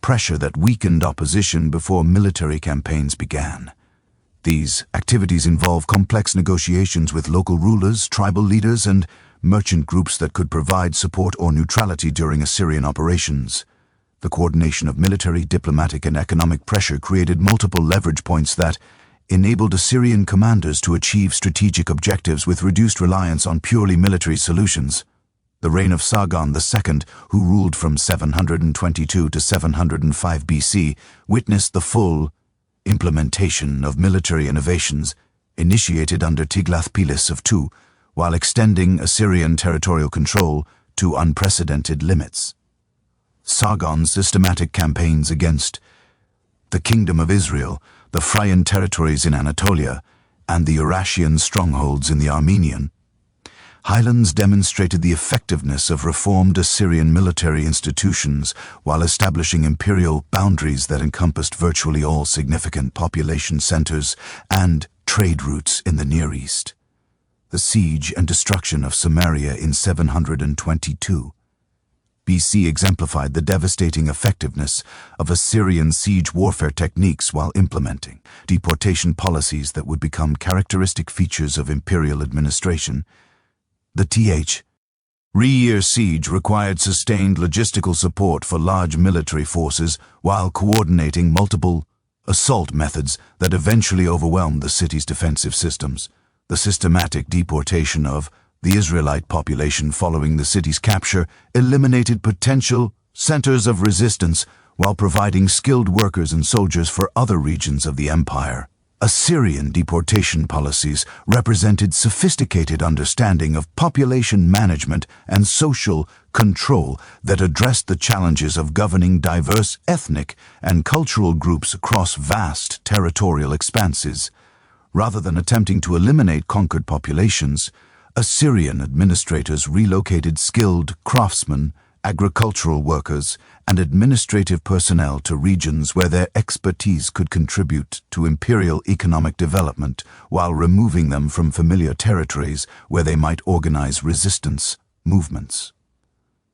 pressure that weakened opposition before military campaigns began. These activities involve complex negotiations with local rulers, tribal leaders, and merchant groups that could provide support or neutrality during Assyrian operations. The coordination of military, diplomatic, and economic pressure created multiple leverage points that enabled Assyrian commanders to achieve strategic objectives with reduced reliance on purely military solutions. The reign of Sargon II, who ruled from 722 to 705 BC, witnessed the full implementation of military innovations initiated under Tiglath-Pileser II, while extending Assyrian territorial control to unprecedented limits. Sargon's systematic campaigns against the Kingdom of Israel, the Phrygian territories in Anatolia, and the Urartian strongholds in the Armenian highlands demonstrated the effectiveness of reformed Assyrian military institutions while establishing imperial boundaries that encompassed virtually all significant population centers and trade routes in the Near East. The siege and destruction of Samaria in 722 BC exemplified the devastating effectiveness of Assyrian siege warfare techniques while implementing deportation policies that would become characteristic features of imperial administration. The three-year siege required sustained logistical support for large military forces while coordinating multiple assault methods that eventually overwhelmed the city's defensive systems. The systematic deportation of the Israelite population following the city's capture eliminated potential centers of resistance while providing skilled workers and soldiers for other regions of the empire. Assyrian deportation policies represented sophisticated understanding of population management and social control that addressed the challenges of governing diverse ethnic and cultural groups across vast territorial expanses. Rather than attempting to eliminate conquered populations, Assyrian administrators relocated skilled craftsmen, agricultural workers, and administrative personnel to regions where their expertise could contribute to imperial economic development while removing them from familiar territories where they might organize resistance movements.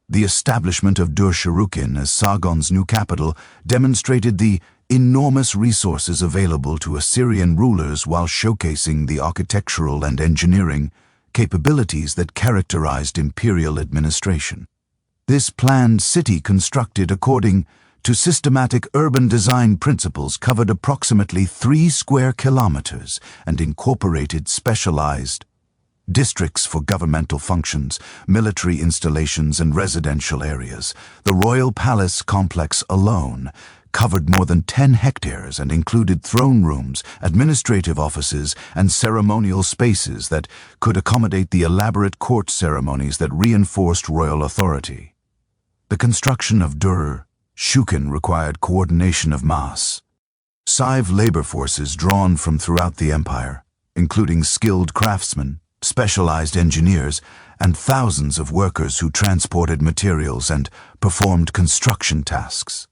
The establishment of Dur-Sharrukin as Sargon's new capital demonstrated the enormous resources available to Assyrian rulers while showcasing the architectural and engineering capabilities that characterized imperial administration. This planned city, constructed according to systematic urban design principles, covered approximately 3 square kilometers and incorporated specialized districts for governmental functions, military installations, and residential areas. The royal palace complex alone covered more than 10 hectares and included throne rooms, administrative offices, and ceremonial spaces that could accommodate the elaborate court ceremonies that reinforced royal authority. The construction of Dur-Sharrukin required coordination of massive labor forces drawn from throughout the empire, including skilled craftsmen, specialized engineers, and thousands of workers who transported materials and performed construction tasks.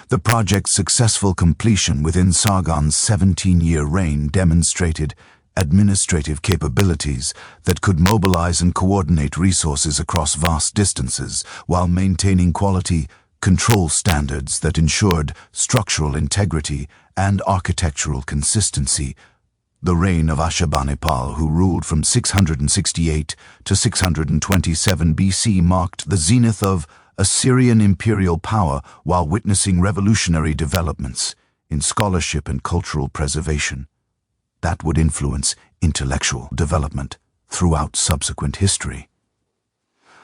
The project's successful completion within Sargon's 17-year reign demonstrated administrative capabilities that could mobilize and coordinate resources across vast distances while maintaining quality control standards that ensured structural integrity and architectural consistency. The reign of Ashurbanipal, who ruled from 668 to 627 BC, marked the zenith of Assyrian imperial power while witnessing revolutionary developments in scholarship and cultural preservation that would influence intellectual development throughout subsequent history.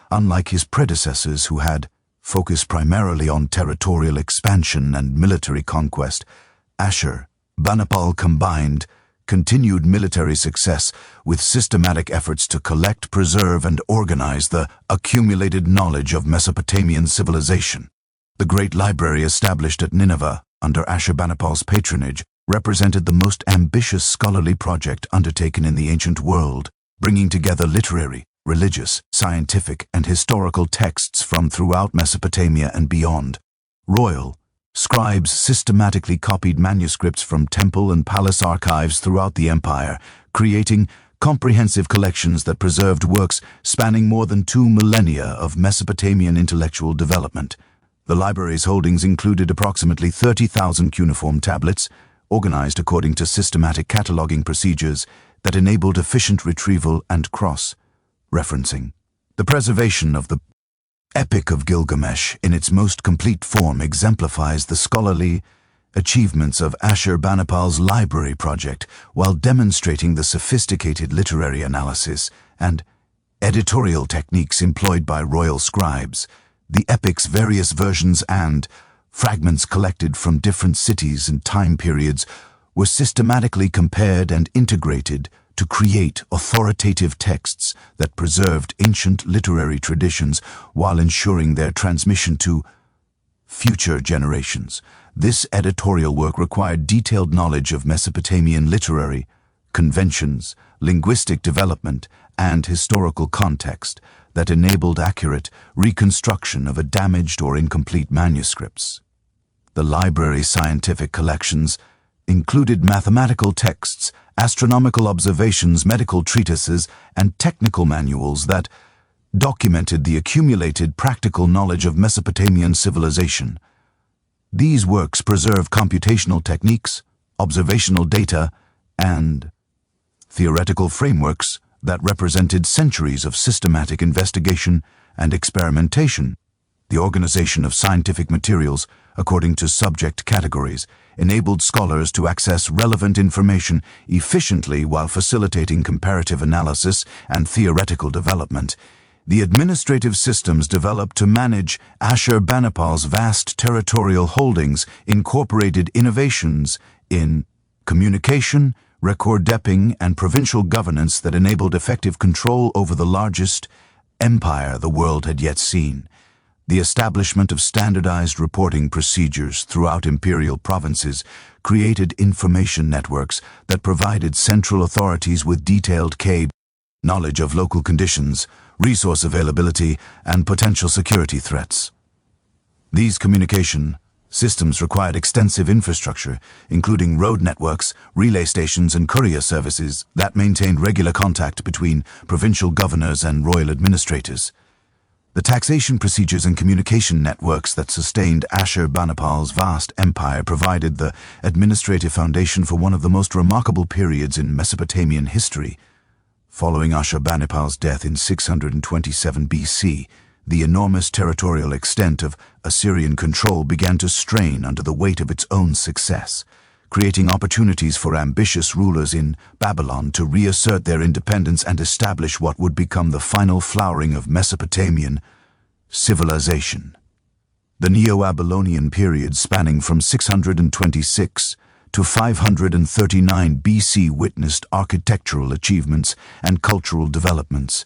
Unlike his predecessors, who had focused primarily on territorial expansion and military conquest, Ashurbanipal combined continued military success with systematic efforts to collect, preserve, and organize the accumulated knowledge of Mesopotamian civilization. The great library established at Nineveh under Ashurbanipal's patronage represented the most ambitious scholarly project undertaken in the ancient world, bringing together literary, religious, scientific, and historical texts from throughout Mesopotamia and beyond. Royal scribes systematically copied manuscripts from temple and palace archives throughout the empire, creating comprehensive collections that preserved works spanning more than 2 millennia of Mesopotamian intellectual development. The library's holdings included approximately 30,000 cuneiform tablets, organized according to systematic cataloging procedures that enabled efficient retrieval and cross-referencing. The preservation of the Epic of Gilgamesh in its most complete form exemplifies the scholarly achievements of Ashurbanipal's library project while demonstrating the sophisticated literary analysis and editorial techniques employed by royal scribes. The epic's various versions and fragments collected from different cities and time periods were systematically compared and integrated to create authoritative texts that preserved ancient literary traditions while ensuring their transmission to future generations. This editorial work required detailed knowledge of Mesopotamian literary conventions, linguistic development, and historical context that enabled accurate reconstruction of damaged or incomplete manuscripts. The library's scientific collections included mathematical texts, astronomical observations, medical treatises, and technical manuals that documented the accumulated practical knowledge of Mesopotamian civilization. These works preserve computational techniques, observational data, and theoretical frameworks that represented centuries of systematic investigation and experimentation. The organization of scientific materials according to subject categories enabled scholars to access relevant information efficiently while facilitating comparative analysis and theoretical development. The administrative systems developed to manage Ashurbanipal's vast territorial holdings incorporated innovations in communication, record-keeping, and provincial governance that enabled effective control over the largest empire the world had yet seen. The establishment of standardized reporting procedures throughout imperial provinces created information networks that provided central authorities with detailed knowledge of local conditions, resource availability, and potential security threats. These communication systems required extensive infrastructure, including road networks, relay stations, and courier services that maintained regular contact between provincial governors and royal administrators. The taxation procedures and communication networks that sustained Ashurbanipal's vast empire provided the administrative foundation for one of the most remarkable periods in Mesopotamian history. Following Ashurbanipal's death in 627 BC, the enormous territorial extent of Assyrian control began to strain under the weight of its own success, creating opportunities for ambitious rulers in Babylon to reassert their independence and establish what would become the final flowering of Mesopotamian civilization. The Neo-Babylonian period, spanning from 626 to 539 BC, witnessed architectural achievements and cultural developments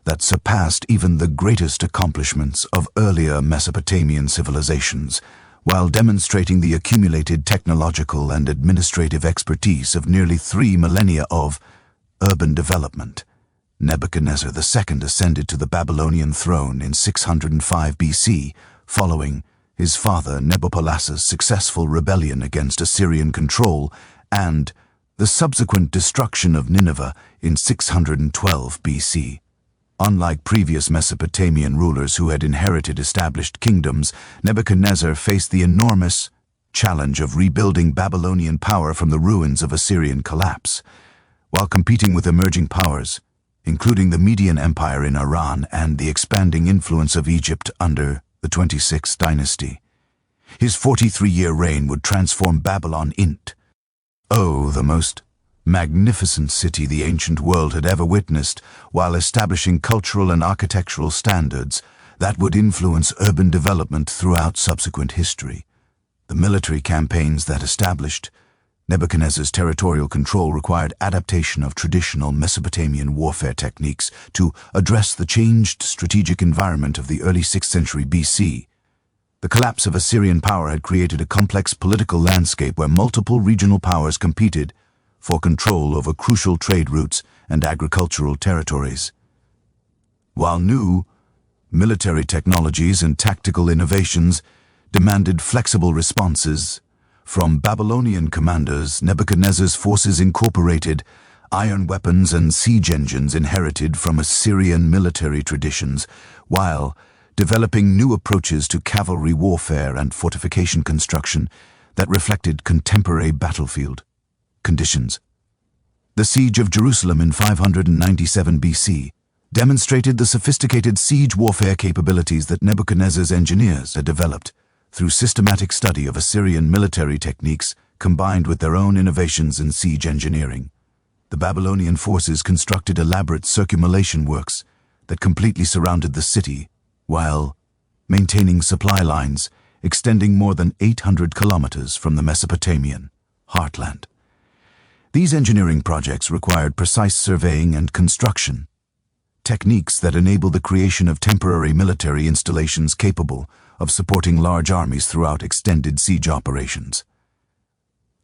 that surpassed even the greatest accomplishments of earlier Mesopotamian civilizations, while demonstrating the accumulated technological and administrative expertise of nearly 3 millennia of urban development. Nebuchadnezzar II ascended to the Babylonian throne in 605 BC, following his father Nabopolassar's successful rebellion against Assyrian control and the subsequent destruction of Nineveh in 612 BC. Unlike previous Mesopotamian rulers who had inherited established kingdoms, Nebuchadnezzar faced the enormous challenge of rebuilding Babylonian power from the ruins of Assyrian collapse, while competing with emerging powers, including the Median Empire in Iran and the expanding influence of Egypt under the 26th dynasty. His 43-year reign would transform Babylon into the most magnificent city the ancient world had ever witnessed, while establishing cultural and architectural standards that would influence urban development throughout subsequent history. The military campaigns that established Nebuchadnezzar's territorial control required adaptation of traditional Mesopotamian warfare techniques to address the changed strategic environment of the early 6th century BC. The collapse of Assyrian power had created a complex political landscape where multiple regional powers competed for control over crucial trade routes and agricultural territories. While new military technologies and tactical innovations demanded flexible responses from Babylonian commanders, Nebuchadnezzar's forces incorporated iron weapons and siege engines inherited from Assyrian military traditions, while developing new approaches to cavalry warfare and fortification construction that reflected contemporary battlefield conditions. The siege of Jerusalem in 597 BC demonstrated the sophisticated siege warfare capabilities that Nebuchadnezzar's engineers had developed through systematic study of Assyrian military techniques combined with their own innovations in siege engineering. The Babylonian forces constructed elaborate circumvallation works that completely surrounded the city, while maintaining supply lines extending more than 800 kilometers from the Mesopotamian heartland. These engineering projects required precise surveying and construction, techniques that enable the creation of temporary military installations capable of supporting large armies throughout extended siege operations.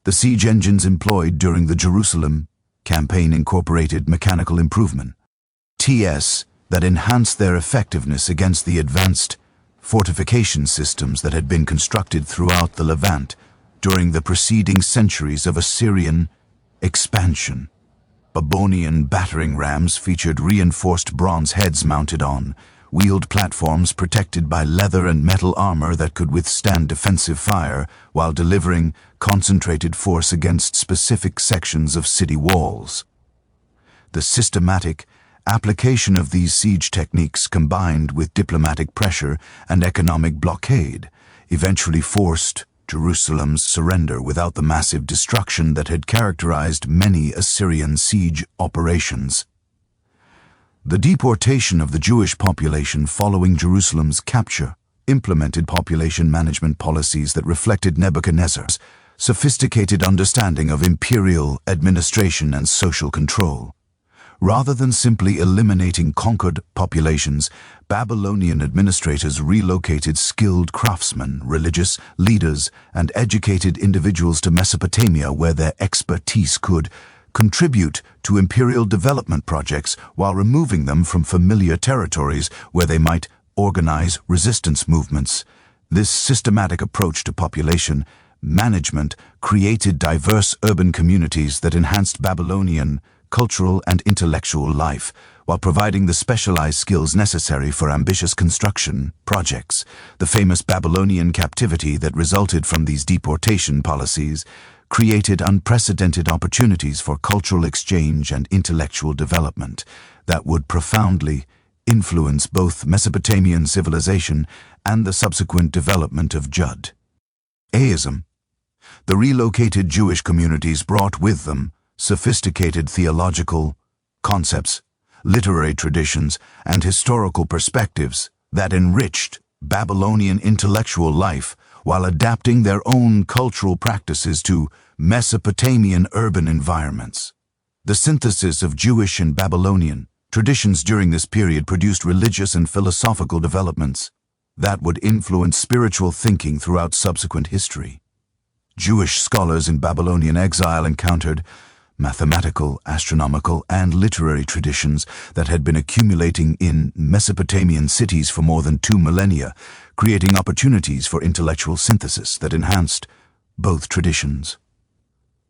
The siege engines employed during the Jerusalem campaign incorporated mechanical improvement (TS) that enhanced their effectiveness against the advanced fortification systems that had been constructed throughout the Levant during the preceding centuries of Assyrian expansion. Babylonian battering rams featured reinforced bronze heads mounted on wheeled platforms protected by leather and metal armor that could withstand defensive fire while delivering concentrated force against specific sections of city walls. The systematic application of these siege techniques combined with diplomatic pressure and economic blockade eventually forced Jerusalem's surrender without the massive destruction that had characterized many Assyrian siege operations. The deportation of the Jewish population following Jerusalem's capture implemented population management policies that reflected Nebuchadnezzar's sophisticated understanding of imperial administration and social control. Rather than simply eliminating conquered populations, Babylonian administrators relocated skilled craftsmen, religious leaders, and educated individuals to Mesopotamia where their expertise could contribute to imperial development projects while removing them from familiar territories where they might organize resistance movements. This systematic approach to population management created diverse urban communities that enhanced Babylonian cultural and intellectual life, while providing the specialized skills necessary for ambitious construction projects. The famous Babylonian captivity that resulted from these deportation policies created unprecedented opportunities for cultural exchange and intellectual development that would profoundly influence both Mesopotamian civilization and the subsequent development of Judaism. The relocated Jewish communities brought with them sophisticated theological concepts, literary traditions, and historical perspectives that enriched Babylonian intellectual life while adapting their own cultural practices to Mesopotamian urban environments. The synthesis of Jewish and Babylonian traditions during this period produced religious and philosophical developments that would influence spiritual thinking throughout subsequent history. Jewish scholars in Babylonian exile encountered mathematical, astronomical, and literary traditions that had been accumulating in Mesopotamian cities for more than 2 millennia, creating opportunities for intellectual synthesis that enhanced both traditions.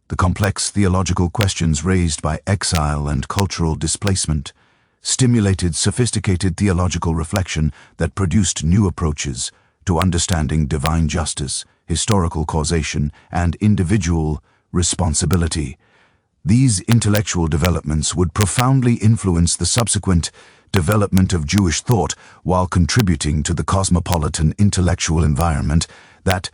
The complex theological questions raised by exile and cultural displacement stimulated sophisticated theological reflection that produced new approaches to understanding divine justice, historical causation, and individual responsibility. These intellectual developments would profoundly influence the subsequent development of Jewish thought while contributing to the cosmopolitan intellectual environment that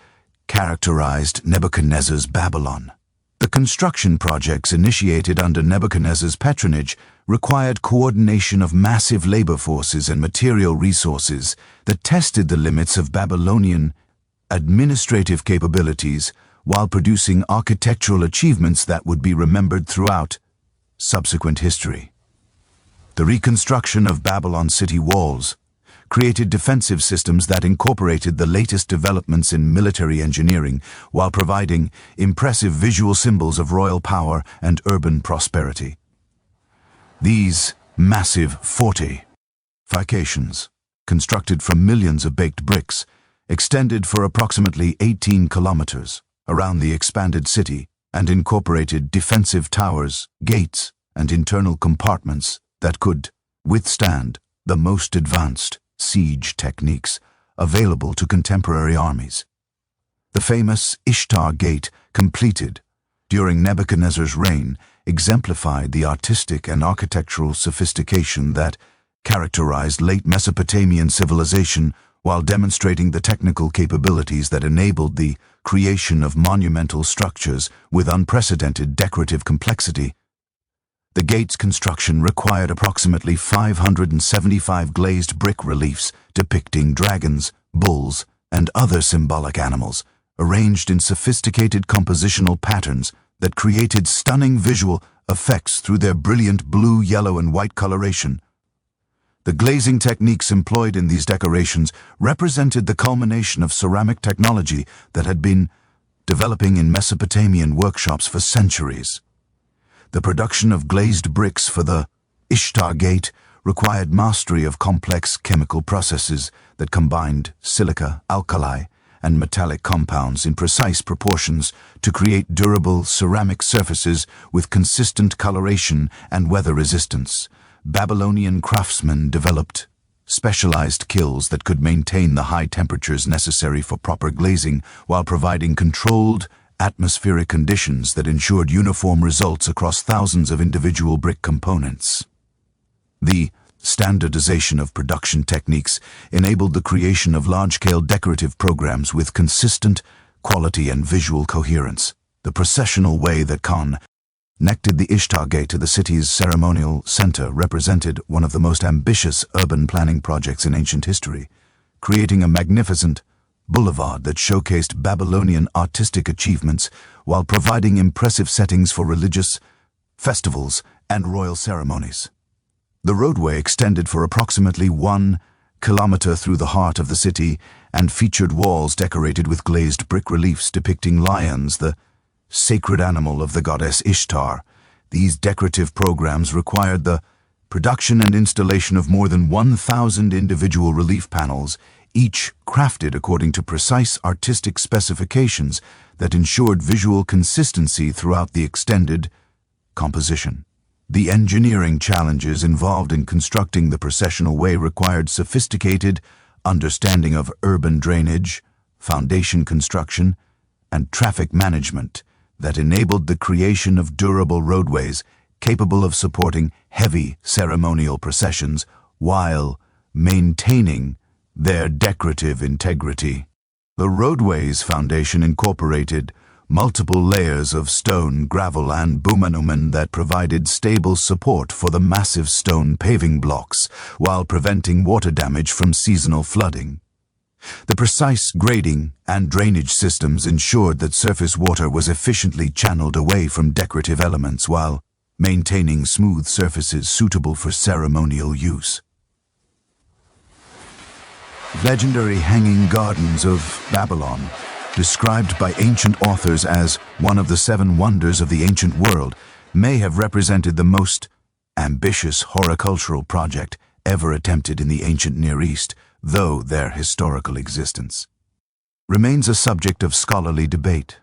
characterized Nebuchadnezzar's Babylon. The construction projects initiated under Nebuchadnezzar's patronage required coordination of massive labor forces and material resources that tested the limits of Babylonian administrative capabilities while producing architectural achievements that would be remembered throughout subsequent history. The reconstruction of Babylon's city walls created defensive systems that incorporated the latest developments in military engineering while providing impressive visual symbols of royal power and urban prosperity. These massive fortifications, constructed from millions of baked bricks, extended for approximately 18 kilometers around the expanded city and incorporated defensive towers, gates, and internal compartments that could withstand the most advanced siege techniques available to contemporary armies. The famous Ishtar Gate, completed during Nebuchadnezzar's reign, exemplified the artistic and architectural sophistication that characterized late Mesopotamian civilization while demonstrating the technical capabilities that enabled the creation of monumental structures with unprecedented decorative complexity. The gate's construction required approximately 575 glazed brick reliefs depicting dragons, bulls, and other symbolic animals, arranged in sophisticated compositional patterns that created stunning visual effects through their brilliant blue, yellow, and white coloration. The glazing techniques employed in these decorations represented the culmination of ceramic technology that had been developing in Mesopotamian workshops for centuries. The production of glazed bricks for the Ishtar Gate required mastery of complex chemical processes that combined silica, alkali, and metallic compounds in precise proportions to create durable ceramic surfaces with consistent coloration and weather resistance. Babylonian craftsmen developed specialized kilns that could maintain the high temperatures necessary for proper glazing while providing controlled atmospheric conditions that ensured uniform results across thousands of individual brick components. The standardization of production techniques enabled the creation of large-scale decorative programs with consistent quality and visual coherence. The processional way that connected the Ishtar Gate to the city's ceremonial center represented one of the most ambitious urban planning projects in ancient history, creating a magnificent boulevard that showcased Babylonian artistic achievements while providing impressive settings for religious festivals and royal ceremonies. The roadway extended for approximately 1 kilometer through the heart of the city and featured walls decorated with glazed brick reliefs depicting lions, the sacred animal of the goddess Ishtar. These decorative programs required the production and installation of more than 1,000 individual relief panels, each crafted according to precise artistic specifications that ensured visual consistency throughout the extended composition. The engineering challenges involved in constructing the processional way required sophisticated understanding of urban drainage, foundation construction, and traffic management that enabled the creation of durable roadways capable of supporting heavy ceremonial processions while maintaining their decorative integrity. The roadway's foundation incorporated multiple layers of stone, gravel, and bitumen that provided stable support for the massive stone paving blocks while preventing water damage from seasonal flooding. The precise grading and drainage systems ensured that surface water was efficiently channeled away from decorative elements while maintaining smooth surfaces suitable for ceremonial use. Legendary hanging gardens of Babylon, described by ancient authors as one of the 7 wonders of the ancient world, may have represented the most ambitious horticultural project ever attempted in the ancient Near East, though their historical existence remains a subject of scholarly debate.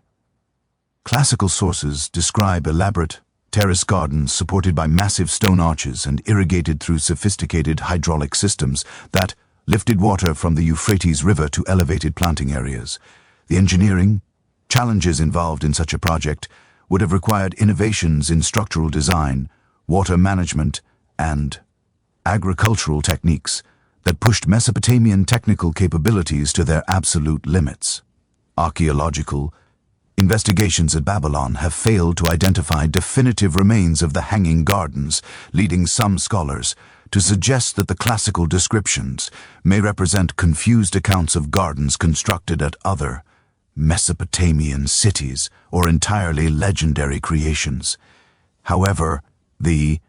Classical sources describe elaborate terrace gardens supported by massive stone arches and irrigated through sophisticated hydraulic systems that lifted water from the Euphrates River to elevated planting areas. The engineering challenges involved in such a project would have required innovations in structural design, water management, and agricultural techniques that pushed Mesopotamian technical capabilities to their absolute limits. Archaeological investigations at Babylon have failed to identify definitive remains of the hanging gardens, leading some scholars to suggest that the classical descriptions may represent confused accounts of gardens constructed at other Mesopotamian cities or entirely legendary creations. However, the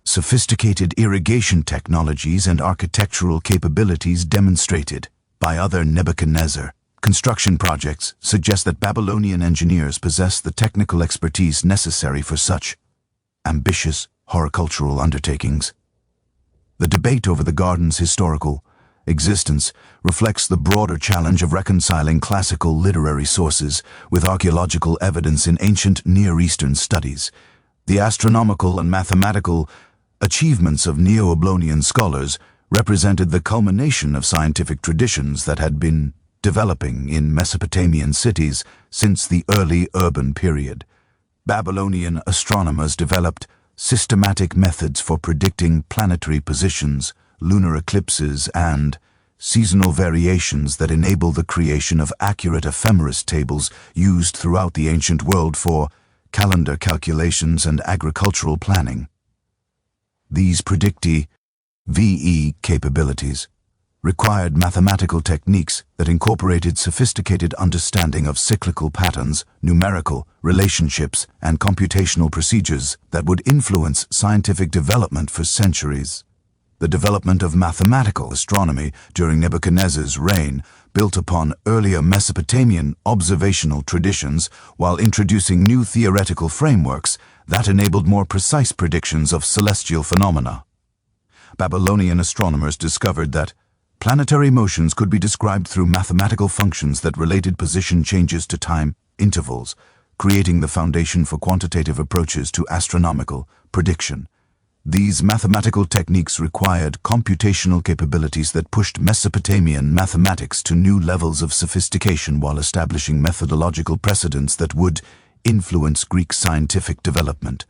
sophisticated irrigation technologies and architectural capabilities demonstrated by other Nebuchadnezzar construction projects suggest that Babylonian engineers possess the technical expertise necessary for such ambitious horticultural undertakings. The debate over the garden's historical existence reflects the broader challenge of reconciling classical literary sources with archaeological evidence in ancient Near Eastern studies. The astronomical and mathematical achievements of Neo-Babylonian scholars represented the culmination of scientific traditions that had been developing in Mesopotamian cities since the early urban period. Babylonian astronomers developed systematic methods for predicting planetary positions, lunar eclipses, and seasonal variations that enable the creation of accurate ephemeris tables used throughout the ancient world for calendar calculations and agricultural planning. These predictive capabilities required mathematical techniques that incorporated sophisticated understanding of cyclical patterns, numerical relationships, and computational procedures that would influence scientific development for centuries. The development of mathematical astronomy during Nebuchadnezzar's reign built upon earlier Mesopotamian observational traditions while introducing new theoretical frameworks that enabled more precise predictions of celestial phenomena. Babylonian astronomers discovered that Planetary motions could be described through mathematical functions that related position changes to time intervals, creating the foundation for quantitative approaches to astronomical prediction. These mathematical techniques required computational capabilities that pushed Mesopotamian mathematics to new levels of sophistication while establishing methodological precedents that would influence Greek scientific development.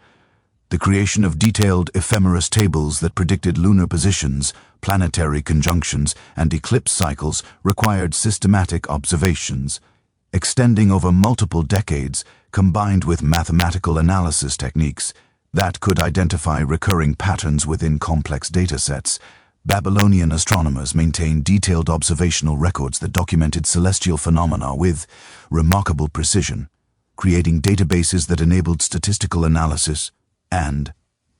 The creation of detailed ephemeris tables that predicted lunar positions, planetary conjunctions, and eclipse cycles required systematic observations, extending over multiple decades, combined with mathematical analysis techniques that could identify recurring patterns within complex datasets. Babylonian astronomers maintained detailed observational records that documented celestial phenomena with remarkable precision, creating databases that enabled statistical analysis and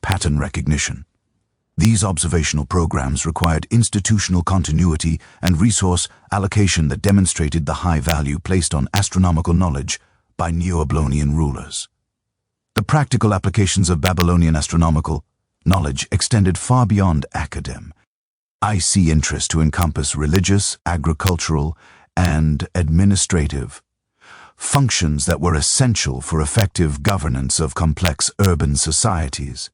pattern recognition. These observational programs required institutional continuity and resource allocation that demonstrated the high value placed on astronomical knowledge by Neo-Babylonian rulers. The practical applications of Babylonian astronomical knowledge extended far beyond academe. I see interest to encompass religious, agricultural, and administrative functions that were essential for effective governance of complex urban societies.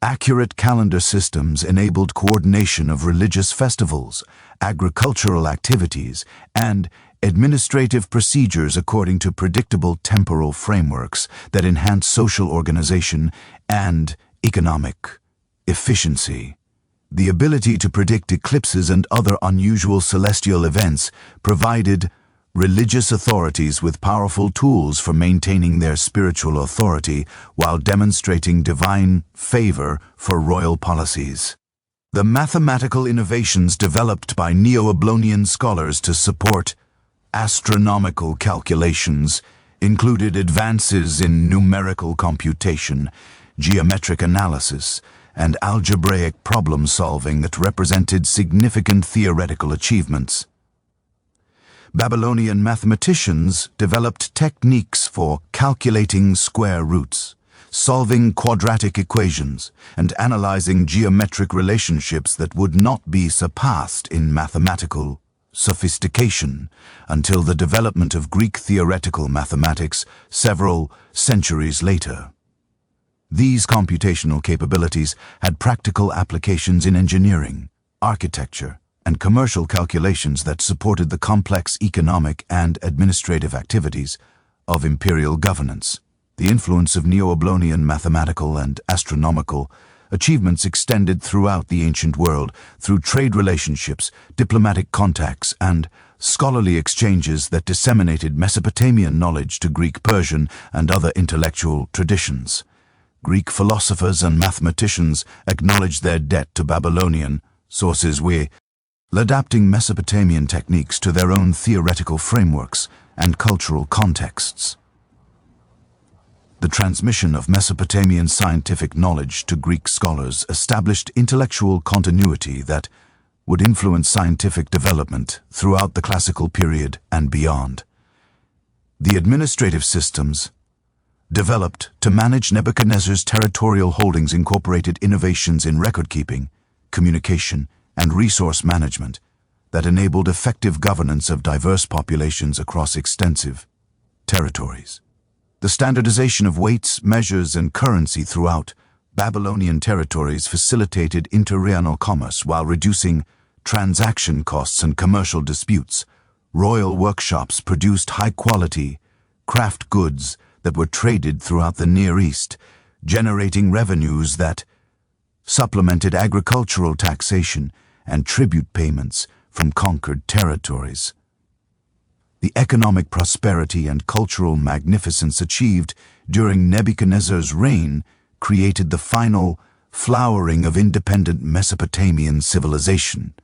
Accurate calendar systems enabled coordination of religious festivals, agricultural activities, and administrative procedures according to predictable temporal frameworks that enhance social organization and economic efficiency. The ability to predict eclipses and other unusual celestial events provided religious authorities with powerful tools for maintaining their spiritual authority while demonstrating divine favor for royal policies. The mathematical innovations developed by Neo-Babylonian scholars to support astronomical calculations included advances in numerical computation, geometric analysis, and algebraic problem solving that represented significant theoretical achievements. Babylonian mathematicians developed techniques for calculating square roots, solving quadratic equations, and analyzing geometric relationships that would not be surpassed in mathematical sophistication until the development of Greek theoretical mathematics several centuries later. These computational capabilities had practical applications in engineering, architecture, and commercial calculations that supported the complex economic and administrative activities of imperial governance. The influence of Neo-Babylonian mathematical and astronomical achievements extended throughout the ancient world through trade relationships, diplomatic contacts, and scholarly exchanges that disseminated Mesopotamian knowledge to Greek, Persian, and other intellectual traditions. Greek philosophers and mathematicians acknowledged their debt to Babylonian sources adapting Mesopotamian techniques to their own theoretical frameworks and cultural contexts. The transmission of Mesopotamian scientific knowledge to Greek scholars established intellectual continuity that would influence scientific development throughout the classical period and beyond. The administrative systems developed to manage Nebuchadnezzar's territorial holdings incorporated innovations in record-keeping, communication, and resource management that enabled effective governance of diverse populations across extensive territories. The standardization of weights, measures, and currency throughout Babylonian territories facilitated interregional commerce while reducing transaction costs and commercial disputes. Royal workshops produced high-quality craft goods that were traded throughout the Near East, generating revenues that supplemented agricultural taxation and tribute payments from conquered territories. The economic prosperity and cultural magnificence achieved during Nebuchadnezzar's reign created the final flowering of independent Mesopotamian civilization.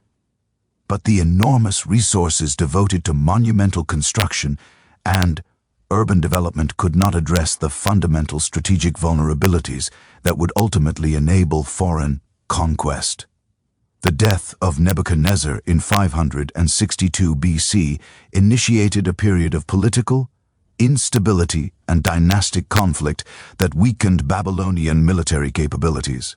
But the enormous resources devoted to monumental construction and urban development could not address the fundamental strategic vulnerabilities that would ultimately enable foreign conquest. The death of Nebuchadnezzar in 562 BC initiated a period of political instability and dynastic conflict that weakened Babylonian military capabilities.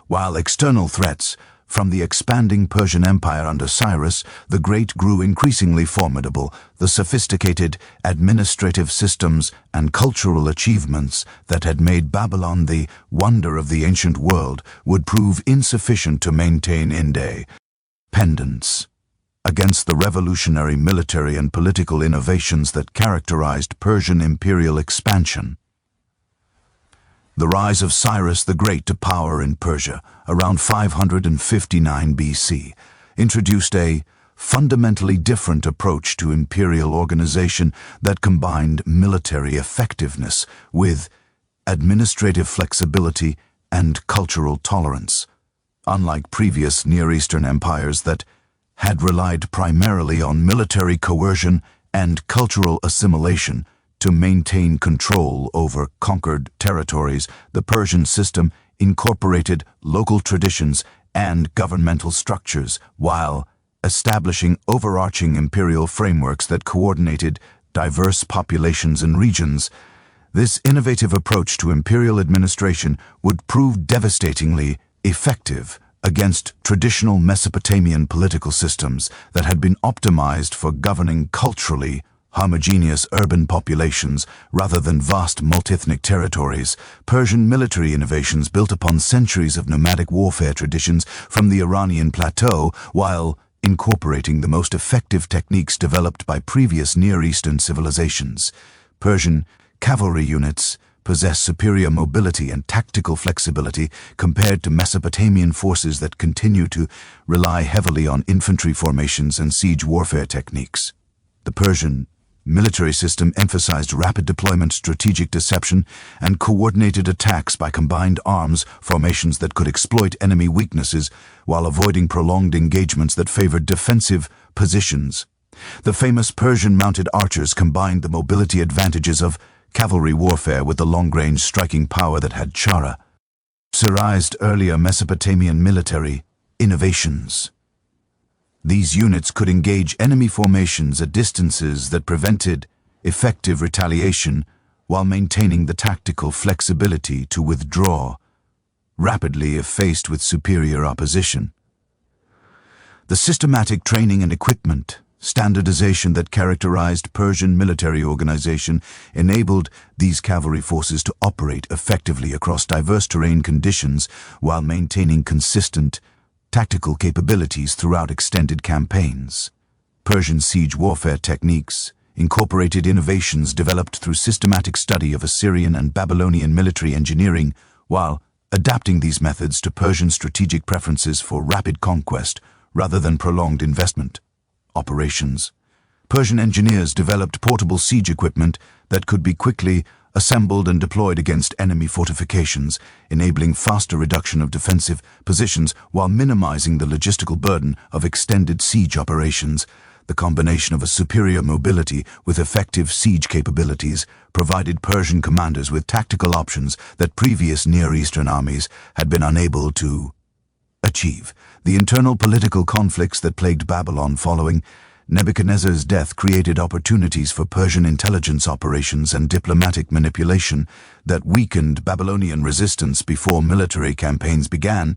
While external threats From the expanding Persian Empire under Cyrus, the Great grew increasingly formidable. The sophisticated administrative systems and cultural achievements that had made Babylon the wonder of the ancient world would prove insufficient to maintain independence against the revolutionary military and political innovations that characterized Persian imperial expansion. The rise of Cyrus the Great to power in Persia, around 559 BC, introduced a fundamentally different approach to imperial organization that combined military effectiveness with administrative flexibility and cultural tolerance. Unlike previous Near Eastern empires that had relied primarily on military coercion and cultural assimilation to maintain control over conquered territories, the Persian system incorporated local traditions and governmental structures while establishing overarching imperial frameworks that coordinated diverse populations and regions. This innovative approach to imperial administration would prove devastatingly effective against traditional Mesopotamian political systems that had been optimized for governing culturally homogeneous urban populations rather than vast multi-ethnic territories. Persian military innovations built upon centuries of nomadic warfare traditions from the Iranian plateau while incorporating the most effective techniques developed by previous Near Eastern civilizations. Persian cavalry units possess superior mobility and tactical flexibility compared to Mesopotamian forces that continue to rely heavily on infantry formations and siege warfare techniques. The Persian military system emphasized rapid deployment, strategic deception, and coordinated attacks by combined arms formations that could exploit enemy weaknesses while avoiding prolonged engagements that favored defensive positions. The famous Persian mounted archers combined the mobility advantages of cavalry warfare with the long-range striking power that had characterized earlier Mesopotamian military innovations. These units could engage enemy formations at distances that prevented effective retaliation while maintaining the tactical flexibility to withdraw rapidly if faced with superior opposition. The systematic training and equipment standardization that characterized Persian military organization enabled these cavalry forces to operate effectively across diverse terrain conditions while maintaining consistent tactical capabilities throughout extended campaigns. Persian siege warfare techniques incorporated innovations developed through systematic study of Assyrian and Babylonian military engineering while adapting these methods to Persian strategic preferences for rapid conquest rather than prolonged investment operations. Persian engineers developed portable siege equipment that could be quickly assembled and deployed against enemy fortifications, enabling faster reduction of defensive positions while minimizing the logistical burden of extended siege operations. The combination of a superior mobility with effective siege capabilities provided Persian commanders with tactical options that previous Near Eastern armies had been unable to achieve. The internal political conflicts that plagued Babylon following Nebuchadnezzar's death created opportunities for Persian intelligence operations and diplomatic manipulation that weakened Babylonian resistance before military campaigns began.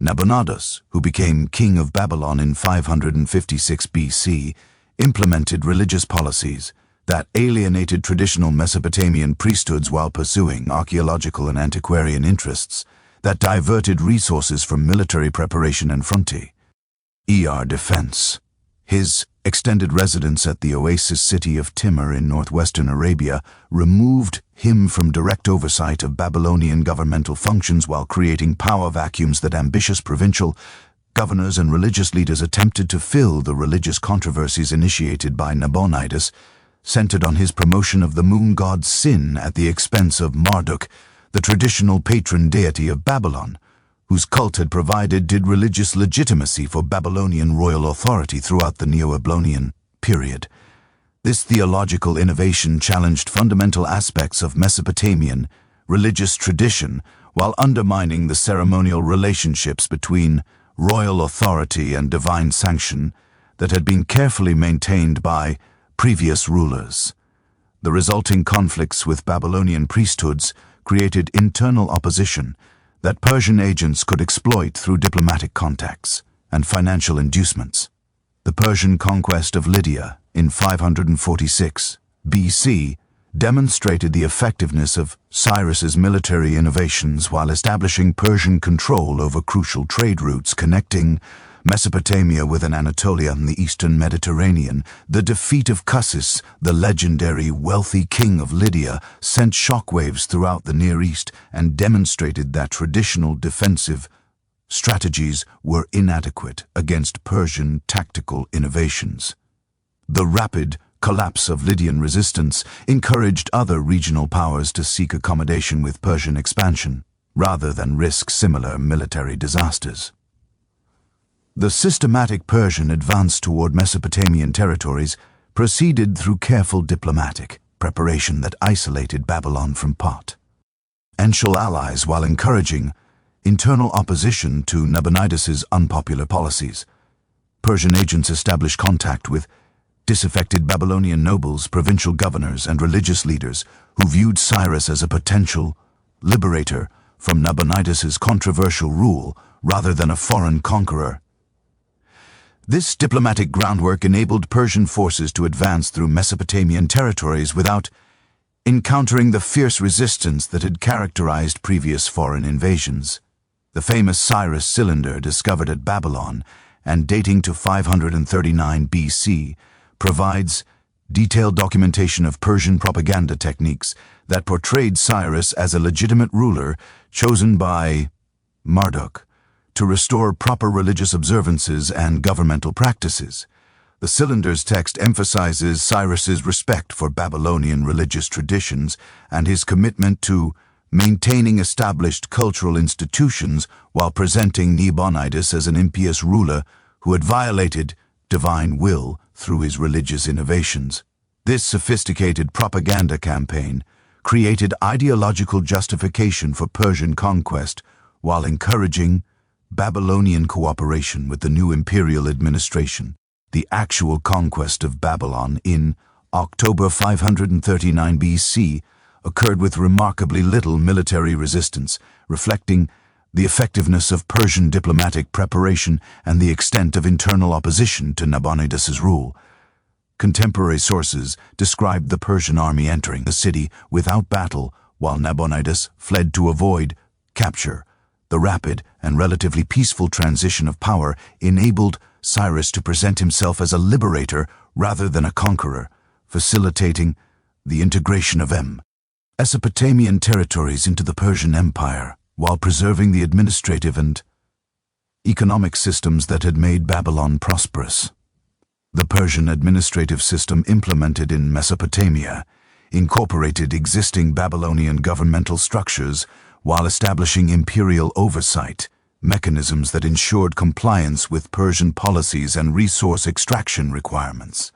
Nabonidus, who became king of Babylon in 556 BC, implemented religious policies that alienated traditional Mesopotamian priesthoods while pursuing archaeological and antiquarian interests that diverted resources from military preparation and frontier defense. His extended residence at the oasis city of Timur in northwestern Arabia removed him from direct oversight of Babylonian governmental functions while creating power vacuums that ambitious provincial governors and religious leaders attempted to fill. The religious controversies initiated by Nabonidus centered on his promotion of the moon god Sin at the expense of Marduk, the traditional patron deity of Babylon, whose cult had provided religious legitimacy for Babylonian royal authority throughout the Neo-Babylonian period. This theological innovation challenged fundamental aspects of Mesopotamian religious tradition while undermining the ceremonial relationships between royal authority and divine sanction that had been carefully maintained by previous rulers. The resulting conflicts with Babylonian priesthoods created internal opposition that Persian agents could exploit through diplomatic contacts and financial inducements. The Persian conquest of Lydia in 546 BC demonstrated the effectiveness of Cyrus's military innovations while establishing Persian control over crucial trade routes connecting Mesopotamia with Anatolia and the eastern Mediterranean. The defeat of Cussis, the legendary wealthy king of Lydia, sent shockwaves throughout the Near East and demonstrated that traditional defensive strategies were inadequate against Persian tactical innovations. The rapid collapse of Lydian resistance encouraged other regional powers to seek accommodation with Persian expansion, rather than risk similar military disasters. The systematic Persian advance toward Mesopotamian territories proceeded through careful diplomatic preparation that isolated Babylon from potential allies while encouraging internal opposition to Nabonidus's unpopular policies. Persian agents established contact with disaffected Babylonian nobles, provincial governors, and religious leaders who viewed Cyrus as a potential liberator from Nabonidus's controversial rule rather than a foreign conqueror. This diplomatic groundwork enabled Persian forces to advance through Mesopotamian territories without encountering the fierce resistance that had characterized previous foreign invasions. The famous Cyrus cylinder, discovered at Babylon and dating to 539 BC, provides detailed documentation of Persian propaganda techniques that portrayed Cyrus as a legitimate ruler chosen by Marduk to restore proper religious observances and governmental practices. The cylinder's text emphasizes Cyrus's respect for Babylonian religious traditions and his commitment to maintaining established cultural institutions while presenting Nabonidus as an impious ruler who had violated divine will through his religious innovations. This sophisticated propaganda campaign created ideological justification for Persian conquest while encouraging Babylonian cooperation with the new imperial administration. The actual conquest of Babylon in October 539 BC occurred with remarkably little military resistance, reflecting the effectiveness of Persian diplomatic preparation and the extent of internal opposition to Nabonidus's rule. Contemporary sources described the Persian army entering the city without battle while Nabonidus fled to avoid capture. The rapid and relatively peaceful transition of power enabled Cyrus to present himself as a liberator rather than a conqueror, facilitating the integration of Mesopotamian territories into the Persian Empire, while preserving the administrative and economic systems that had made Babylon prosperous. The Persian administrative system implemented in Mesopotamia incorporated existing Babylonian governmental structures while establishing imperial oversight mechanisms that ensured compliance with Persian policies and resource extraction requirements.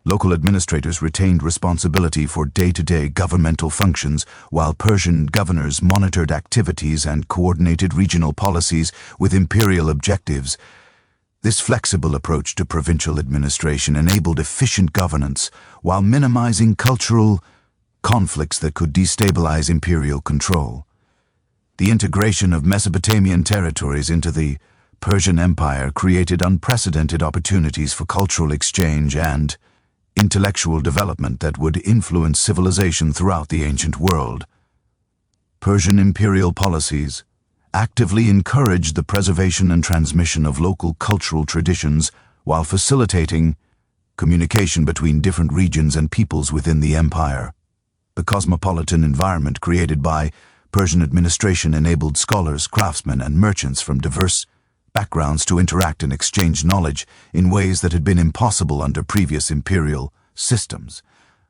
Local administrators retained responsibility for day-to-day governmental functions, while Persian governors monitored activities and coordinated regional policies with imperial objectives. This flexible approach to provincial administration enabled efficient governance while minimizing cultural conflicts that could destabilize imperial control. The integration of Mesopotamian territories into the Persian Empire created unprecedented opportunities for cultural exchange and intellectual development that would influence civilization throughout the ancient world. Persian imperial policies actively encouraged the preservation and transmission of local cultural traditions while facilitating communication between different regions and peoples within the empire. The cosmopolitan environment created by Persian administration enabled scholars, craftsmen, and merchants from diverse backgrounds to interact and exchange knowledge in ways that had been impossible under previous imperial systems.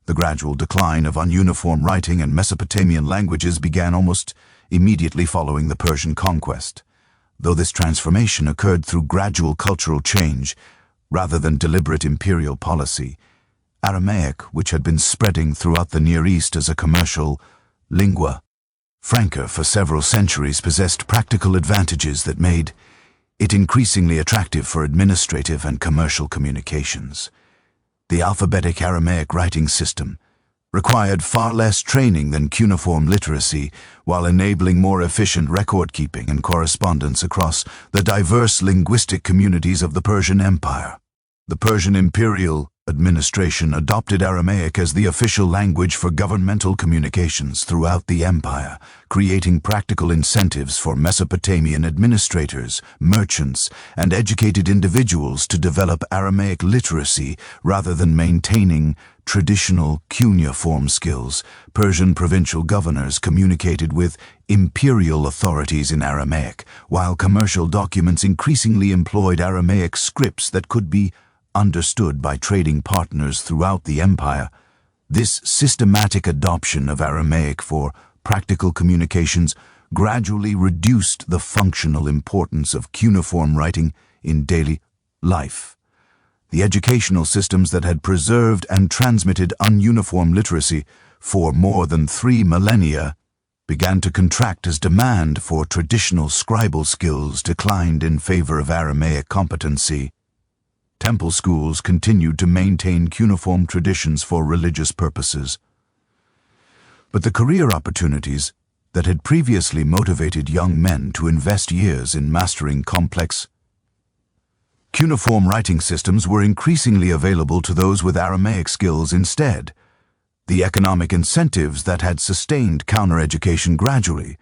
The gradual decline of ununiform writing and Mesopotamian languages began almost immediately following the Persian conquest. Though this transformation occurred through gradual cultural change rather than deliberate imperial policy, Aramaic, which had been spreading throughout the Near East as a commercial lingua franca for several centuries, possessed practical advantages that made it increasingly attractive for administrative and commercial communications. The alphabetic Aramaic writing system, required far less training than cuneiform literacy, while enabling more efficient record-keeping and correspondence across the diverse linguistic communities of the Persian Empire. The Persian imperial administration adopted Aramaic as the official language for governmental communications throughout the empire, creating practical incentives for Mesopotamian administrators, merchants, and educated individuals to develop Aramaic literacy rather than maintaining traditional cuneiform skills. Persian provincial governors communicated with imperial authorities in Aramaic, while commercial documents increasingly employed Aramaic scripts that could be understood by trading partners throughout the empire. This systematic adoption of Aramaic for practical communications gradually reduced the functional importance of cuneiform writing in daily life. The educational systems that had preserved and transmitted ununiform literacy for more than 3 millennia began to contract as demand for traditional scribal skills declined in favor of Aramaic competency. Temple schools continued to maintain cuneiform traditions for religious purposes. But the career opportunities that had previously motivated young men to invest years in mastering complex cuneiform writing systems were increasingly available to those with Aramaic skills instead. The economic incentives that had sustained counter-education gradually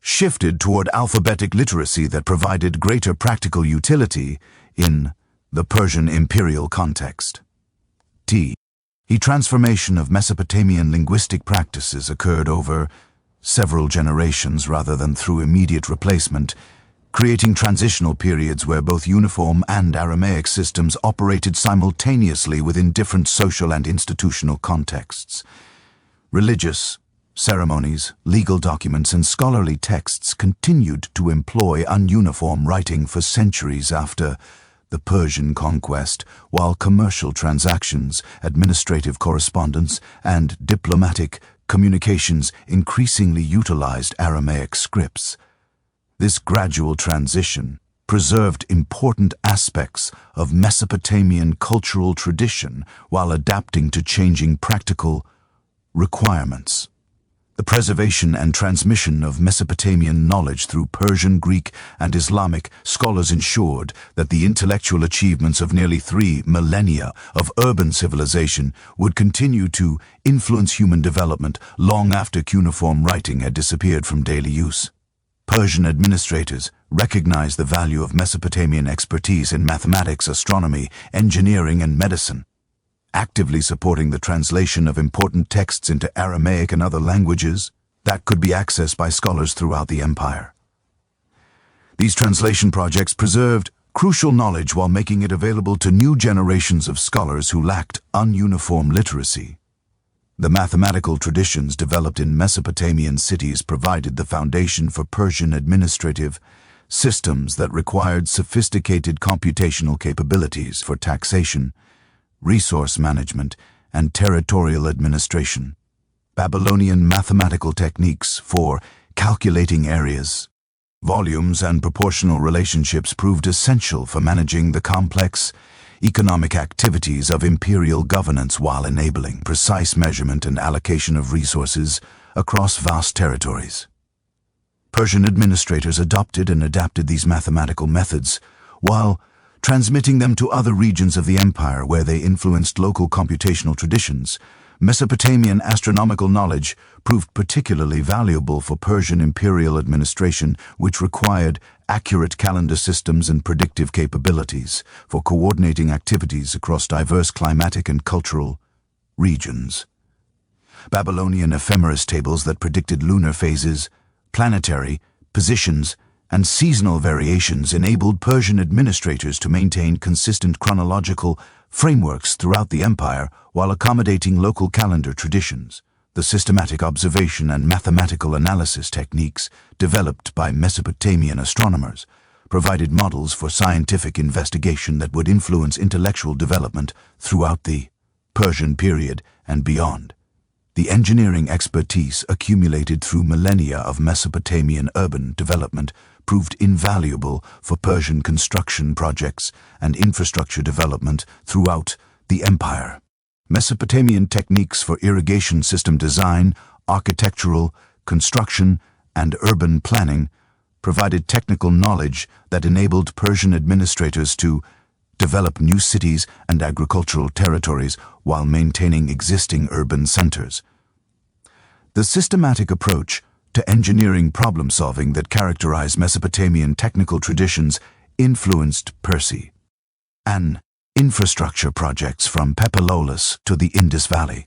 shifted toward alphabetic literacy that provided greater practical utility in the Persian imperial context. The transformation of Mesopotamian linguistic practices occurred over several generations rather than through immediate replacement, creating transitional periods where both uniform and Aramaic systems operated simultaneously within different social and institutional contexts. Religious ceremonies, legal documents, and scholarly texts continued to employ ununiform writing for centuries after the Persian conquest, while commercial transactions, administrative correspondence, and diplomatic communications increasingly utilized Aramaic scripts. This gradual transition preserved important aspects of Mesopotamian cultural tradition while adapting to changing practical requirements. The preservation and transmission of Mesopotamian knowledge through Persian, Greek, and Islamic scholars ensured that the intellectual achievements of nearly 3 millennia of urban civilization would continue to influence human development long after cuneiform writing had disappeared from daily use. Persian administrators recognized the value of Mesopotamian expertise in mathematics, astronomy, engineering, and medicine, actively supporting the translation of important texts into Aramaic and other languages that could be accessed by scholars throughout the empire. These translation projects preserved crucial knowledge while making it available to new generations of scholars who lacked ununiform literacy. The mathematical traditions developed in Mesopotamian cities provided the foundation for Persian administrative systems that required sophisticated computational capabilities for taxation, resource management, and territorial administration. Babylonian mathematical techniques for calculating areas, volumes, and proportional relationships proved essential for managing the complex economic activities of imperial governance while enabling precise measurement and allocation of resources across vast territories. Persian administrators adopted and adapted these mathematical methods while transmitting them to other regions of the empire where they influenced local computational traditions. Mesopotamian astronomical knowledge proved particularly valuable for Persian imperial administration, which required accurate calendar systems and predictive capabilities for coordinating activities across diverse climatic and cultural regions. Babylonian ephemeris tables that predicted lunar phases, planetary positions, and seasonal variations enabled Persian administrators to maintain consistent chronological frameworks throughout the empire while accommodating local calendar traditions. The systematic observation and mathematical analysis techniques developed by Mesopotamian astronomers provided models for scientific investigation that would influence intellectual development throughout the Persian period and beyond. The engineering expertise accumulated through millennia of Mesopotamian urban development proved invaluable for Persian construction projects and infrastructure development throughout the empire. Mesopotamian techniques for irrigation system design, architectural, construction, and urban planning provided technical knowledge that enabled Persian administrators to develop new cities and agricultural territories while maintaining existing urban centers. The systematic approach to engineering problem-solving that characterized Mesopotamian technical traditions influenced Persian infrastructure projects from Pepalolis to the Indus Valley.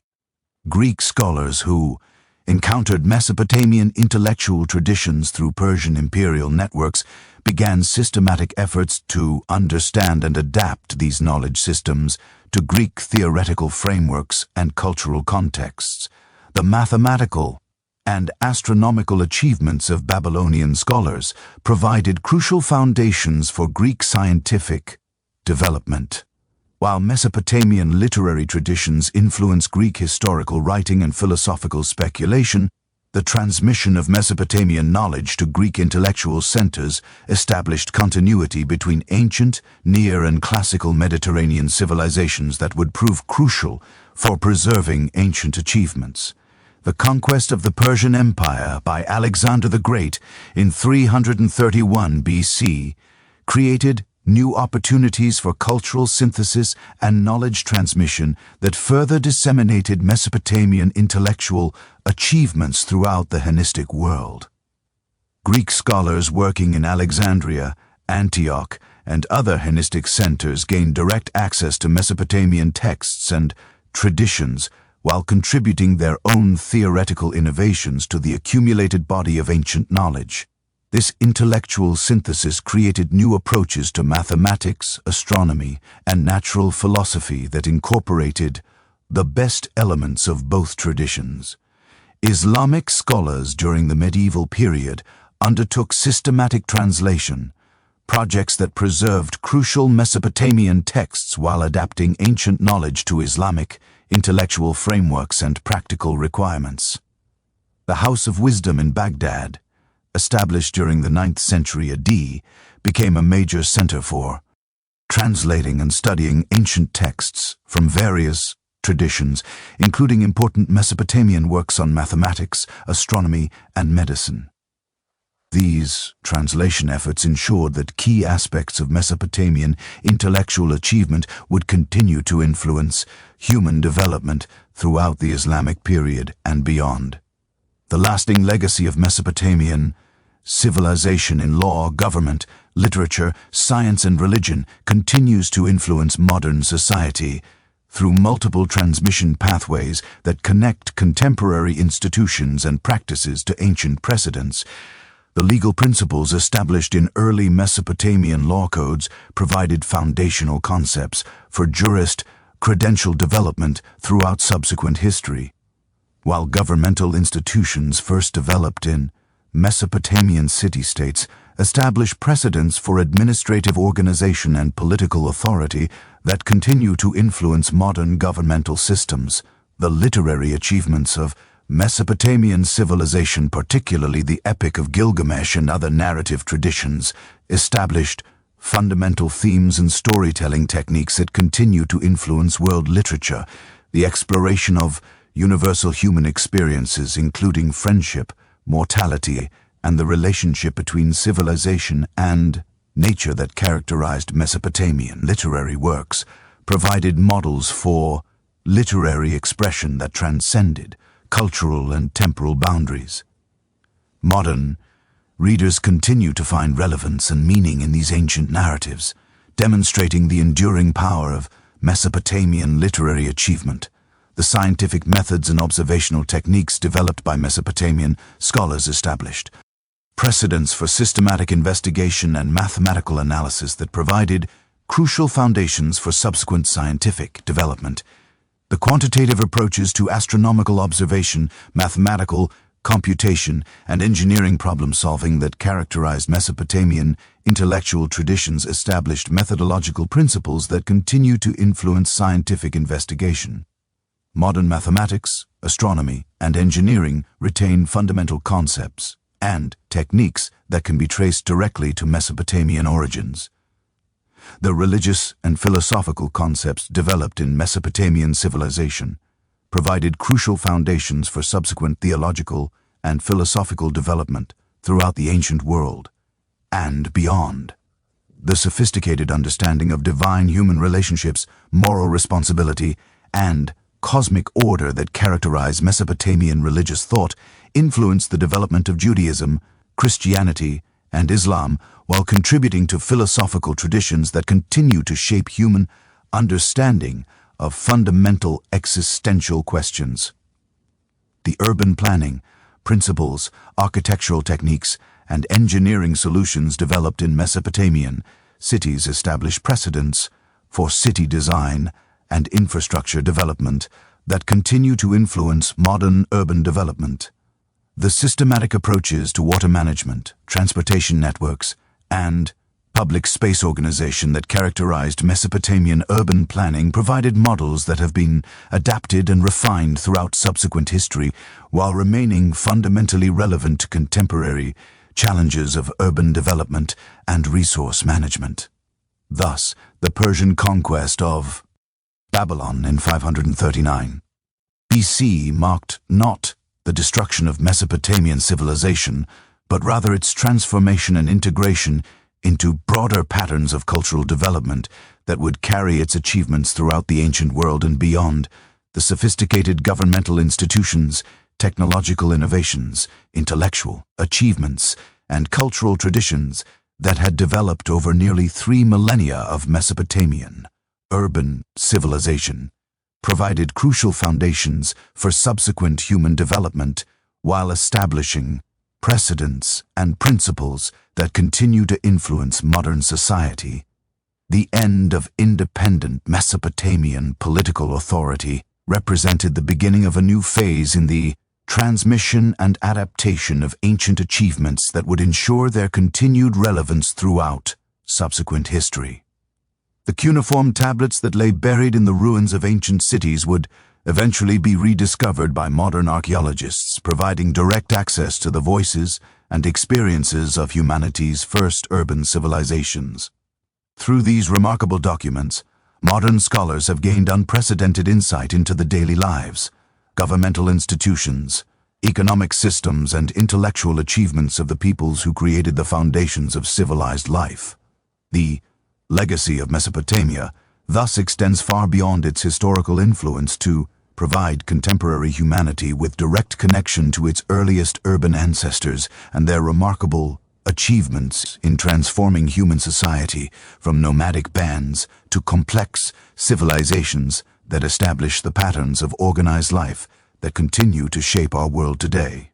Greek scholars who encountered Mesopotamian intellectual traditions through Persian imperial networks began systematic efforts to understand and adapt these knowledge systems to Greek theoretical frameworks and cultural contexts. The mathematical and astronomical achievements of Babylonian scholars provided crucial foundations for Greek scientific development. While Mesopotamian literary traditions influenced Greek historical writing and philosophical speculation, the transmission of Mesopotamian knowledge to Greek intellectual centers established continuity between ancient, near, and classical Mediterranean civilizations that would prove crucial for preserving ancient achievements. The conquest of the Persian Empire by Alexander the Great in 331 BC created new opportunities for cultural synthesis and knowledge transmission that further disseminated Mesopotamian intellectual achievements throughout the Hellenistic world. Greek scholars working in Alexandria, Antioch, and other Hellenistic centers gained direct access to Mesopotamian texts and traditions while contributing their own theoretical innovations to the accumulated body of ancient knowledge. This intellectual synthesis created new approaches to mathematics, astronomy, and natural philosophy that incorporated the best elements of both traditions. Islamic scholars during the medieval period undertook systematic translation, projects that preserved crucial Mesopotamian texts while adapting ancient knowledge to Islamic intellectual frameworks and practical requirements. The House of Wisdom in Baghdad, established during the 9th century AD, became a major center for translating and studying ancient texts from various traditions, including important Mesopotamian works on mathematics, astronomy, and medicine. These translation efforts ensured that key aspects of Mesopotamian intellectual achievement would continue to influence human development throughout the Islamic period and beyond. The lasting legacy of Mesopotamian civilization in law, government, literature, science, and religion continues to influence modern society through multiple transmission pathways that connect contemporary institutions and practices to ancient precedents. The legal principles established in early Mesopotamian law codes provided foundational concepts for jurist credential development throughout subsequent history. While governmental institutions first developed in Mesopotamian city-states established precedents for administrative organization and political authority that continue to influence modern governmental systems. The literary achievements of Mesopotamian civilization, particularly the Epic of Gilgamesh and other narrative traditions, established fundamental themes and storytelling techniques that continue to influence world literature. The exploration of universal human experiences, including friendship, mortality, and the relationship between civilization and nature that characterized Mesopotamian literary works, provided models for literary expression that transcended cultural and temporal boundaries. Modern readers continue to find relevance and meaning in these ancient narratives, demonstrating the enduring power of Mesopotamian literary achievement. The scientific methods and observational techniques developed by Mesopotamian scholars established precedents for systematic investigation and mathematical analysis that provided crucial foundations for subsequent scientific development. The quantitative approaches to astronomical observation, mathematical computation, and engineering problem-solving that characterized Mesopotamian intellectual traditions established methodological principles that continue to influence scientific investigation. Modern mathematics, astronomy, and engineering retain fundamental concepts and techniques that can be traced directly to Mesopotamian origins. The religious and philosophical concepts developed in Mesopotamian civilization provided crucial foundations for subsequent theological and philosophical development throughout the ancient world and beyond. The sophisticated understanding of divine human relationships, moral responsibility, and cosmic order that characterize Mesopotamian religious thought influenced the development of Judaism, Christianity, and Islam, while contributing to philosophical traditions that continue to shape human understanding of fundamental existential questions. The urban planning, principles, architectural techniques, and engineering solutions developed in Mesopotamian cities established precedents for city design and infrastructure development that continue to influence modern urban development. The systematic approaches to water management, transportation networks, and public space organization that characterized Mesopotamian urban planning provided models that have been adapted and refined throughout subsequent history while remaining fundamentally relevant to contemporary challenges of urban development and resource management. Thus, the Persian conquest of Babylon in 539 BC marked not the destruction of Mesopotamian civilization, but rather its transformation and integration into broader patterns of cultural development that would carry its achievements throughout the ancient world and beyond. The sophisticated governmental institutions, technological innovations, intellectual achievements, and cultural traditions that had developed over nearly 3 millennia of Mesopotamian urban civilization provided crucial foundations for subsequent human development while establishing precedents and principles that continue to influence modern society. The end of independent Mesopotamian political authority represented the beginning of a new phase in the transmission and adaptation of ancient achievements that would ensure their continued relevance throughout subsequent history. The cuneiform tablets that lay buried in the ruins of ancient cities would eventually be rediscovered by modern archaeologists, providing direct access to the voices and experiences of humanity's first urban civilizations. Through these remarkable documents, modern scholars have gained unprecedented insight into the daily lives, governmental institutions, economic systems, and intellectual achievements of the peoples who created the foundations of civilized life. The legacy of Mesopotamia thus extends far beyond its historical influence to provide contemporary humanity with direct connection to its earliest urban ancestors and their remarkable achievements in transforming human society from nomadic bands to complex civilizations that establish the patterns of organized life that continue to shape our world today.